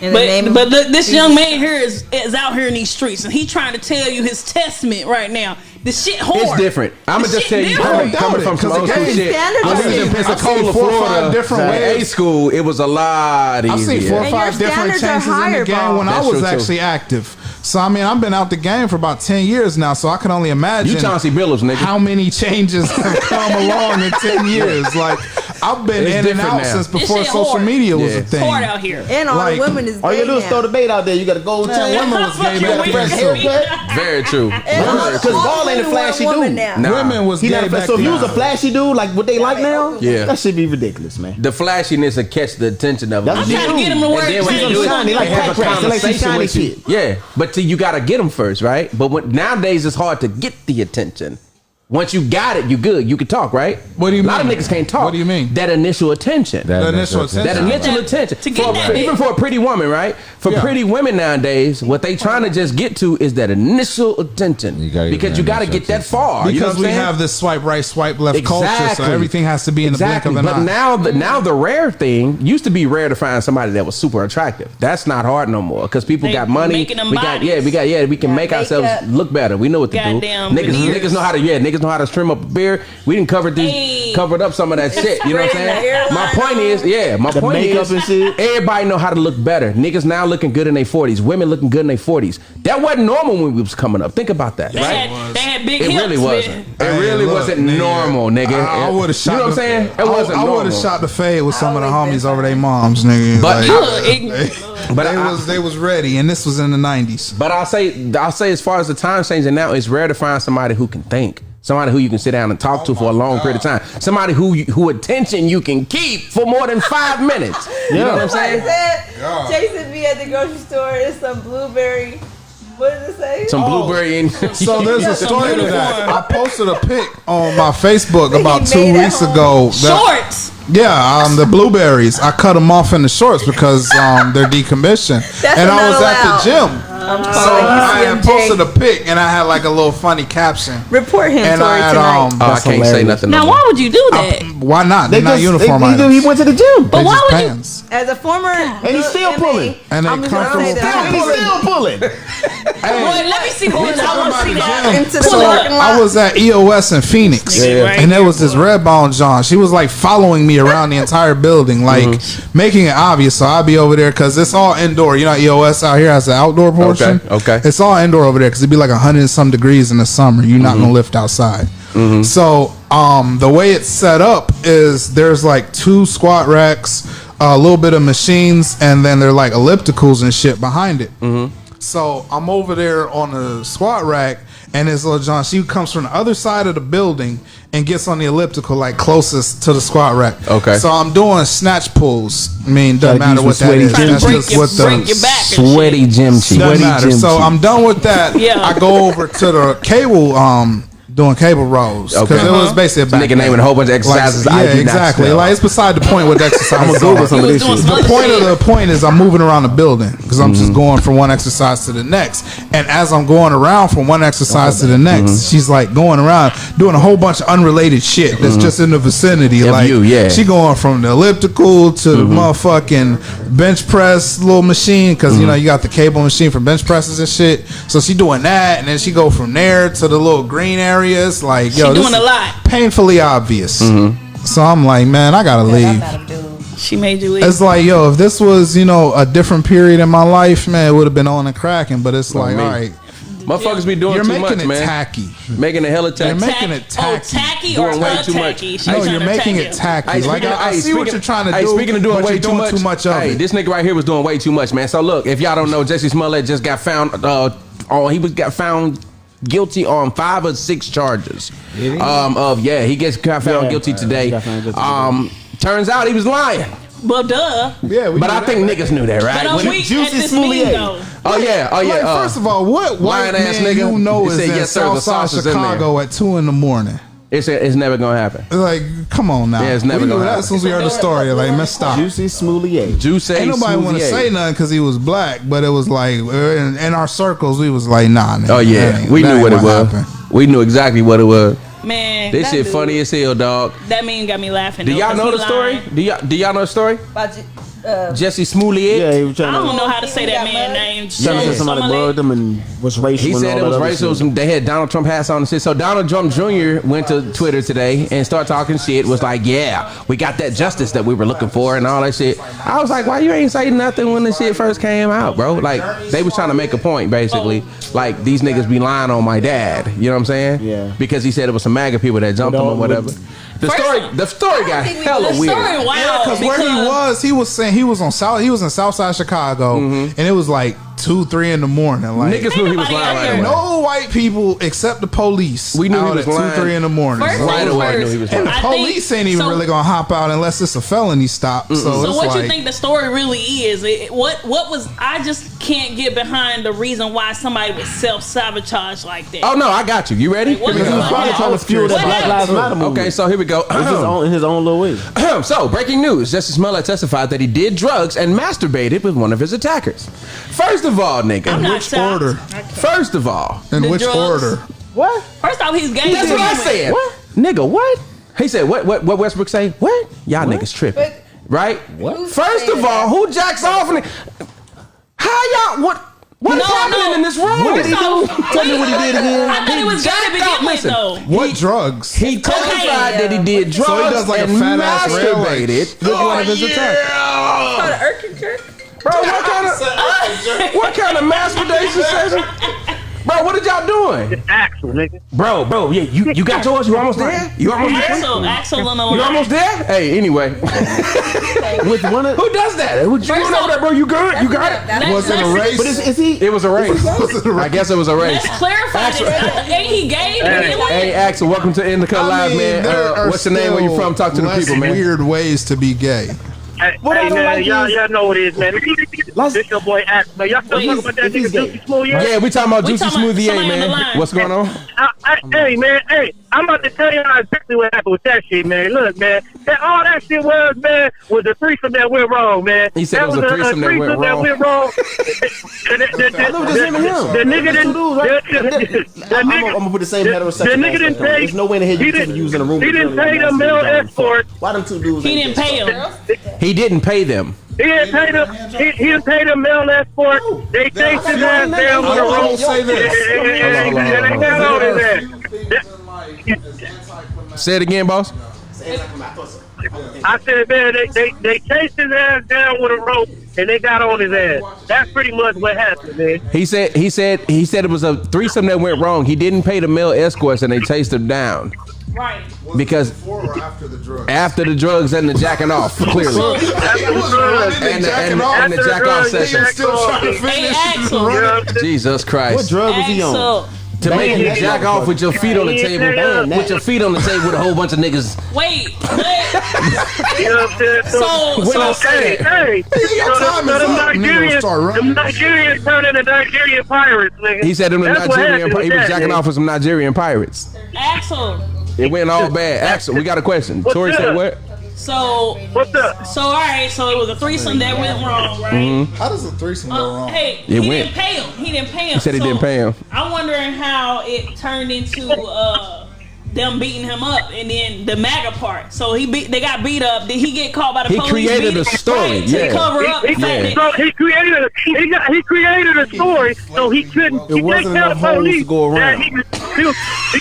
In the name of But look, this young man here is out here in these streets, and he trying to tell you his testament right now. The shit hard. It's different. I'm gonna just tell you, different. coming from some old school shit. standards When we was in are- Pensacola, I've seen 4 or 5 Florida, different at ways. A school, it was a lot easier. I've seen 4 or And 5 your different standards are chances in higher, the game bro. when That's I was true, too. actually active. So I mean, I've been out the game for about 10 years now, so I can only imagine You Chauncey Billups, nigga. how many changes have come along in 10 years. Like I've been It's in and different out now. since This before shit social hard. media was a Yeah. It's hard thing. out here. And all Like, the women is all you gay gotta do is now. throw the bait out there. You gotta go 10 women was gay. You gotta press it. Very true. And all Very the true. Ball ain't a women want flashy women dude. now. Nah. Women was He gay not a back so if you was a then. flashy dude, like what they like now, Yeah. that should be ridiculous, man. The flashiness will catch the attention of them. That's I'm trying to get him to work. And then when She's they do it, shiny, like they have a Pac-Man. They like she conversation shiny with you. shit. Yeah, but you gotta get them first, right? But nowadays it's hard to get the attention. Once you got it, you good. You can talk, right? What do you A lot of mean? niggas can't talk. What do you mean? That initial attention. The initial attention. That initial attention. To get that Even for a pretty woman, right? For Yeah. pretty women nowadays, what they trying to just get to is that initial attention. Because you got to get that far. You know Because what I'm we saying? have this swipe right, swipe left culture, so Exactly. everything has to be in the blink of an But eye. now the rare thing used to be rare to find somebody that was super attractive. That's not hard no more because people They got money. making them We got bodies. we can Got make ourselves makeup. look better. We know what to Goddamn do. veneers. Niggas know how to trim up a beard. We didn't covered up some of that shit. You know what I'm Spreading the saying? My hairline point is, The makeup and shit. everybody know how to look better. Niggas now looking good in their 40s. Women looking good in their 40s. That wasn't normal when we was coming up. Think about that, They right? had big It hips, really man. wasn't. It really look, wasn't nigga, normal, nigga. I would have shot. You know what I'm saying? It wasn't I would normal. have shot the fade with some of the Always homies been over their moms, nigga. But Like, You look ignorant. they was ready, and this was in the 90s. But I'll say as far as the time changing now, it's rare to find somebody who can think. Somebody who you can sit down and talk to for a long period of time. Somebody who attention you can keep for more than 5 minutes. You know what I'm saying? Jason be at the grocery store. It's some blueberry. What does it say? Some blueberry in. So there's a story to that. uniform. I posted a pic on my Facebook about He 2 made weeks at home. ago. Shorts. Yeah, the blueberries. I cut them off in the shorts because they're decommissioned. That's And I not was at the allowed. gym. I'm So calling I had UCMJ. posted a pic and I had like a little funny caption. Report him, And Tori, I had tonight. I can't say nothing. Now, no more. why would you do that? Why not? They're not uniform he items. went to the gym. But They why just would you? pants. As a former, And he's still MA, pulling. And they I'm just gonna comfortable say that. And he's still pulling. Boy, let me see boys. I want to see that. Into the Pull up. parking lot. I was at EOS in Phoenix, Yeah. Right and there here, was this boy. red bone John. She was like following me around the entire building, like making it obvious. So I'd be over there because it's all indoor. You know, EOS out here has the outdoor portion. Okay. It's all indoor over there because it'd be like 100 and some degrees in the summer. You're not gonna lift outside. So the way it's set up is there's like 2 squat racks, a little bit of machines, and then they're like ellipticals and shit behind it. So I'm over there on the squat rack, and this little John, she comes from the other side of the building and gets on the elliptical, like closest to the squat rack. Okay. So I'm doing snatch pulls. I mean, doesn't Gotta matter use what some that sweaty is. gym That's cheeks. just what Break your the back and Sweaty gym cheek. doesn't matter. gym So cheek. I'm done with that. Yeah. I go over to the cable doing cable rolls because it was basically a nigga naming a whole bunch of exercises. Like, yeah, exactly. Like it's beside the point with exercise. I'm gonna Google some of this shit. The point is I'm moving around the building because I'm just going from one exercise to the next, and as I'm going around from one exercise to the next, she's like going around doing a whole bunch of unrelated shit that's just in the vicinity. Like she going from the elliptical to the motherfucking bench press little machine because you know you got the cable machine for bench presses and shit. So she doing that, and then she go from there to the little green area. It's like, yo, she doing a lot. Painfully obvious. So I'm like, man, I gotta leave. She made you leave. It's like, yo, if this was, you know, a different period in my life, man, it would have been on and cracking. But it's like, all right, motherfuckers be doing too much, man. You're making it tacky. Making it hella tacky. You're making it tacky. Tacky or way too much. No, you're making it tacky. Like I see what you're trying to do. Speaking of doing way too much of it. This nigga right here was doing way too much, man. So look, if y'all don't know, Jussie Smollett just got found. Got found guilty on 5 or 6 charges. He got found guilty today. Turns out he was lying. Well, duh. Yeah, but I think niggas knew that, right? But Juicy Smoothie. Oh yeah. First of all, what white man nigga you know is in Southside Chicago at 2 a.m? It's never gonna happen. Like, come on now. Yeah, it's never gonna happen. As soon as we heard the story, like, man, stop. Juicy Smoothie. Juicy. Ain't nobody want to say nothing because he was black, but it was like in our circles, we was like, nah. Oh yeah, we knew what it was. We knew exactly what it was. Man, this shit funny as hell, dog. That meme got me laughing. Do y'all know the story? Do y'all know the story? Jussie Smollett. Yeah, he was I don't know how to say that man's name. Somebody bugged him and was racial. He said it was racial. They had Donald Trump hats on and shit. So Donald Trump Jr. went to Twitter today and started talking shit. Was like, yeah, we got that justice that we were looking for and all that shit. I was like, why you ain't say nothing when the shit first came out, bro? Like, they was trying to make a point, basically. Like, these niggas be lying on my dad. You know what I'm saying? Yeah. Because he said it was some MAGA people that jumped him or whatever. The story got hella weird. Yeah, because where he was saying he was in Southside Chicago, and it was like 2-3 in the morning. Like, niggas knew he was lying right away. No white people except the police. We knew he was lying 2-3 in the morning. Right away, knew he was lying. And the police ain't even really gonna hop out unless it's a felony stop. So what like, you think the story really is? What was? I just can't get behind the reason why somebody would self-sabotage like that. Oh no, I got you. You ready? He was probably trying to fuel that Black Lives Matter movement. Okay, so here we go. In his own little way. So, breaking news. Jussie Smollett testified that he did drugs and masturbated with one of his attackers. First of all, nigga. In which order? First of all. In which order? What? First off, he's gay. That's what I said. What? Nigga, what? He said, what Westbrook say? What? Y'all niggas tripping. Right? What? First of all, who jacks off? How y'all, What's happening in this room? What did he do? Tell me what he did again. I thought it was gay to begin with, though. What drugs? He testified that he did drugs so he does like and a fat ass masturbated. Look one of his attacks. Bro, what kind of masturbation session? Bro, what did y'all doing? Axel, nigga. Bro, yeah, you got yours? You almost there? You almost there? Axel on the line. You almost there? Hey, anyway. With one of, who does that? What you doing over there, bro? You good? You got it? Was it a race? But is he? It was a race. I guess it was a race. Let's clarify this. Ain't he gay? Hey, Axel, welcome to In the Cut Live, man. What's your name? Where you from? Talk to the people, man. Weird ways to be gay. Hey, man, y'all know what it is, man. This your boy Axel, man. Y'all still talking about that nigga Juicy Smoothie? Yeah, we talking about Juicy Smoothie, man. What's going on? Hey, man, I'm about to tell y'all exactly what happened with that shit, man. Look, man, all that shit was a threesome that went wrong, man. He said it was a threesome that went wrong. The nigga didn't. I'm gonna put the same heterosexual. The nigga didn't pay. There's no way in the head you can use in a room. He didn't pay the male escort. Why them two dudes? He didn't pay him. He didn't pay them. He didn't pay them. He didn't pay the male escort. They chased his ass down with a rope. Say this. They got on his ass. Say it again, boss. I said, man, they chased his ass down with a rope and they got on his ass. That's pretty much what happened, man. He said it was a threesome that went wrong. He didn't pay the male escorts and they chased him down. Right. Because after the drugs and the jacking off, clearly. And the jack off session. Still trying to finish. Hey, Axel. Jesus Christ. What drug was he on? To make you jack off with your feet on the table. With your feet on the table with a whole bunch of niggas. Wait, what? You know what I'm saying? Hey, them Nigerians turn into Nigerian pirates, nigga. He said them Nigerian pirates. He was jacking off with some Nigerian pirates. Axel. It went all bad. Axel, we got a question. Tori said what? So what's up? So all right, so it was a threesome that went wrong, right? Mm-hmm. How does a threesome go wrong? Hey, he didn't pay him. He didn't pay him. He said he didn't pay him. I'm wondering how it turned into them beating him up, and then the MAGA part. So they got beat up. Did he get caught by the police? He created a story, to cover up. He created a story, so he couldn't. It wasn't enough holes to go around. He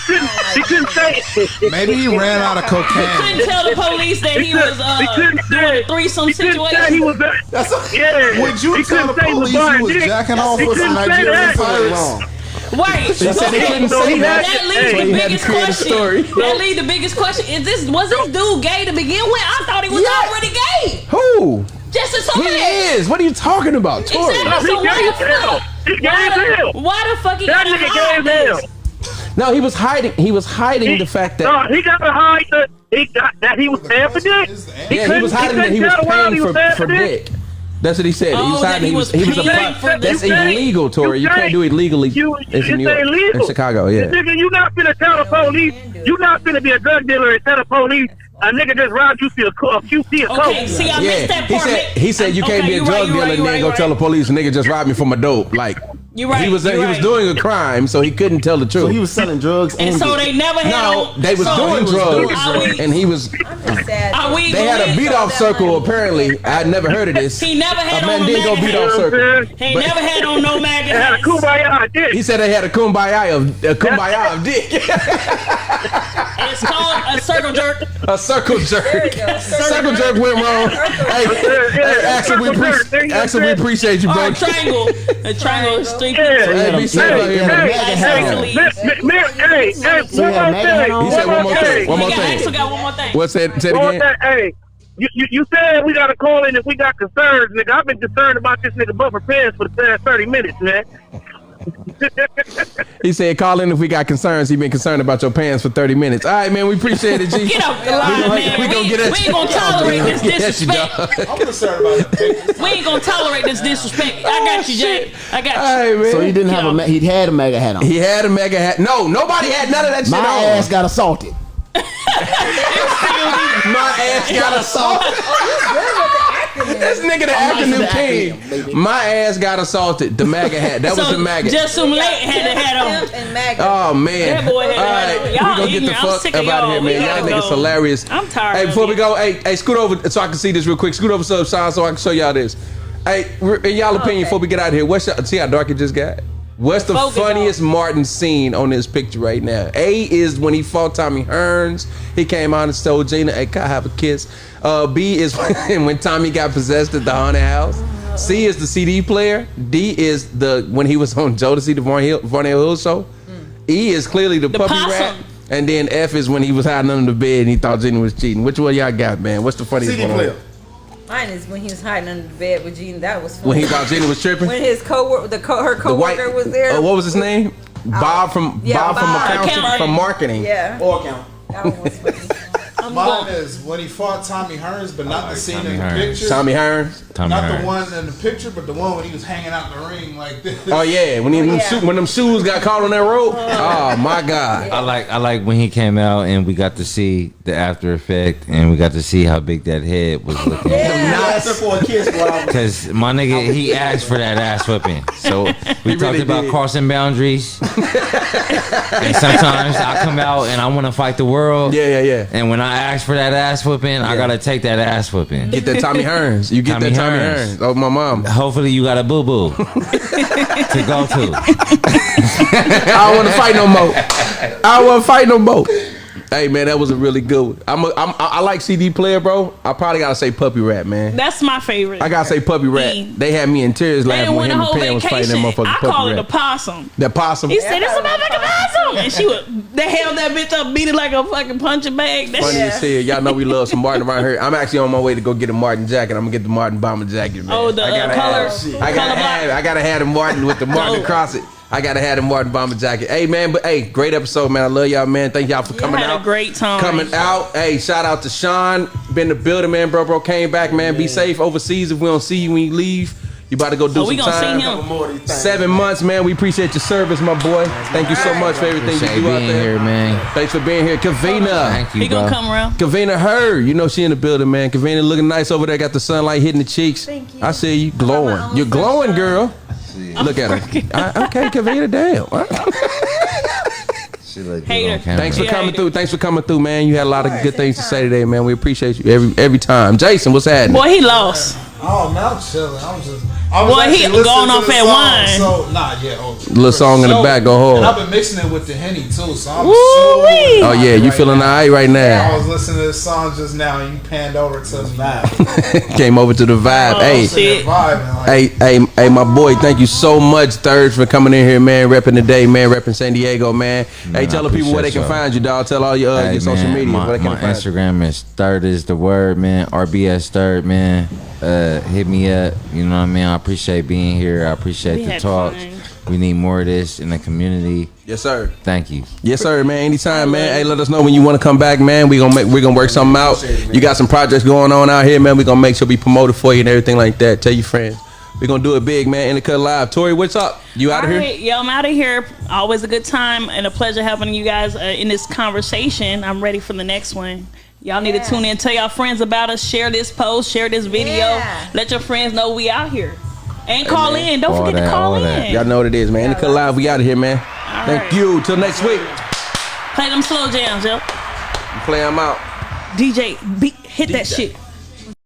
couldn't say it. Maybe he ran out of cocaine. He couldn't tell the police that he was doing a threesome situation. Would you tell the police he was jacking off with some Nigerian pirates? Right. He said he couldn't say that. That leads the biggest question. That leads the biggest question. Was this dude gay to begin with? I thought he was already gay. Who? Just as He is. What are you talking about, Tori? Exactly. So why the fuck he got to hide this? No, he was hiding. He was hiding the fact that. No, he got to hide that he was paying for dick. Yeah, he was hiding that he was paying for dick. That's what he said. He was hiding. He was a. That's illegal, Tori. You can't do it legally in New York, in Chicago. Yeah. Nigga, you not finna tell the police. You not finna be a drug dealer and tell the police a nigga just robbed you for a QC of coke. Okay, see, I missed that part. He said you can't be a drug dealer and then go tell the police a nigga just robbed me for my dope. Like. You're right. He was doing a crime, so he couldn't tell the truth. So he was selling drugs, and so they never had. They was doing drugs, and he was. They had a beat off circle. Apparently, I'd never heard of this. He never had a man didn't go beat off circle. He never had on no MAGA hats. They had a kumbaya of dick. He said they had a kumbaya of dick. It's called a circle jerk. A circle jerk. Circle jerk went wrong. Hey, Axel, we appreciate you, bro. A triangle. A triangle is three people. Hey, be safe out here, man. He said one more thing. One more thing. Axel got one more thing. What's that? Say it again. Hey, you said we got to call in if we got concerns, nigga. I've been concerned about this nigga bumper pants for the past 30 minutes, man. He said, call in if we got concerns. He been concerned about your pants for 30 minutes. All right, man, we appreciate it, G. Get off the line, man. We ain't gonna tolerate this disrespect. I'm concerned about it. We ain't gonna tolerate this disrespect. I got you, Jay. I got you. All right, man. So he didn't have he had a MAGA hat on. He had a MAGA hat. No, nobody had none of that shit on. My ass got assaulted. My ass got assaulted. This nigga the acronym king. My ass got assaulted. The MAGA hat. That was the MAGA. Just some late had the hat on. Oh man. That boy had all right, we gonna get the fuck up out of here, man. Y'all niggas hilarious. I'm tired. Hey, before we go, hey, scoot over so I can see this real quick. Scoot over, Sean, so I can show y'all this. Hey, in y'all opinion, before we get out of here, see how dark it just got? What's the funniest Martin scene on this picture right now? A is when he fought Tommy Hearns. He came out and told Gina, hey, can I have a kiss? B is when Tommy got possessed at the haunted house. C is the CD player. D is when he was on Jodeci, the Von Hill show. E is clearly the puppy rat. And then F is when he was hiding under the bed and he thought Gina was cheating. Which one y'all got, man? What's the funniest CD one? Player. Mine is when he was hiding under the bed with Gina. That was funny. When he thought Gina was tripping? When his her coworker was there. What was his name? Bob from marketing. Yeah. Or account. That one was funny. Mine is when he fought Tommy Hearns, but not the scene in the picture. Tommy Hearns? Not the one in the picture, but the one when he was hanging out in the ring like this. Oh yeah, when them shoes got caught on that rope. Oh my God. I like when he came out and we got to see the after effect and we got to see how big that head was looking. Because my nigga, he asked for that ass whipping. So we talked about crossing boundaries. And sometimes I come out and I want to fight the world. Yeah. And when I ask for that ass whipping, I gotta take that ass whipping. Get that Tommy Hearns. You get that Tommy Hearns. Oh, my mom. Hopefully you got a boo boo to go to. I don't want to fight no more. Hey man, that was a really good one. I like CD player, bro. I probably gotta say Puppy Rat, man. That's my favorite. I gotta say Puppy Rat. They had me in tears laughing when him and Pam was fighting that motherfucker. I call it a possum. That possum. He said it's a motherfucking possum, and they held that bitch up, beat it like a fucking punching bag. Funny as hell. Y'all know we love some Martin around here. I'm actually on my way to go get a Martin jacket. I'm gonna get the Martin bomber jacket, man. Oh, the color. I gotta have the Martin with the Martin across it. I gotta have the Martin bomber jacket. Hey man, but hey, great episode, man. I love y'all, man. Thank y'all for coming out. Had a great time. Coming out. Hey, shout out to Sean. Been in the building, man. Bro came back, man. Be safe overseas if we don't see you when you leave. You about to go do some time. We gonna see him. 7 months, man. We appreciate your service, my boy. Thank you so much for everything you do out there. Here, man. Thanks for being here. Kavina. Thank you, He gonna come around. Kavina, her. You know she in the building, man. Kavina looking nice over there. Got the sunlight hitting the cheeks. Thank you. I see you glowing. You're glowing, girl. Look at her. Okay, Kavina, damn. She look Hater. Thanks for coming through. Thanks for coming through, man. You had a lot of good things to say today, man. We appreciate you every time. Jaison, what's happening? Boy, he lost. Oh, man, I'm chilling. Boy, he going off at wine. So, nah, yeah. Little song in the back, go hard. And I've been mixing it with the Henny too, so I'm Oh yeah, you feeling alright right now? I was listening to this song just now, and you panned over to the vibe. Came over to the vibe. Hey, my boy, thank you so much, Third, for coming in here, man. Repping the day, man. Repping San Diego, man. Hey, tell the people where they can find you, dog. Tell all your social media. My Instagram is Third is the word, man. RBS Third, man. Hit me up. You know what I mean? I appreciate being here. I appreciate the talks. We need more of this in the community. Yes, sir. Thank you. Yes, sir, man. Anytime, man. Hey, let us know when you want to come back, man. We're gonna work something out. You got some projects going on out here, man. We're gonna make sure we promote it for you and everything like that. Tell your friends. We're gonna do it big, man. In the cut live. Tori, what's up? You out of here? Yeah, I'm out of here. Always a good time and a pleasure having you guys in this conversation. I'm ready for the next one. Y'all need to tune in. Tell y'all friends about us. Share this post. Share this video. Let your friends know we out here. And call in. Don't forget to call in. Y'all know what it is, man. In the cut live. We out of here, man. Thank you. Till next week. Play them slow jams, yo. Play them out. DJ, hit that shit.